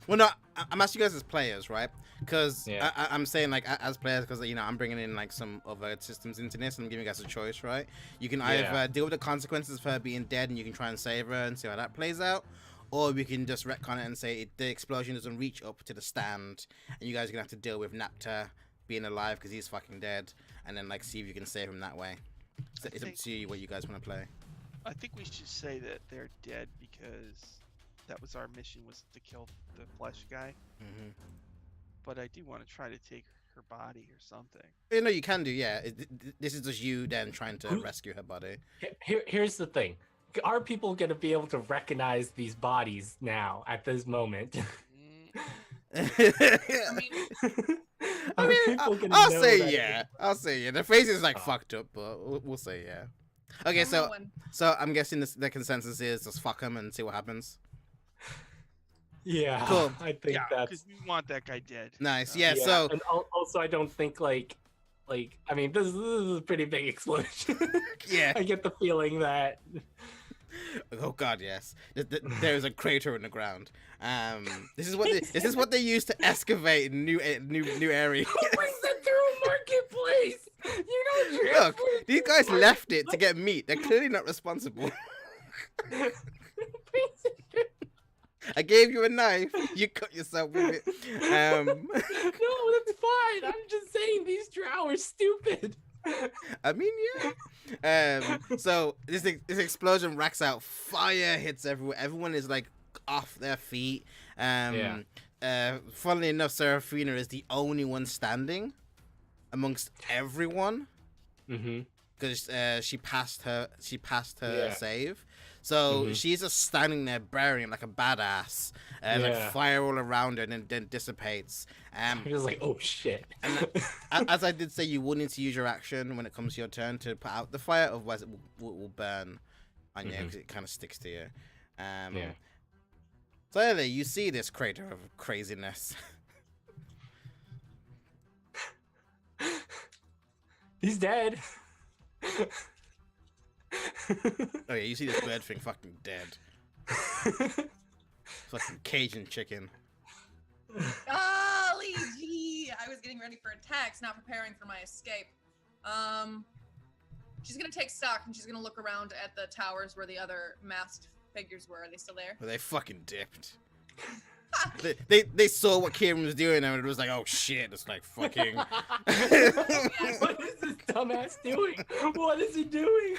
Well, no, I'm asking you guys as players, right? Because Yeah. I'm saying as players, because I'm bringing in some other systems into this, and I'm giving you guys a choice, right? You can either Yeah. deal with the consequences of her being dead, and you can try and save her and see how that plays out, or we can just retcon it and say the explosion doesn't reach up to the stand, and you guys are gonna have to deal with Napta being alive because he's fucking dead, and then see if you can save him that way. So it's up to you what you guys want to play. I think we should say that they're dead because that was our mission, was to kill the flesh guy. Mm-hmm. But I do want to try to take her body or something. No, you can do, yeah. This is just you then trying to rescue her body. here's the thing: are people gonna be able to recognize these bodies now at this moment? I mean, I mean, I'll say yeah. I'll say yeah. The face is fucked up, but we'll say yeah. Okay, so I'm guessing the consensus is just fuck him and see what happens. Yeah, Cool. I think that's because we want that guy dead. Nice. Yeah. So and also I don't think like I mean this is a pretty big explosion. yeah. I get the feeling that Oh God, yes. There is a crater in the ground. This is what they use to excavate new areas. who brings it through a marketplace? You don't Look, these guys left it to get meat. They're clearly not responsible. I gave you a knife. You cut yourself with it. No, that's fine. I'm just saying these drow are stupid. I mean, yeah. So this explosion racks out. Fire hits everywhere. Everyone is off their feet. Funnily enough, Seraphina is the only one standing amongst everyone Mm-hmm. because she passed her Yeah. save. So Mhm. she's just standing there burying like a badass, fire all around her, and then dissipates. I'm just like, oh shit. As I did say, you will need to use your action when it comes to your turn to put out the fire, otherwise it will burn on you because it kind of sticks to you. Yeah. So anyway, you see this crater of craziness. He's dead. Oh yeah, you see this bird thing fucking dead. Fucking Cajun chicken. Golly gee, I was getting ready for attacks, not preparing for my escape. She's gonna take stock and she's gonna look around at the towers where the other masked figures were. Are they still there? Well, they fucking dipped. They saw what Kieran was doing and it was like, oh shit, it's like fucking. What is this dumbass doing? What is he doing?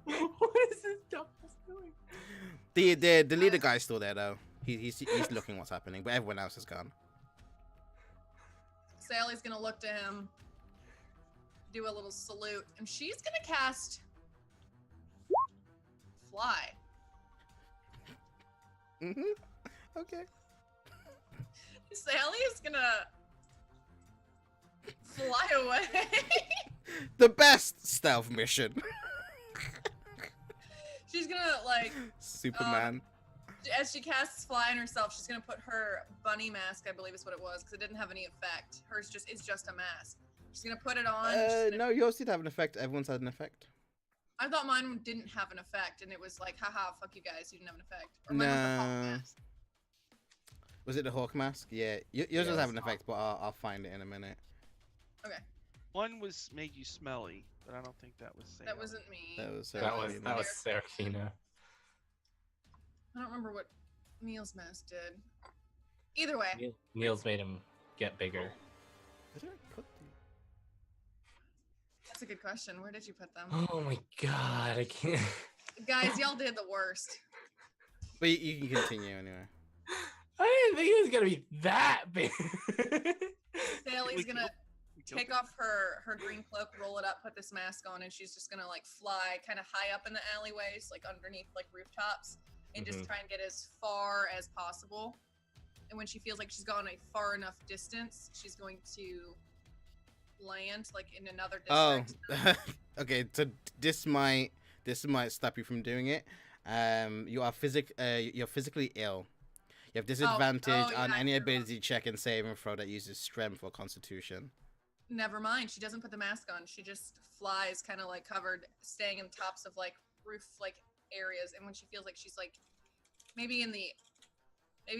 What is this dumbass doing? The leader guy's still there though. He's looking what's happening, but everyone else is gone. Sally's gonna look to him, do a little salute, and she's gonna cast fly. Okay. Sally is gonna fly away. The best stealth mission. She's gonna like, Superman. as she casts fly on herself, she's gonna put her bunny mask, I believe is what it was, because it didn't have any effect. Hers is just a mask. She's gonna put it on. she's gonna- No, yours did have an effect. Everyone's had an effect. I thought mine didn't have an effect, and it was like, haha, fuck you guys, you didn't have an effect. Or mine was the hawk No. mask. Was it the hawk mask? Yeah, yours Yeah, does have an it's effect, but I'll find it in a minute. One was made you smelly, but I don't think that was. That wasn't me. That was That was Seraphina. Seraphina. I don't remember what Neil's mask did. Either way, Niels made him get bigger. Where did I put the... that's a good question. Where did you put them? Oh my god, I can't. Guys, y'all did the worst. But you can continue anyway. I didn't think it was gonna be that big. Sally's gonna take off her green cloak, roll it up, put this mask on, and she's just gonna like fly kind of high up in the alleyways, like underneath like rooftops, and just try and get as far as possible. And when she feels like she's gone a far enough distance, she's going to land like in another district. Oh, okay. So this might stop you from doing it. You're physically ill. You have disadvantage on yeah, any you're right. ability check and saving throw that uses strength or constitution. Never mind. She doesn't put the mask on. She just flies kind of like covered, staying in tops of like roof like areas. And when she feels like she's like maybe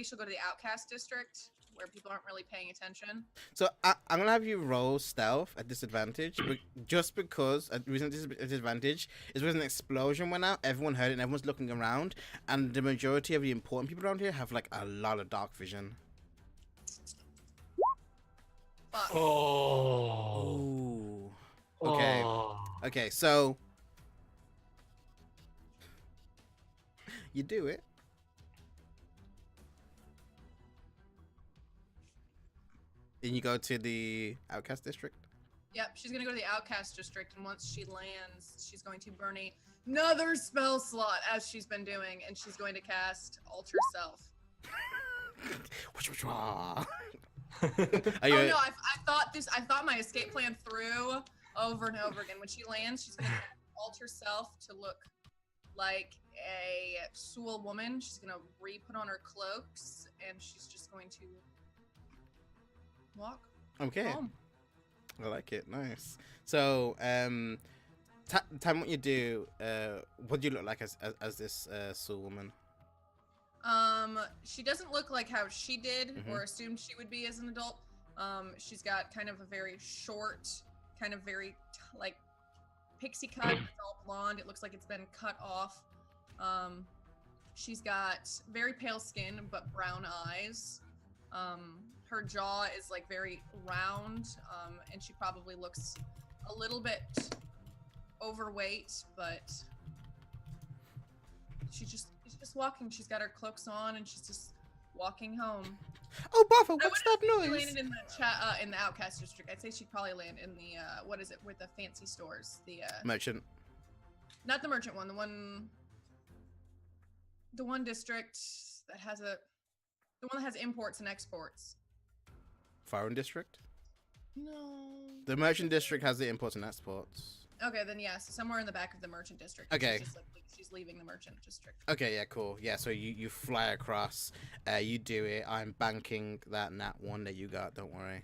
she'll go to the outcast district where people aren't really paying attention. So I'm gonna have you roll stealth at disadvantage, but just because the reason this is a disadvantage is because an explosion went out, everyone heard it, and everyone's looking around, and the majority of the important people around here have like a lot of dark vision. Fuck. Oh. Ooh. Okay. Oh. Okay. So you do it. Then you go to the outcast district. Yep, she's gonna go to the outcast district, and once she lands, she's going to burn another spell slot as she's been doing, and she's going to cast Alter Self. Are you, Oh no, I thought my escape plan through over and over again. When she lands, she's gonna alter self to look like a Sewell woman. She's gonna re-put on her cloaks, and she's just going to walk okay. home. I like it. Nice. So, time what you do. What do you look like as this soul woman? She doesn't look like how she did Mhm. or assumed she would be as an adult. She's got kind of a very short, kind of very like pixie cut. It's all blonde. It looks like it's been cut off. She's got very pale skin but brown eyes. Her jaw is like very round, and she probably looks a little bit overweight, but she's just walking. She's got her cloaks on, and she's just walking home. Oh, Buffer, I what's that wouldn't say she noise? landed in the in the outcast district. I'd say she'd probably land in the what is it with the fancy stores? The Merchant. not the merchant one, the one district that has the one that has imports and exports. Foreign district. No. The merchant district has the imports and exports. Okay, then yeah, so somewhere in the back of the merchant district. Okay. She's, just, like, she's leaving the merchant district. Okay, yeah, cool. Yeah, so you fly across. You do it. I'm banking that nat one that you got. Don't worry.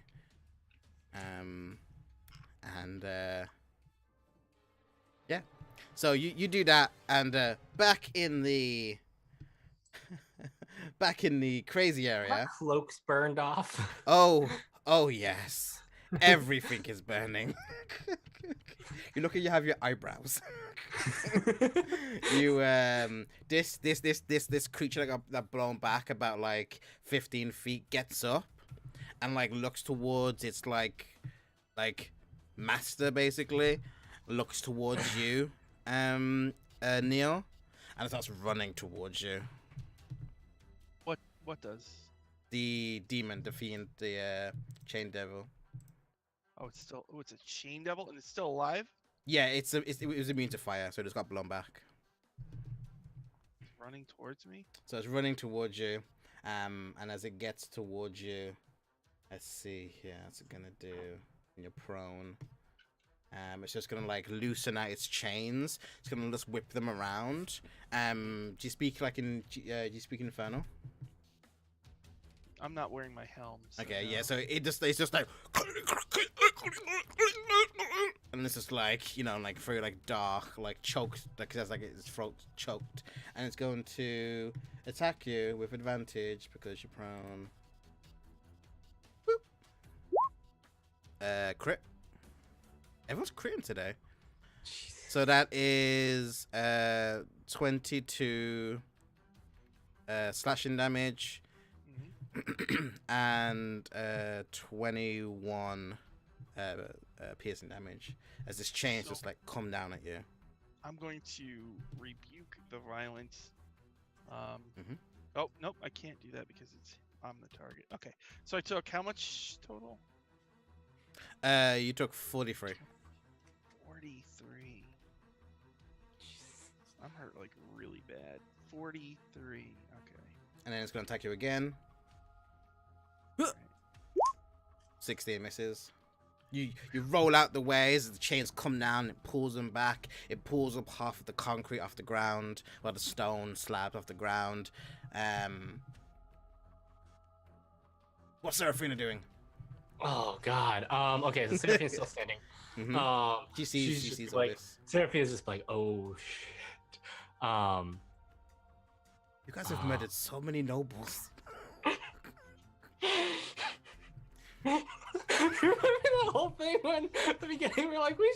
And yeah. So you do that, and back in the back in the crazy Our area. cloaks burned off. Oh yes. Everything is burning. You look at you have your eyebrows. You this creature that blown back about like 15 feet gets up and like looks towards its like master basically, looks towards you, Neil, and it starts running towards you. What does? The demon, the fiend, the chain devil. Oh, it's a chain devil and it's still alive. Yeah, it was immune to fire, so it just got blown back. running towards me? So it's running towards you, and as it gets towards you, let's see here. What's it gonna do? When you're prone, it's just gonna like loosen out its chains. It's gonna just whip them around. Do you speak like in? Do you speak Infernal? I'm not wearing my helm. So Okay, no. yeah. So it's just like, and it's just like like very like dark, like choked, like it has like its throat choked, and it's going to attack you with advantage because you're prone. Boop. Crit. Everyone's critting today. So that is 22 slashing damage. And 21 piercing damage as this chains just like come down at you. I'm going to rebuke the violence. Mhm. Oh nope, I can't do that because I'm the target. Okay, so I took how much total? You took 43. 43. I'm hurt like really bad. 43. Okay. And then it's gonna attack you again. Alright. 16 misses. You roll out the way as the chains come down. It pulls them back. It pulls up half of the concrete off the ground, or the stone slabs off the ground. What's Seraphina doing? Oh God. Okay, so Seraphina's still standing. Mhm. She she's sees just all like this. Seraphina's just like, oh shit. You guys have murdered so many nobles. Remember the whole thing when at the beginning we're like, we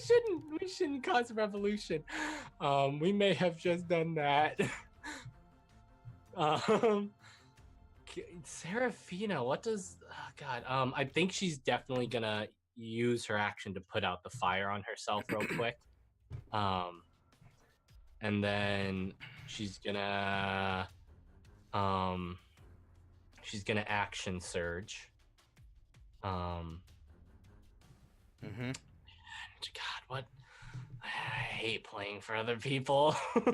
shouldn't cause a revolution. We may have just done that. Seraphina, what does God? I think she's definitely gonna use her action to put out the fire on herself real quick. And then she's gonna action surge. Mm-hmm. God, what? I hate playing for other people. Shit.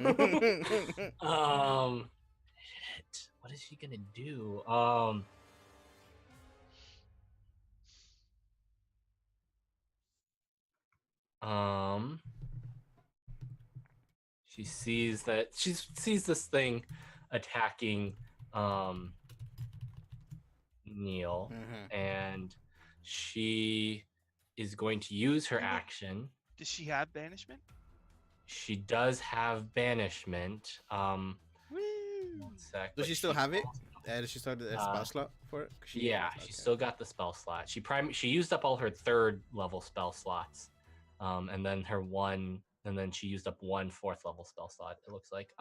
What is she gonna do? She sees this thing attacking Neil, and she is going to use her action. Does she have banishment? She does have banishment. Woo! One sec, Does but she still have it? Does she still have the spell slot for it? Yeah, she still got the spell slot. She used up all her 3rd level spell slots, and then she used up 1 4th level spell slot. It looks like.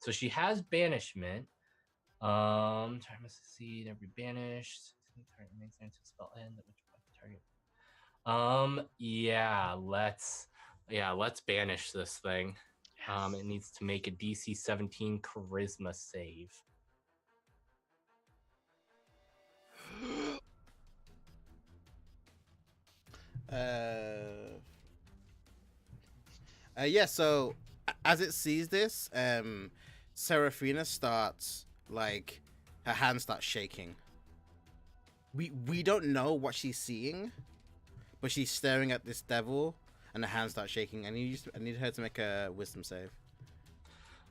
So she has banishment. Try to succeed, never be banished. Target makes sense to spell end at which point the target. Let's banish this thing. Yes. It needs to make a DC 17 charisma save. Yeah, so as it sees this, Seraphina starts like her hand starts shaking. We don't know what she's seeing, but she's staring at this devil and her hand starts shaking. I need her to make a wisdom save.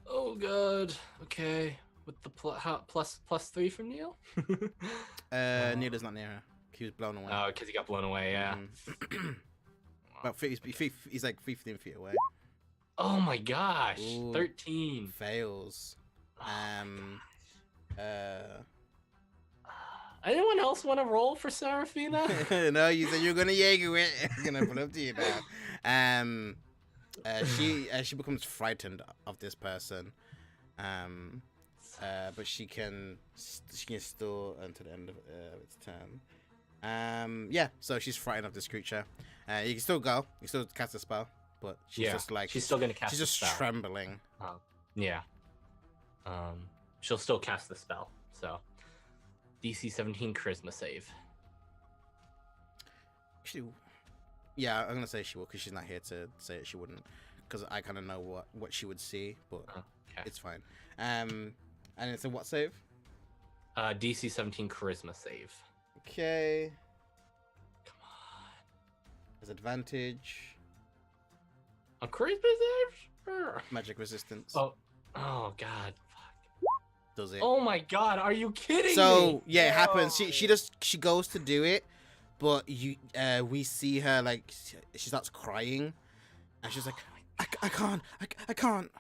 Oh god. Okay. With the plus 3 from Neil? Neil is not near her. He was blown away. Oh, because he got blown away, yeah. About he's like 15 feet away. Oh my gosh. Ooh. 13. Fails. Anyone else want to roll for Seraphina? No, you said you're gonna Jaeger it. I'm gonna put up to you now. She becomes frightened of this person. But she can still until the end of its turn. Yeah, so she's frightened of this creature. You can still go. You can still cast a spell, but she's just like she's still gonna cast. She's the just spell. trembling. Yeah. She'll still cast the spell. So, DC 17 charisma save. Yeah, I'm gonna say she will because she's not here to say it. She wouldn't. because I kind of know what she would see, but Okay. it's fine. And it's a what save? DC 17 Charisma save. Okay. Come on. There's advantage. A charisma save? Sure. Magic resistance. Oh God. Does it? Oh my God. Are you kidding me? So yeah, it happens. No. She goes to do it, but we see her like she starts crying, and she's like, I can't.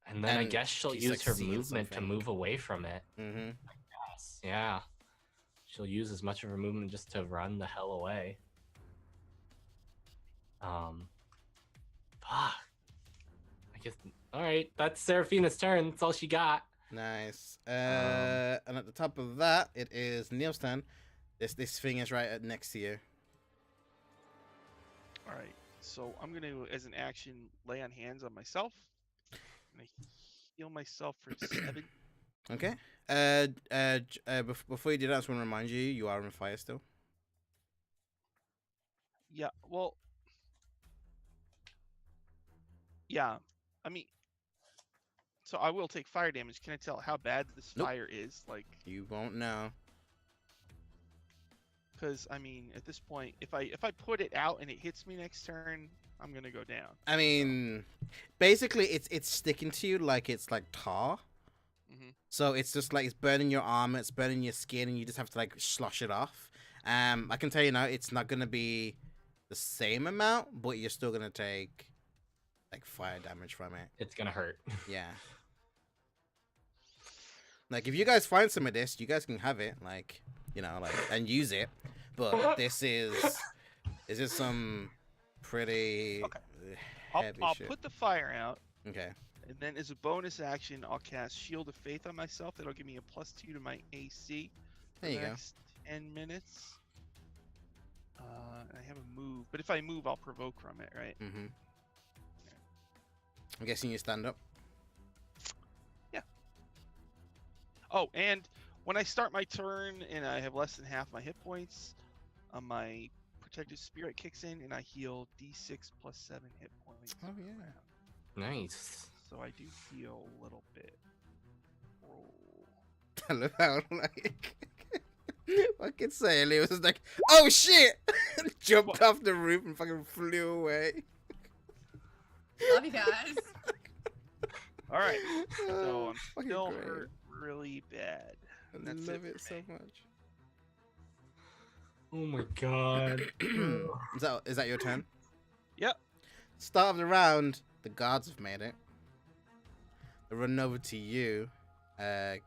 And then I And guess she'll she's, use like, her seeing movement to something. move away from it. Mm-hmm. Yes. Yeah. She'll use as much of her movement just to run the hell away. Fuck. I guess. All right, that's Seraphina's turn. That's all she got. Nice. And at the top of that, it is Neil's turn. This thing is right next to you. All right. So I'm gonna, as an action, lay on hands on myself. And I heal myself for 7. Okay. Before you do that, I just want to remind you, you are on fire still. Yeah. Well. Yeah. I mean. So I will take fire damage. Can I tell how bad this Nope. fire is? Like, You won't know. because I mean, at this point, if I put it out and it hits me next turn, I'm gonna go down. I mean, basically, it's sticking to you like it's like tar. Mhm. So it's just like it's burning your armor, it's burning your skin, and you just have to like slosh it off. I can tell you now, it's not gonna be the same amount, but you're still gonna take like fire damage from it. It's gonna hurt. Yeah. Like if you guys find some of this, you guys can have it, like and use it. But this is some pretty Okay. heavy I'll shit. put the fire out, Okay. and then as a bonus action, I'll cast Shield of Faith on myself. That'll give me a +2 to my AC for There you the go. next 10 minutes. And I have a move, but if I move, I'll provoke from it, right? Mm-hmm. I'm guessing you stand up. Oh, and when I start my turn and I have less than half my hit points, my Protective Spirit kicks in and I heal D6 + 7 hit points. Oh, yeah. Nice. So I do heal a little bit. Roll. I love how like fucking Saley was just like, oh shit! Jumped off the roof and fucking flew away. Love you guys. All right. So I'm Fucking still great. hurt really bad. I That's love it it for so me. much. Oh my God. Is that your turn? Yep. Start of the round. The guards have made it. They're running over to you,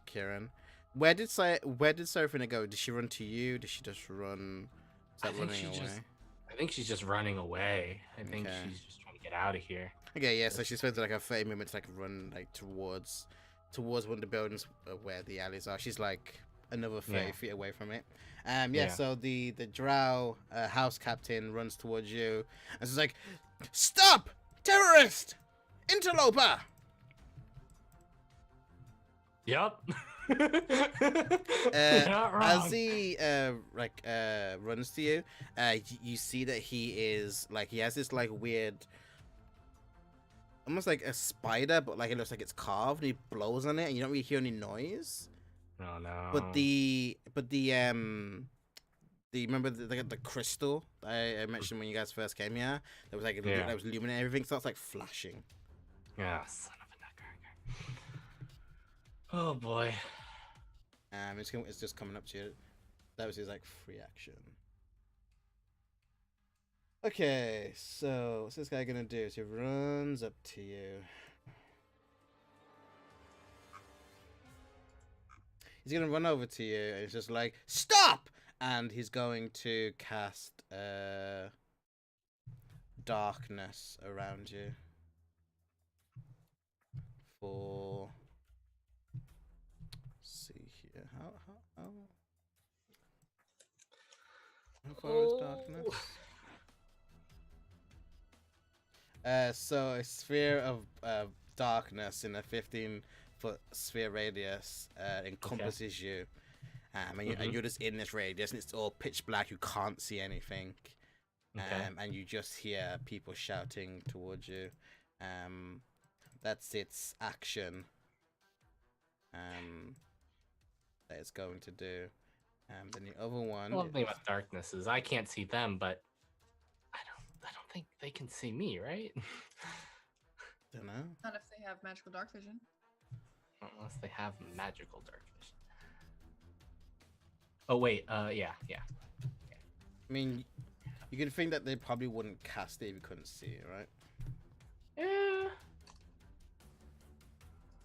Kieran. Where did Seraphina go? Did she run to you? Did she just run? Is I that think running she away? I think she's just running away. I think Okay. she's just trying to get out of here. Okay, yeah. So she spends like a 30 minutes like run like towards one of the buildings where the alleys are. She's like another 30 Yeah. feet away from it. Yeah. So the drow house captain runs towards you and she's like, "Stop, terrorist, interloper!" Yep. As he runs to you, you see that he has this like weird, almost like a spider, but like it looks like it's carved. And he blows on it, and you don't really hear any noise. Oh no. But the remember the crystal I mentioned when you guys first came here? That was like Yeah. that was illuminating everything. Starts like flashing. Ah, son of a nutcracker. Oh boy. It's just coming up to you. That was his like free action. Okay, so what's this guy gonna do? So he runs up to you. He's gonna run over to you and he's just like, "Stop!" And he's going to cast darkness around you for. See here, how far is darkness? So a sphere of darkness in a 15-foot sphere radius encompasses you. And you're just in this radius, and it's all pitch black. You can't see anything. Okay. And you just hear people shouting towards you. That's its action. That it's going to do. Then the other one. The thing about darkness is I can't see them, but I don't think they can see me, right? Don't know. Not if they have magical dark vision. Unless they have magical dark vision. Oh wait, yeah. I mean, you can think that they probably wouldn't cast it if you couldn't see it, right? Yeah.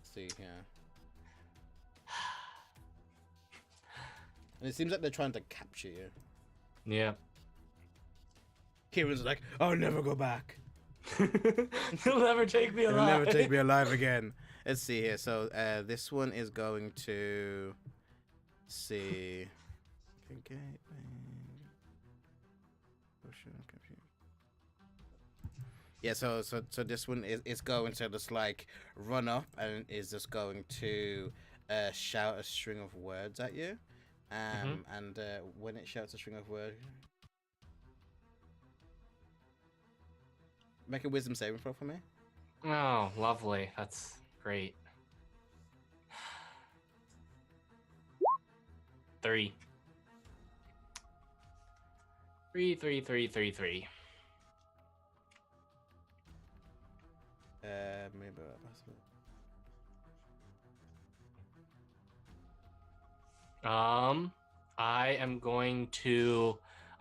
See, yeah. And it seems like they're trying to capture you. Yeah. Kieran's like, I'll never go back. You'll never take me You'll alive. never take me alive again. Let's see here. So this one is going to see. Yeah, so this one is going to just like run up and is just going to shout a string of words at you. And when it shouts a string of words, make a wisdom saving throw for me. Oh, lovely. That's great. 3. 3, 3, 3, 3, 3. Maybe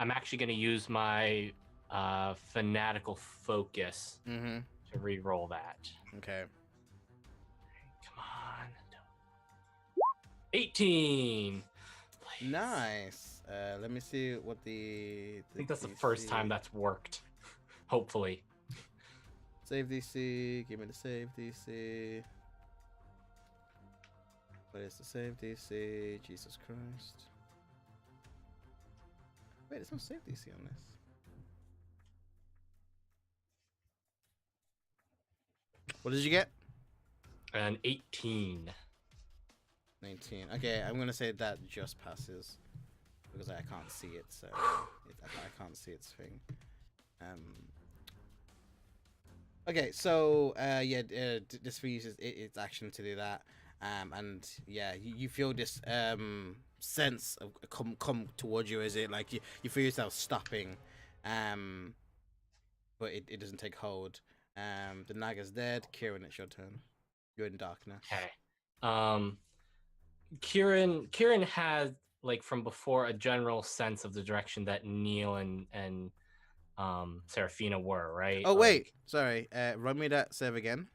I'm actually going to use my fanatical focus to re-roll that. Okay. Come on. 18. Please. Nice. Let me see what the I think that's the first time that's worked. Hopefully. Save DC. Give me the save DC. What is the save DC? Jesus Christ. Wait, there's no save DC on this. What did you get? An 18. 19. Okay, I'm gonna say that just passes because I can't see it, so I can't see its thing. Okay, so this uses its action to do that, and yeah, you feel this sense of come towards you. Is it like you feel yourself stopping, but it doesn't take hold. The Naga's dead. Kieran, it's your turn. You're in darkness. Okay. Kieran has, like, from before, a general sense of the direction that Neil and Seraphina were, right? Oh wait, sorry. Run me that save again.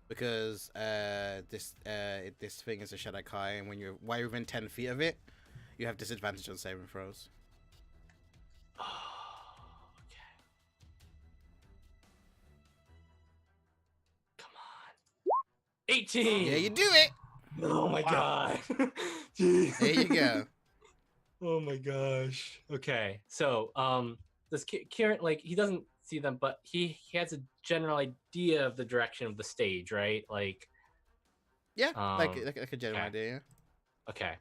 Because this thing is a Shadow Kai, and while you're within 10 feet of it, you have disadvantage on saving throws. Okay. Come on. 18. Yeah, you do it. Oh my god. There you go. Oh my gosh. Okay. So, does Kieran, like, he doesn't see them, but he has a general idea of the direction of the stage, right? Like, Yeah, like a general okay. idea. Okay.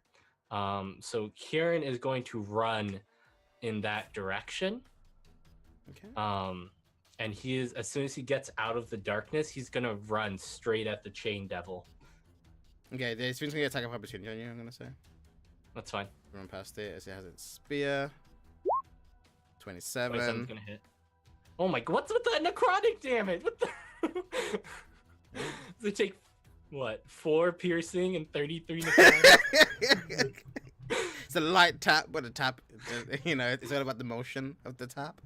So Kieran is going to run in that direction. Okay. And he is, as soon as he gets out of the darkness, he's gonna run straight at the Chain Devil. Okay, this thing's gonna get attack of opportunity on you, I'm gonna say. That's fine. Run past it as it has its spear. 27. 27's gonna hit. Oh my god, what's with that necrotic damage? What the does it take what, 4 piercing and 33 necrotic? It's a light tap, but a tap, it's all about the motion of the tap.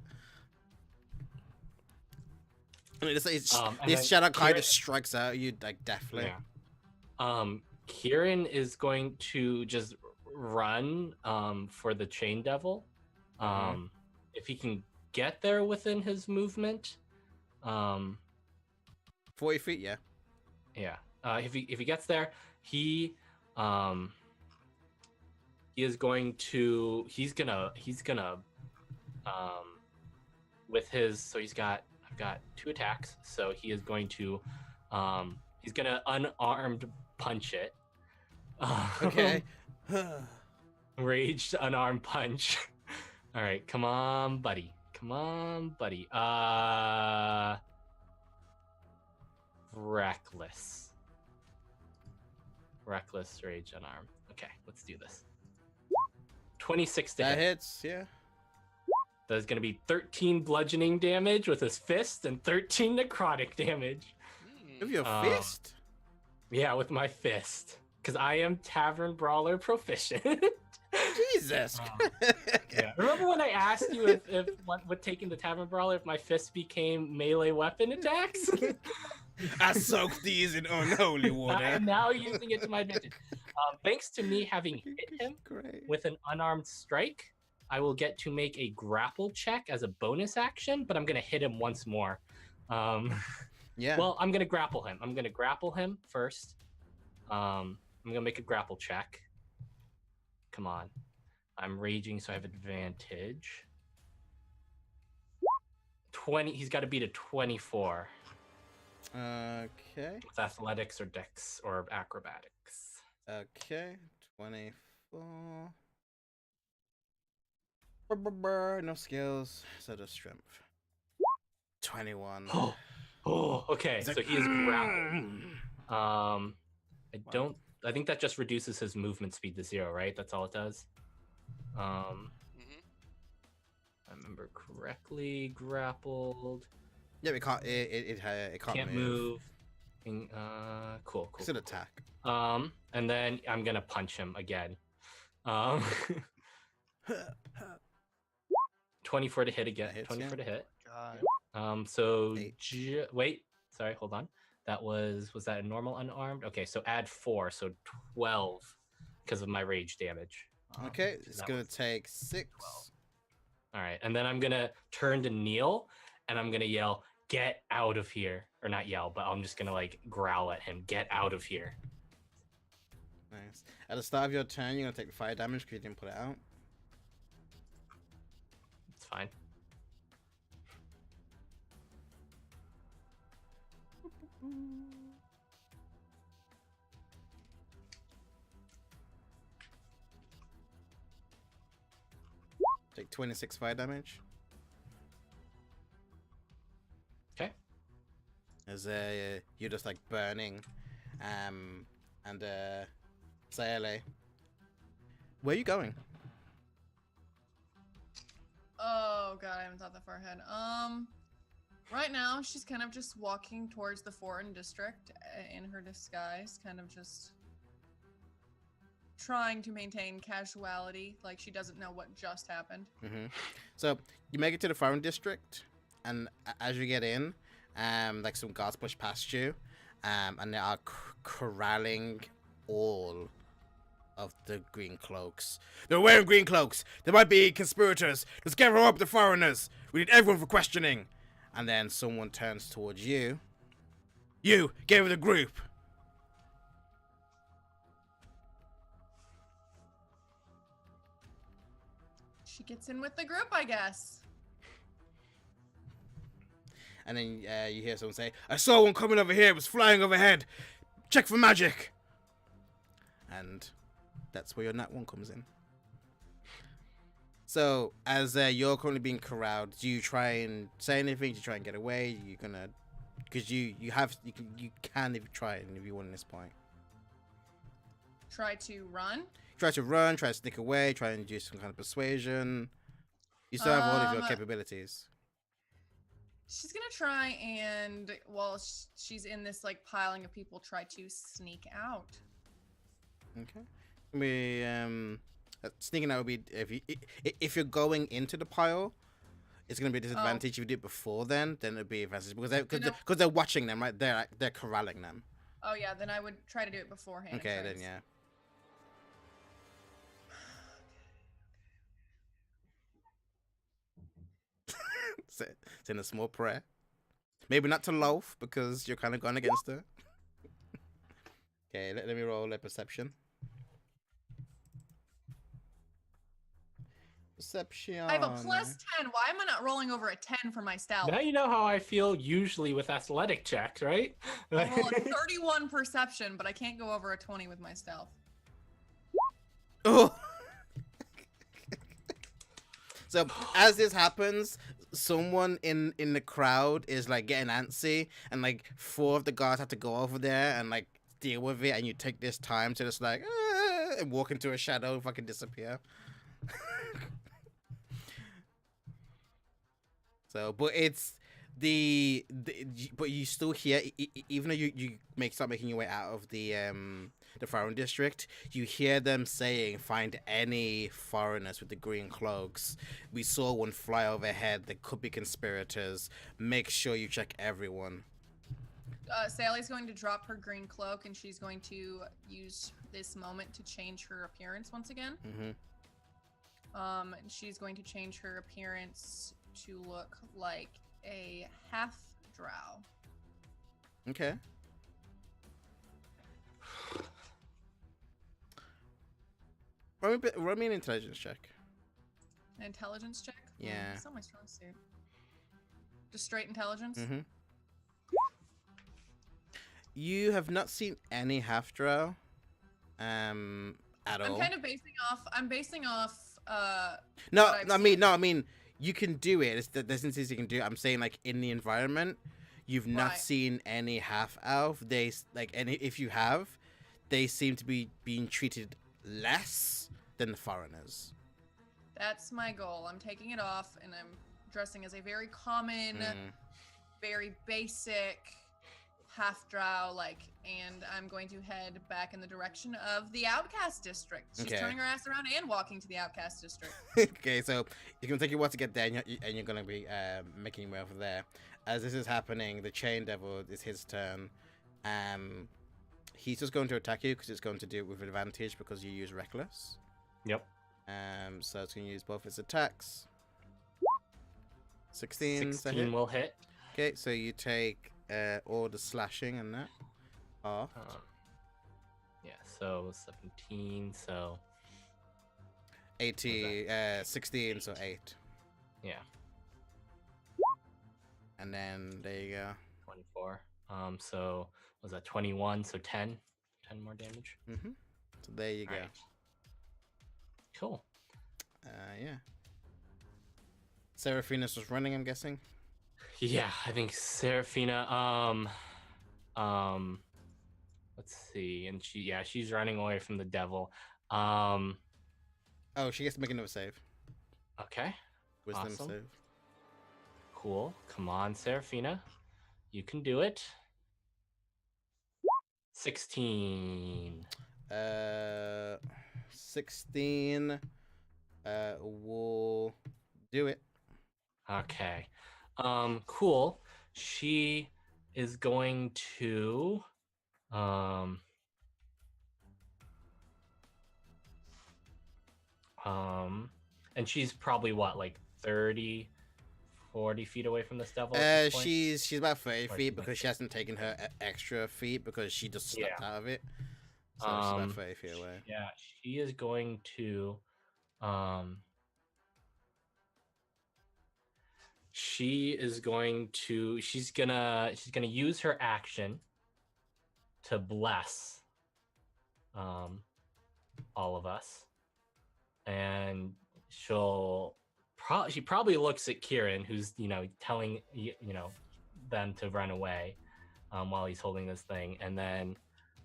I mean, this Shadow Kai just strikes out you, like, definitely. Yeah. Kieran is going to just run for the Chain Devil. If he can get there within his movement. 40 feet, yeah. Yeah. If he gets there, he is going to he's gonna with his, so I've got 2 attacks, so he is going to he's gonna unarmed punch it. Okay. Raged unarmed punch. All right, come on, buddy. Come on, buddy. Reckless. Reckless rage unarmed. Okay, let's do this. 26 to That hit. hits, yeah. That's gonna be 13 bludgeoning damage with his fist and 13 necrotic damage. With your Um, fist? Yeah, with my fist. Because I am Tavern Brawler proficient. Jesus. Yeah. Remember when I asked you if with taking the Tavern Brawler, if my fist became melee weapon attacks? I soaked these in unholy I water. am now using it to my advantage. Thanks to me having hit him Great. with an unarmed strike, I will get to make a grapple check as a bonus action, but I'm going to hit him once more. Yeah. Well, I'm going to grapple him. I'm going to grapple him first. I'm going to make a grapple check. Come on. I'm raging, so I have advantage. 20. He's got to beat a 24 Okay. with athletics or dex or acrobatics. Okay. 24. Brr, no skills, so just strength. 21. Oh, okay. He's So like, he is grappled. "Mm." I think that just reduces his movement speed to 0, right? That's all it does. Mhm. I remember correctly. Grappled. Yeah, it can't Can't move. Cool. It's an attack. And then I'm gonna punch him again. 24 to hit again. That hits, 24 to hit. God. So Eight. wait, sorry, hold on. That was that a normal unarmed? Okay, so add 4, so 12 because of my rage damage. Okay, so it's that gonna was take 6. 12. All right, and then I'm gonna turn to Neil, and I'm gonna yell, "Get out of here!" Or not yell, but I'm just gonna like growl at him, "Get out of here!" Nice. At the start of your turn, you're gonna take the fire damage because you didn't put it out. It's fine. Take 26 fire damage. Okay. As you're just like burning, and Sayale, where are you going? Oh god, I haven't thought that far ahead. Right now she's kind of just walking towards the foreign district in her disguise, kind of just trying to maintain casuality, like she doesn't know what just happened. So you make it to the foreign district, and as you get in, like some guards push past you, and they are corralling all of the green cloaks. They're wearing green cloaks. They might be conspirators. Let's gather up the foreigners. We need everyone for questioning. And then someone turns towards you. You, get with the group. She gets in with the group, I guess. And then you hear someone say, I saw one coming over here. It was flying overhead. Check for magic. And that's where your nat 1 comes in. So, as you're currently being corralled, do you try and say anything? Do you try and get away? You're gonna, because you can if you try it if you want at this point. Try to run. Try to run, try to sneak away, try and do some kind of persuasion. You still have all of your capabilities. She's gonna try and, while she's in this like piling of people, try to sneak out. Okay. Sneaking out would be if you're going into the pile, it's gonna be a disadvantage. If you do it before then it'd be advantage because they're watching them, right? They're corralling them. Oh yeah, then I would try to do it beforehand. Okay, then yeah. Saying a small prayer. Maybe not to loaf because you're kind of going against her. Okay, let me roll a perception. Perception. I have a +10. Why am I not rolling over a 10 for my stealth? Now you know how I feel usually with athletic checks, right? I roll a 31 perception, but I can't go over a 20 with my stealth. Oh. So as this happens, someone in the crowd is like getting antsy, and like 4 of the guards have to go over there and like deal with it, and you take this time to just like and walk into a shadow and fucking disappear. So, but it's but you still hear even though you start making your way out of the foreign district, you hear them saying, "Find any foreigners with the green cloaks. We saw one fly overhead. There could be conspirators. Make sure you check everyone." Sally's going to drop her green cloak, and she's going to use this moment to change her appearance once again. Mm-hmm. And she's going to change her appearance to look like a half drow. Okay. Roll me an intelligence check. An intelligence check? Yeah. It's not my strong suit. Just straight intelligence? Mm-hmm. You have not seen any half drow, at all. I'm kind of basing off. No, what I've I mean, you can do it. There's instances you can do it. I'm saying like in the environment, you've not Right. seen any half elf. They like, and if you have, they seem to be being treated less than the foreigners. That's my goal. I'm taking it off, and I'm dressing as a very common, very basic half drow, and I'm going to head back in the direction of the Outcast District. She's Okay. turning her ass around and walking to the Outcast District. Okay, so it's gonna take you a while to get there, and you're gonna be making your way over there. As this is happening, the Chain Devil is his turn. He's just going to attack you because it's going to do it with advantage because you use Reckless. Yep. So it's gonna use both its attacks. 16. 16 will hit. Okay, so you take all the slashing and that off. Yeah, so 17, so 16, so 8. yeah, And then there you go. 24. So was that 21? So 10 more damage. So there you go. Alright. Cool. Yeah. Seraphina's just running, I'm guessing. Yeah, I think Seraphina. Let's see, and she's running away from the devil. Oh, she gets to make another save. Okay. Wisdom Awesome. save. Cool. Come on, Seraphina. You can do it. 16. 16 will do it. Okay. Cool. She is going to and she's probably what, like 30, 40 feet away from this devil at this point? She's about 30 Or feet she's because like she hasn't taken her extra feet because she just stepped Yeah. out of it. So she's about Um, 30 feet away. Yeah, she is going to she's gonna use her action to bless all of us, and she probably looks at Kieran, who's telling them to run away while he's holding this thing, and then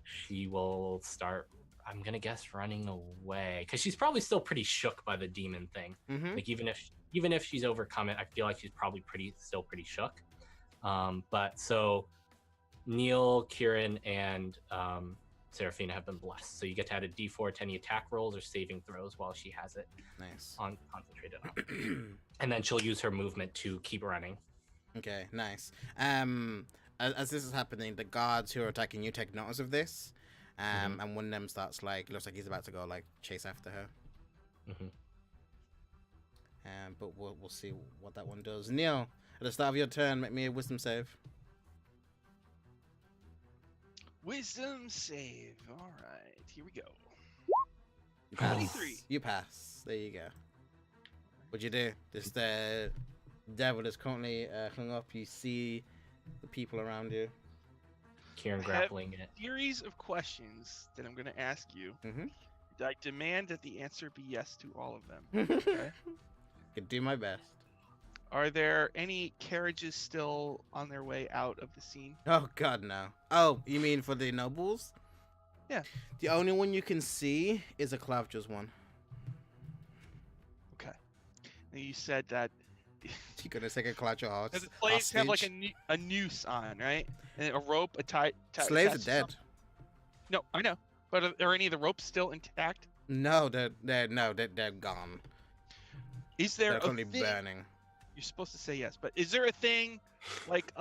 she will start, I'm gonna guess, running away because she's probably still pretty shook by the demon thing. Mm-hmm. Like even if she's overcome it, I feel like she's probably still pretty shook. But so Neil, Kieran, and Seraphina have been blessed, so you get to add a D4 to any attack rolls or saving throws while she has it Nice. concentrated on. And then she'll use her movement to keep running. Okay, nice. As this is happening, the guards who are attacking you take notice of this. And one of them starts looks like he's about to go chase after her. Mhm. But we'll see what that one does. Neil, at the start of your turn, make me a wisdom save. Wisdom save. All right, here we go. You pass. 23. You pass. There you go. What'd you do? This the devil is currently hung up. You see the people around you. Kieran I have grappling it. Series of questions that I'm going to ask you. Mhm. I demand that the answer be yes to all of them. Okay. Could do my best. Are there any carriages still on their way out of the scene? Oh God, no. Oh, you mean for the nobles? Yeah. The only one you can see is a Clavdra's one. Okay. And you said that You're gonna take a Clavdra the slaves have like a noose on, right? And a rope, Slaves are attached to dead. them? No, I know. But are any of the ropes still intact? No, they're gone. Is there They're a currently thing? burning. You're supposed to say yes, but is there a thing like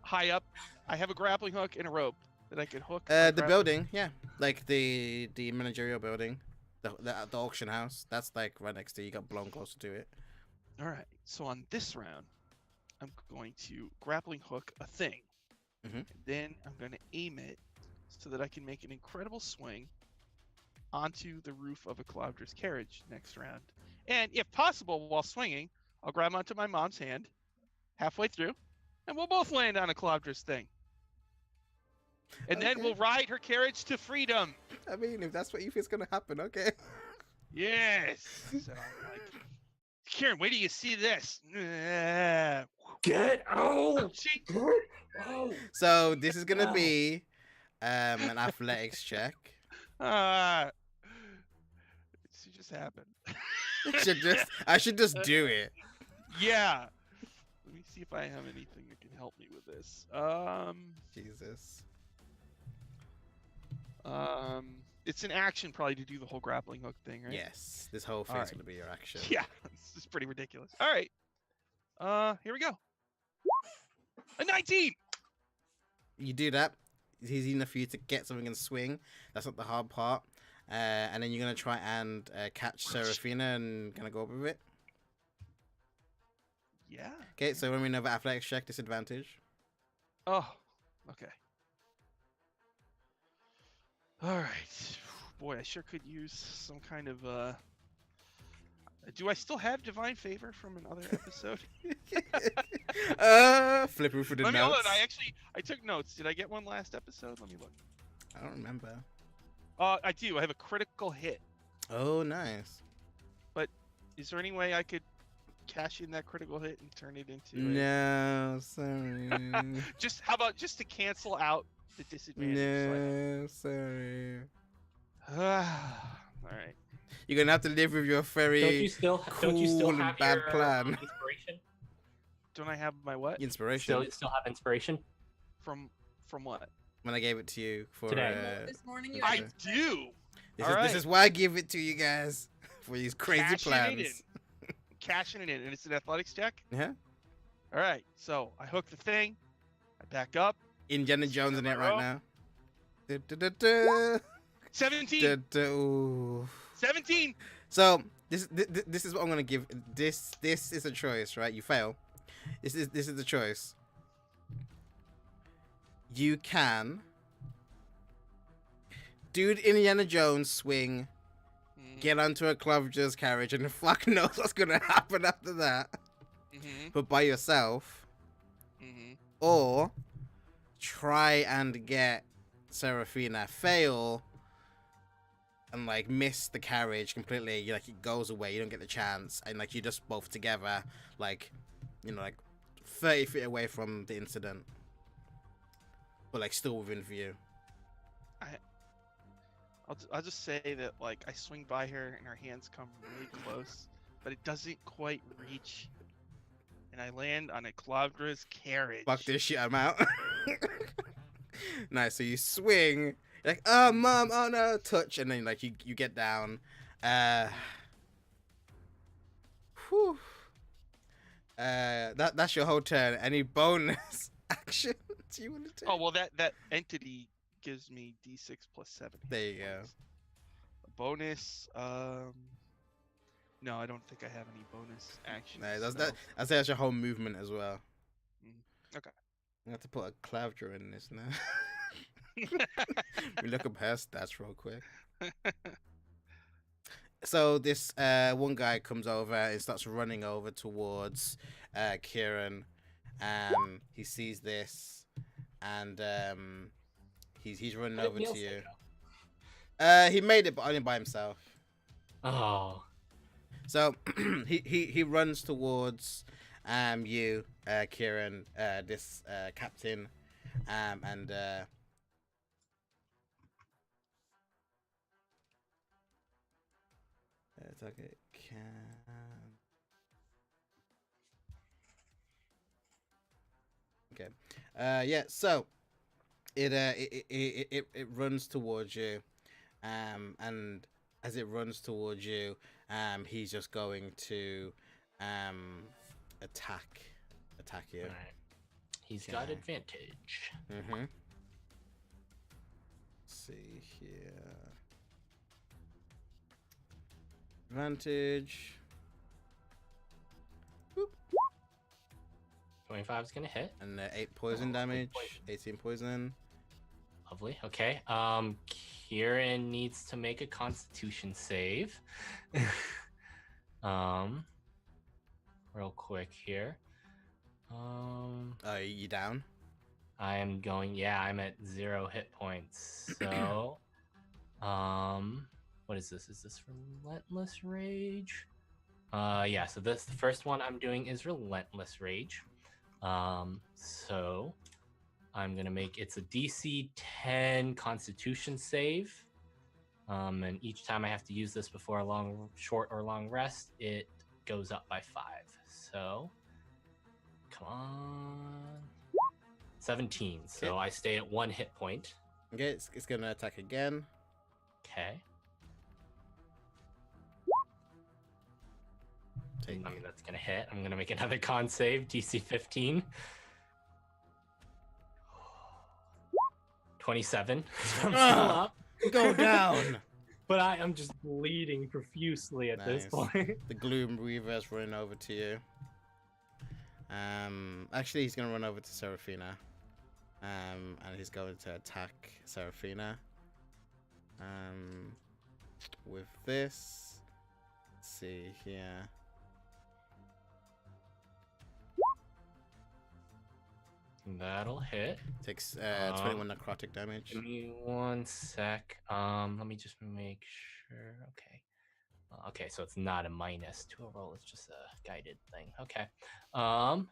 high up? I have a grappling hook and a rope that I could hook. my The grappling- building, yeah, like the managerial building, the auction house. That's like right next to you. You got blown closer to it. All right. So on this round, I'm going to grappling hook a thing. Mhm. And then I'm going to aim it so that I can make an incredible swing onto the roof of a Cloudra's carriage next round. And if possible, while swinging, I'll grab onto my mom's hand halfway through, and we'll both land on a Cloudra's thing. And then Okay. we'll ride her carriage to freedom. I mean, if that's what you think's gonna happen, okay. Yes. So, like, Kieran, wait till you see this. Get out! See? Get out! So this is gonna Wow. be an athletics check. It just happened. I should just do it. Yeah. Let me see if I have anything that can help me with this. Jesus. It's an action probably to do the whole grappling hook thing, right? Yes, this whole thing's Alright. gonna be your action. Yeah, this is pretty ridiculous. All right. Here we go. A 19. You do that. It's easy enough for you to get something and swing. That's not the hard part. And then you're gonna try and catch Serafina and gonna go up with it. Yeah. Okay, so when we know about athletics check, disadvantage. Oh, okay. All right. Boy, I sure could use some kind of do I still have divine favor from another episode? Flipping through the Let me notes. hold on. I took notes. Did I get one last episode? Let me look. I don't remember. I do. I have a critical hit. Oh, nice. Is there any way I could cash in that critical hit and turn it into No, sorry. just how about just to cancel out the disadvantage? So No, sorry. All right. You're gonna have to live with your very Don't you still cool and have bad your plan. inspiration? Don't I have my what? inspiration Still have inspiration? From what? when I gave it to you for Today. This morning you I- I did. do. this All is right. why I give it to you guys for these crazy Cashing it plans. Cashing it in, and it's an athletics check. Yeah, All right. So I hook the thing. I back up. Indiana Jones in it right row. now. Du- du- du- du. 17. Du- du- ooh. 17. So this is what I'm gonna give. This is a choice, right? You fail. This is the choice. You can do the Indiana Jones swing, get onto a Clover's carriage, and fuck knows what's gonna happen after that. Mm-hmm. But by yourself, Mm-hmm. or try and get Serafina, fail, and like miss the carriage completely. You like it goes away. You don't get the chance, and like you're just both together, like like 30 feet away from the incident, but like still within view. I'll just say that like I swing by her and her hands come really close, but it doesn't quite reach, and I land on a Cloudra's carriage. Fuck this shit, I'm out. Nice. So you swing, you're like, oh mom, oh no, touch, and then like you get down. Whew. That's your whole turn. Any bonus actions you want to take? Oh well, that entity gives me D6 plus 7. There you go. A bonus. No, I don't think I have any bonus actions. No, that's no. that. I say that's your whole movement as well. Okay. I have to put a Cloudra in this now. We look up her stats real quick. So this one guy comes over and starts running over towards Kieran. He sees this, and he's running How did over Neil to say you. no? He made it, but only by himself. Oh, So he runs towards you, Kieran, this captain, and target can. Okay. Yeah. So it runs towards you, and as it runs towards you, he's just going to attack you. All right. He's Okay. got advantage. Mm-hmm. See here. Advantage. 25 is gonna hit. And 8 poison damage. 18 poison. Lovely. Okay. Kieran needs to make a Constitution save. Real quick here. Oh, you down? I am going. Yeah, I'm at 0 hit points. So, what is this? Is this Relentless Rage? Yeah. So this the first one I'm doing is Relentless Rage. So I'm gonna make it's a DC 10 Constitution save. And each time I have to use this before a short or long rest, it goes up by 5. So, come on, 17. So Okay. I stay at 1 hit point. Okay, it's gonna attack again. Okay. Take I mean, that's gonna hit. I'm gonna make another con save, DC 15. 27. So I'm still Ah! up. Go down. But I am just bleeding profusely at this Nice. point. The Gloom Reaver's running over to you. Actually, he's gonna run over to Seraphina. And he's going to attack Seraphina. With this, let's see here. That'll hit. Takes 21 necrotic damage. Give me 1 sec. Let me just make sure. Okay. Okay, so it's not a minus to a roll. It's just a guided thing. Okay. Okay.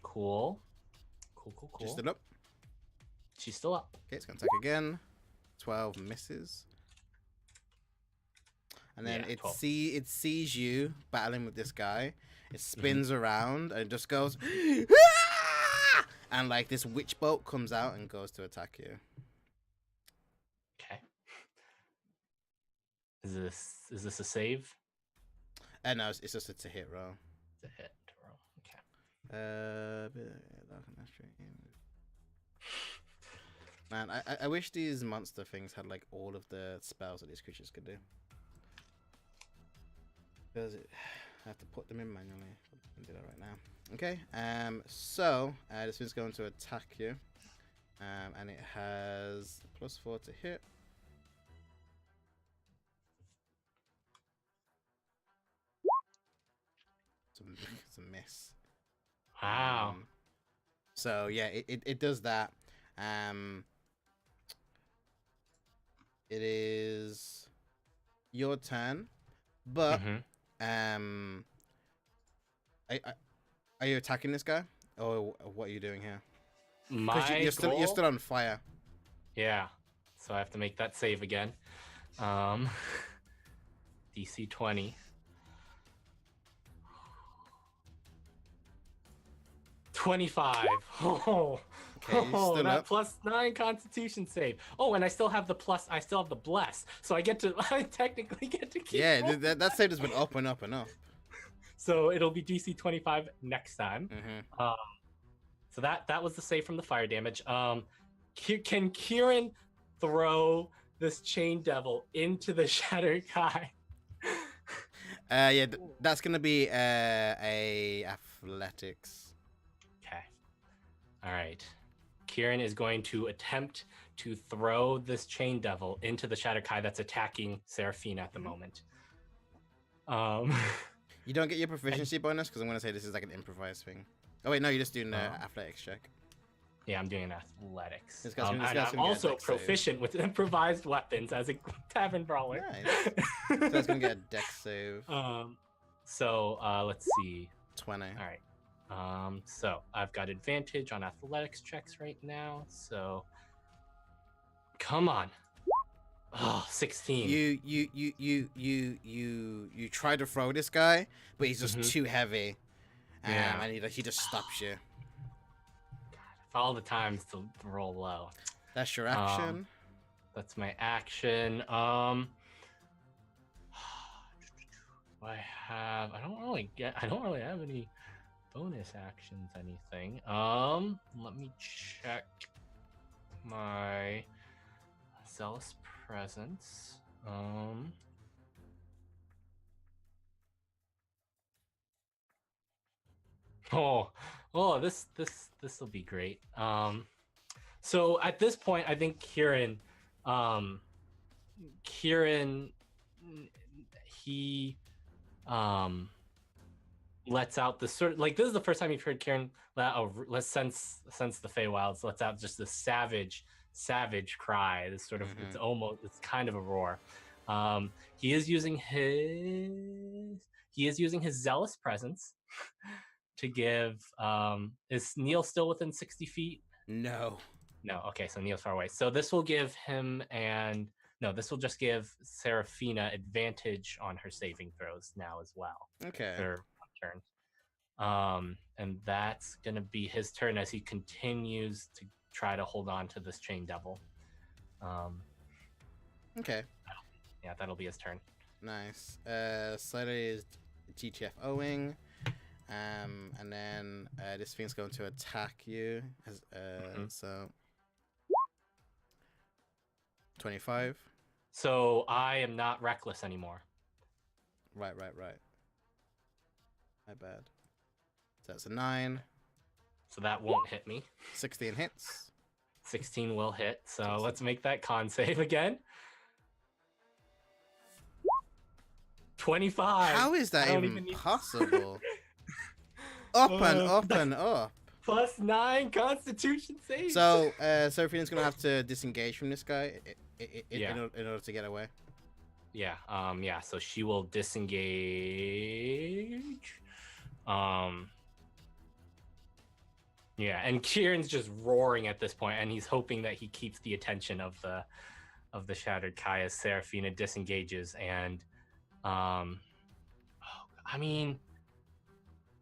Cool. Cool. Just stood up. She's still up. Okay, it's gonna attack again. 12 misses. And then Yeah, 12. it sees you battling with this guy. It spins around and it just goes, "Ah!" And like this witch bolt comes out and goes to attack you. Okay. Is this a save? No, it's just a hit roll. It's a hit to roll. Okay. Man, I wish these monster things had like all of the spells that these creatures could do. Because I have to put them in manually. I'll do that right now. Okay. So this one's going to attack you. And it has +4 to hit. It's a miss. Wow. So yeah, it does that. It is your turn, but Mhm. are you attacking this guy, or what are you doing here? My You're goal? still on fire. Yeah. So I have to make that save again. DC 20. 25. Oh, Okay, you're still that up. +9 Constitution save. Oh, and I still have the bless. So I technically get to keep. Yeah, rolling. that save has been up and up and up. So it'll be DC 25 next time. Mm-hmm. So that was the save from the fire damage. Can Kieran throw this chain devil into the Shattered Kai? Yeah, that's gonna be a athletics. Okay. All right. Kieran is going to attempt to throw this chain devil into the Shattered Kai that's attacking Seraphina at the moment. You don't get your proficiency bonus because I'm gonna say this is like an improvised thing. Oh wait, no, you're just doing the athletics check. Yeah, I'm doing athletics. This guy's gonna- this And guy's I'm gonna get a also dex save. proficient with improvised weapons as a tavern brawler. Nice. So it's gonna get a dex save. So let's see. 20. All right. So I've got advantage on athletics checks right now. So come on. Oh, 16. You try to throw this guy, but he's just Mhm. too heavy. Yeah. And he just stops you. All the times to roll low. That's your action. That's my action. I don't really have any bonus actions, anything. Let me check my zealous presence. This will be great. So at this point, I think Kieran, he lets out the sort of like this is the first time you've heard Kieran let's sense the Feywilds lets out just this savage cry. This sort of it's kind of a roar. He is using his zealous presence to give. Is Neil still within 60 feet? No. No. Okay, so Neil's far away. So this will give him this will just give Seraphina advantage on her saving throws now as well. Okay. Her turn. And that's gonna be his turn as he continues to try to hold on to this chain devil. Okay. Yeah, that'll be his turn. Nice. Slater is GTFOing. And then this thing's going to attack you. So 25. So I am not reckless anymore. Right. My bad. So that's a 9. So that won't hit me. 16 hits. 16 will hit. So let's make that con save again. 25. How is that even possible? Up and up. Plus 9 Constitution save. So Seraphina's gonna have to disengage from this guy Yeah. in order to get away. Yeah. So she will disengage. Yeah, and Kieran's just roaring at this point, and he's hoping that he keeps the attention of the Shattered Kai as Seraphina disengages. And I mean,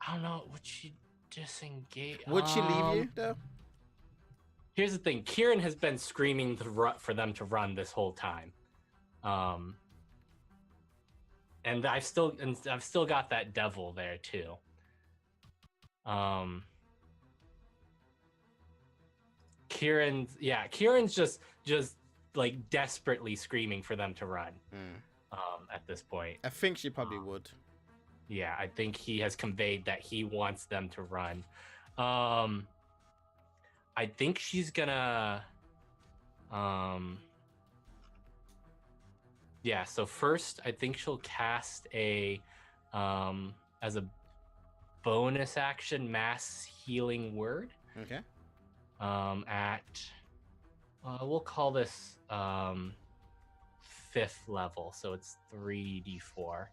I don't know. Would she disengage? Would she leave you though? Here's the thing: Kieran has been screaming for them to run this whole time, and I've still got that devil there too. Kieran's just like desperately screaming for them to run. At this point, I think she probably would. Yeah, I think he has conveyed that he wants them to run. I think she's gonna yeah, so first I think she'll cast a as a bonus action mass healing word. Okay. We'll call this 5th level, so it's 3d4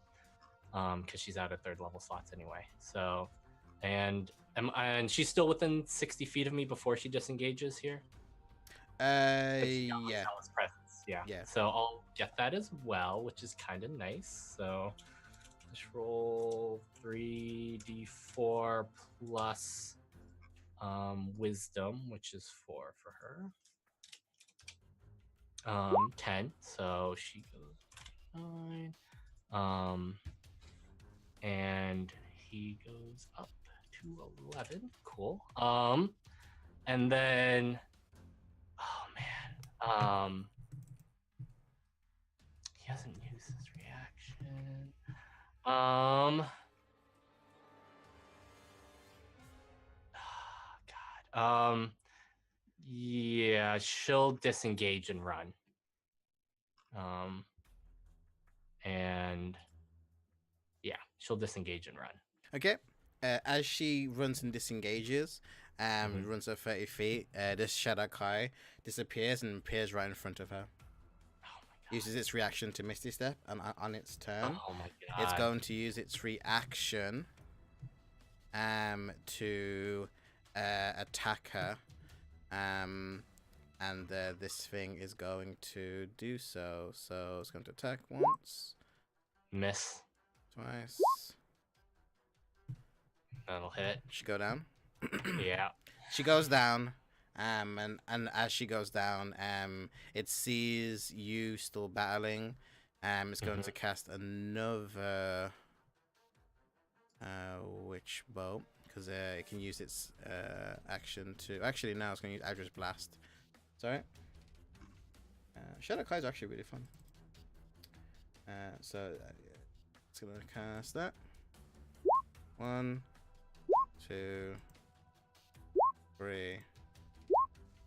because she's out of 3rd level slots anyway. So and she's still within 60 feet of me before she disengages here. Yeah. Presence. Yeah. So I'll get that as well, which is kind of nice. So let's roll 3d4 plus wisdom, which is 4 for her. 10. So she goes 9. And he goes up to 11. Cool. And then he hasn't used his reaction. Yeah, she'll disengage and run. And yeah, she'll disengage and run. Okay. As she runs and disengages, It runs at 30 feet. This Shadow Kai disappears and appears right in front of her. Oh my god. Uses its reaction to Misty Step, and on its turn, Oh my god. it's going to use its reaction to attack her. And this thing is going to do so. So it's going to attack once, Miss. twice. That'll hit. She go down. Yeah. She goes down. And as she goes down, it sees you still battling. It's going to cast another witch bolt because it can use its action to. Actually, now it's going to use Adra's Blast. Sorry. Shadow Kai is actually really fun. So it's going to cast that. 1, 2, 3,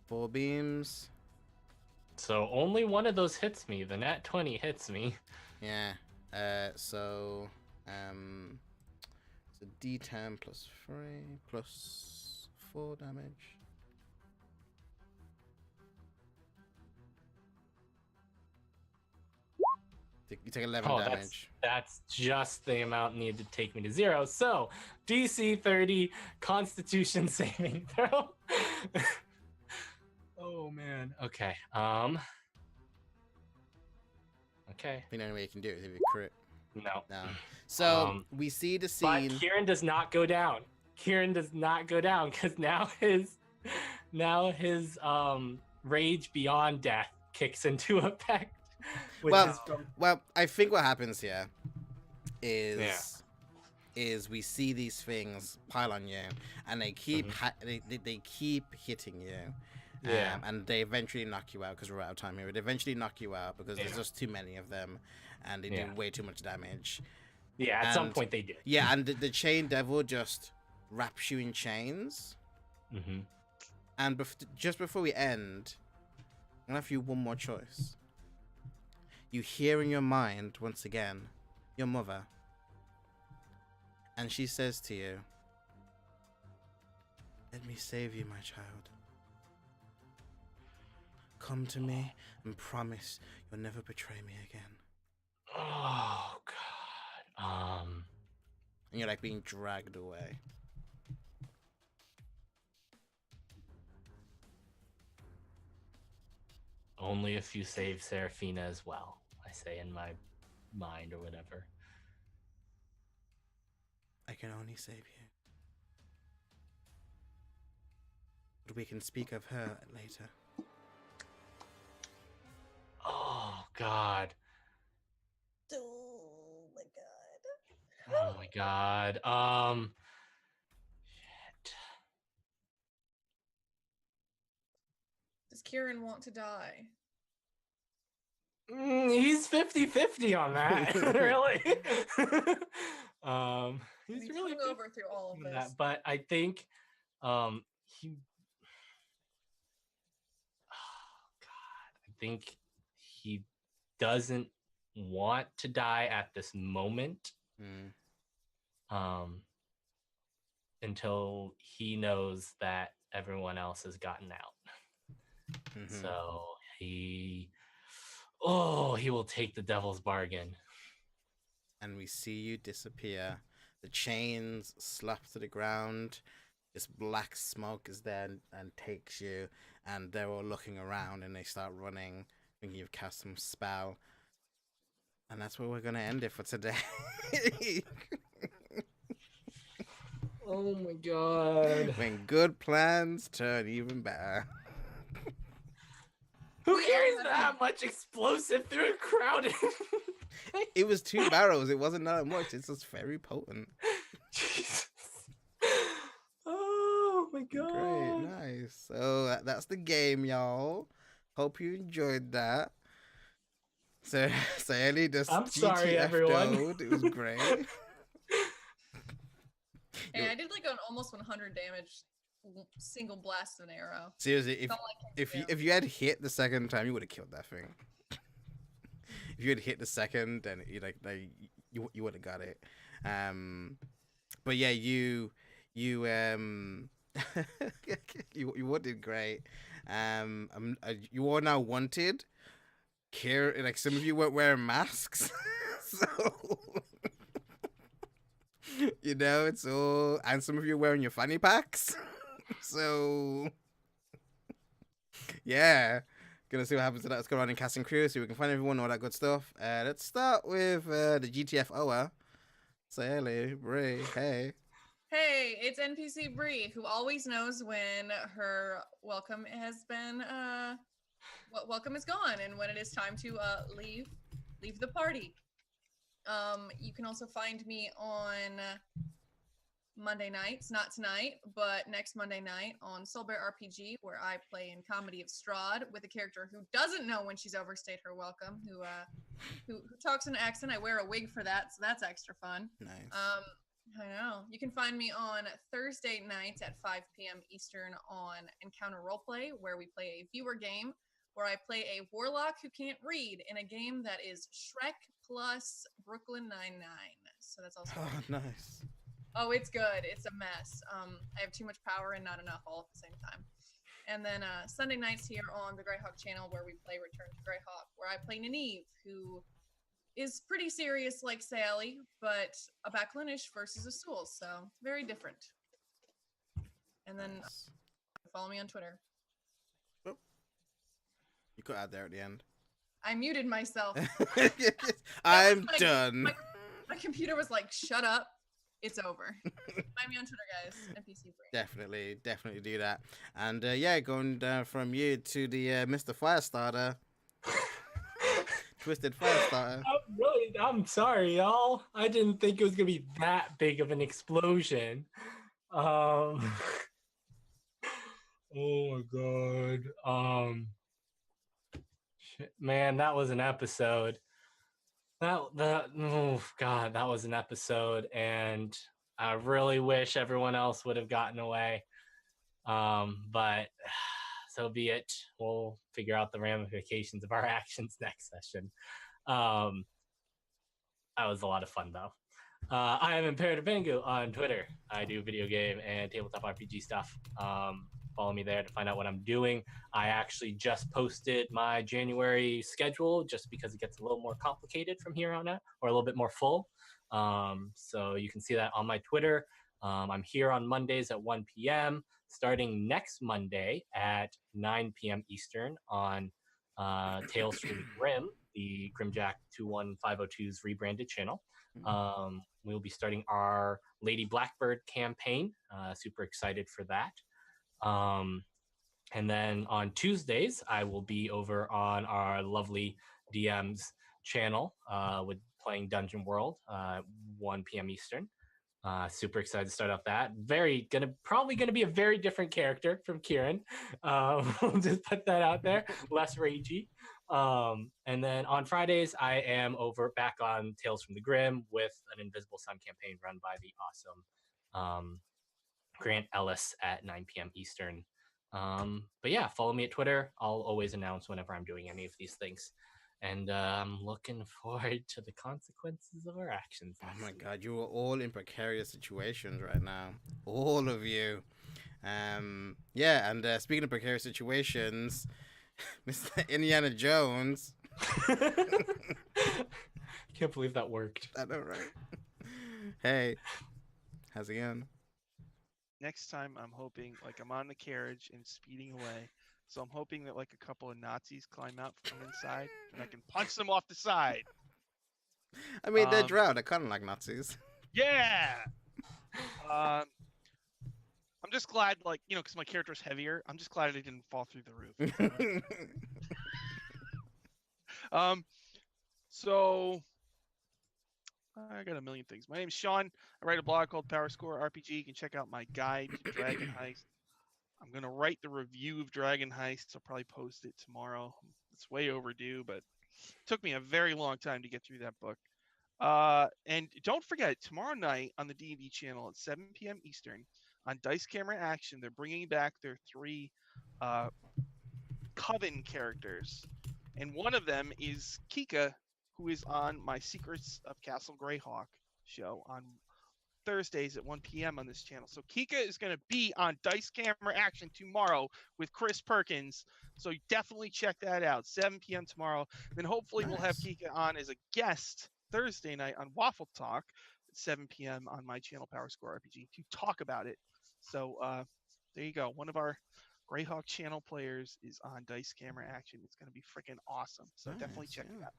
4 beams. So only one of those hits me. The nat 20 hits me. Yeah. So it's a D10 plus 3 plus 4 damage. You take 11 damage. That's just the amount needed to take me to 0. So DC 30 Constitution saving throw. Oh man. Okay. Okay. The only way you can do it is if you crit. No. No. So we see the scene. But Kieran does not go down. Kieran does not go down because now his rage beyond death kicks into effect. Well, I think what happens here is we see these things pile on you, and they keep they keep hitting you. Yeah. And they eventually knock you out because we're out of time here. They eventually knock you out because there's just too many of them, and they do way too much damage. Yeah, at some point they do. Yeah, and the Chain Devil just wraps you in chains. Mm-hmm. And just before we end, I'm gonna have you one more choice. You hear in your mind once again your mother, and she says to you, "Let me save you, my child. Come to me and promise you'll never betray me again." Oh god. And you're like being dragged away. Only if you save Seraphina as well, I say in my mind or whatever. I can only save you. But we can speak of her later. Oh god. Oh my god. Oh my god. Shit. Does Kieran want to die? He's 50-50 on that. Really. He's He's really hung over through all of on this. that, but I think he I think he doesn't want to die at this moment. Until he knows that everyone else has gotten out. So he will take the devil's bargain. And we see you disappear. The chains slap to the ground. This black smoke is there and takes you. And they're all looking around and they start running, thinking you've cast some spell. And that's where we're going to end it for today. Oh my god. When good plans turn even better. Who carries that much explosive through a crowded? It was 2 barrels. It wasn't that much. It's just very potent. Jesus. Oh my god. Great, nice. So that's the game, y'all. Hope you enjoyed that. So Ellie just I'm sorry, everyone. It was great. Hey, I did like an almost 100 damage single blast an arrow. Seriously, if you had hit the second time, you would have killed that thing. If you had hit the second, then you would have got it. But yeah, you You all did great. You all now wanted. Care like some of you weren't wearing masks, so it's all. And some of you are wearing your fanny packs, so yeah. Gonna see what happens to that. Let's go around in cast and crew so we can find everyone, all that good stuff. Let's start with the GTF OA. Say hello, Brie. Hey. Hey, it's NPC Bree, who always knows when her welcome has been welcome is gone and when it is time to leave the party. You can also find me on Monday nights, not tonight, but next Monday night on Soulbear RPG, where I play in Comedy of Strahd with a character who doesn't know when she's overstayed her welcome, who talks in an accent. I wear a wig for that, so that's extra fun. Nice. I know. You can find me on Thursday nights at 5 p.m. Eastern on Encounter Roleplay, where we play a viewer game where I play a warlock who can't read in a game that is Shrek plus Brooklyn Nine-Nine. So that's also Oh, nice. Oh, it's good. It's a mess. I have too much power and not enough all at the same time. And then Sunday nights here on the Greyhawk channel, where we play Return to Greyhawk, where I play Nynaeve, who is pretty serious like Sally, but a Backlunish versus a Soul, so very different. And then Nice. follow me on Twitter. Oh. You got out there at the end. I muted myself. I'm like- done. My computer was like, shut up. It's over. Find me on Twitter, guys. NPC Brain. Definitely do that. And yeah, going from you to the Mr. Firestarter. Twisted Firestarter. I'm sorry, y'all. I didn't think it was gonna be that big of an explosion. Oh my god. Shit, man, that was an episode. Oh god, that was an episode, and I really wish everyone else would have gotten away. But so be it. We'll figure out the ramifications of our actions next session. That was a lot of fun, though. I am Imperative Bangu on Twitter. I do video game and tabletop RPG stuff. Follow me there to find out what I'm doing. I actually just posted my January schedule just because it gets a little more complicated from here on out, or a little bit more full. So you can see that on my Twitter. I'm here on Mondays at 1 p.m. starting next Monday at 9 p.m. Eastern on Tales from the Grim, the Grimjack 21502's rebranded channel. We'll be starting our Lady Blackbird campaign. Super excited for that. And then on Tuesdays, I will be over on our lovely DM's channel with playing Dungeon World, 1 p.m. Eastern. Super excited to start off that. Probably gonna be a very different character from Kieran. We'll just put that out there. Less ragey. And then on Fridays, I am back on Tales from the Grim with an Invisible Sun campaign run by the awesome Grant Ellis at 9 p.m. Eastern. But yeah, follow me at Twitter. I'll always announce whenever I'm doing any of these things. And I'm looking forward to the consequences of our actions. Oh my god, you are all in precarious situations right now. All of you. Yeah, and speaking of precarious situations, Mr. Indiana Jones. Can't believe that worked. I know, right? Hey, how's it going? Next time, I'm hoping, like, I'm on the carriage and speeding away. So I'm hoping that, like, a couple of Nazis climb out from inside and I can punch them off the side. I mean, they're drow. They're kind of like Nazis. Yeah! I'm just glad, like, because my character's heavier. I'm just glad I didn't fall through the roof. So I got a million things. My name's Sean. I write a blog called Power Score RPG. You can check out my guide to Dragon Heist. I'm going to write the review of Dragon Heist. I'll probably post it tomorrow. It's way overdue, but it took me a very long time to get through that book. And don't forget, tomorrow night on the D&D channel at 7 p.m. Eastern, on Dice Camera Action, they're bringing back their 3 Coven characters. And one of them is Kika, who is on my Secrets of Castle Greyhawk show on Thursdays at 1 p.m. on this channel. So Kika is going to be on Dice Camera Action tomorrow with Chris Perkins. So definitely check that out. 7 p.m. tomorrow. Then hopefully we'll have Nice. Kika on as a guest Thursday night on Waffle Talk at 7 p.m. on my channel Power Score RPG to talk about it. So there you go. One of our Greyhawk channel players is on Dice Camera Action. It's going to be freaking awesome. So definitely Nice, check it yeah. out.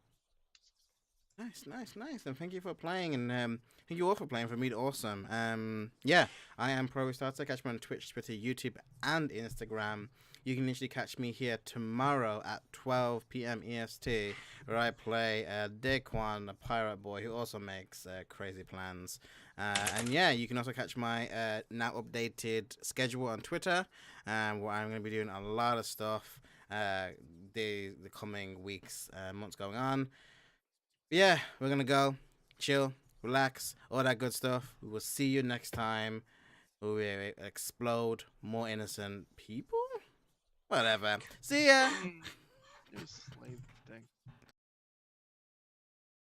Nice. And thank you for playing, and thank you all for playing for me. Awesome. Yeah, I am Pro Starter. Catch me on Twitch, Twitter, YouTube, and Instagram. You can literally catch me here tomorrow at 12 p.m. EST, where I play Daquan, a pirate boy who also makes crazy plans. And yeah, you can also catch my now updated schedule on Twitter, where I'm going to be doing a lot of stuff the coming weeks, months going on. Yeah, we're gonna go chill, relax, all that good stuff. We will see you next time. We will explode more innocent people. Whatever. See ya. It was slave.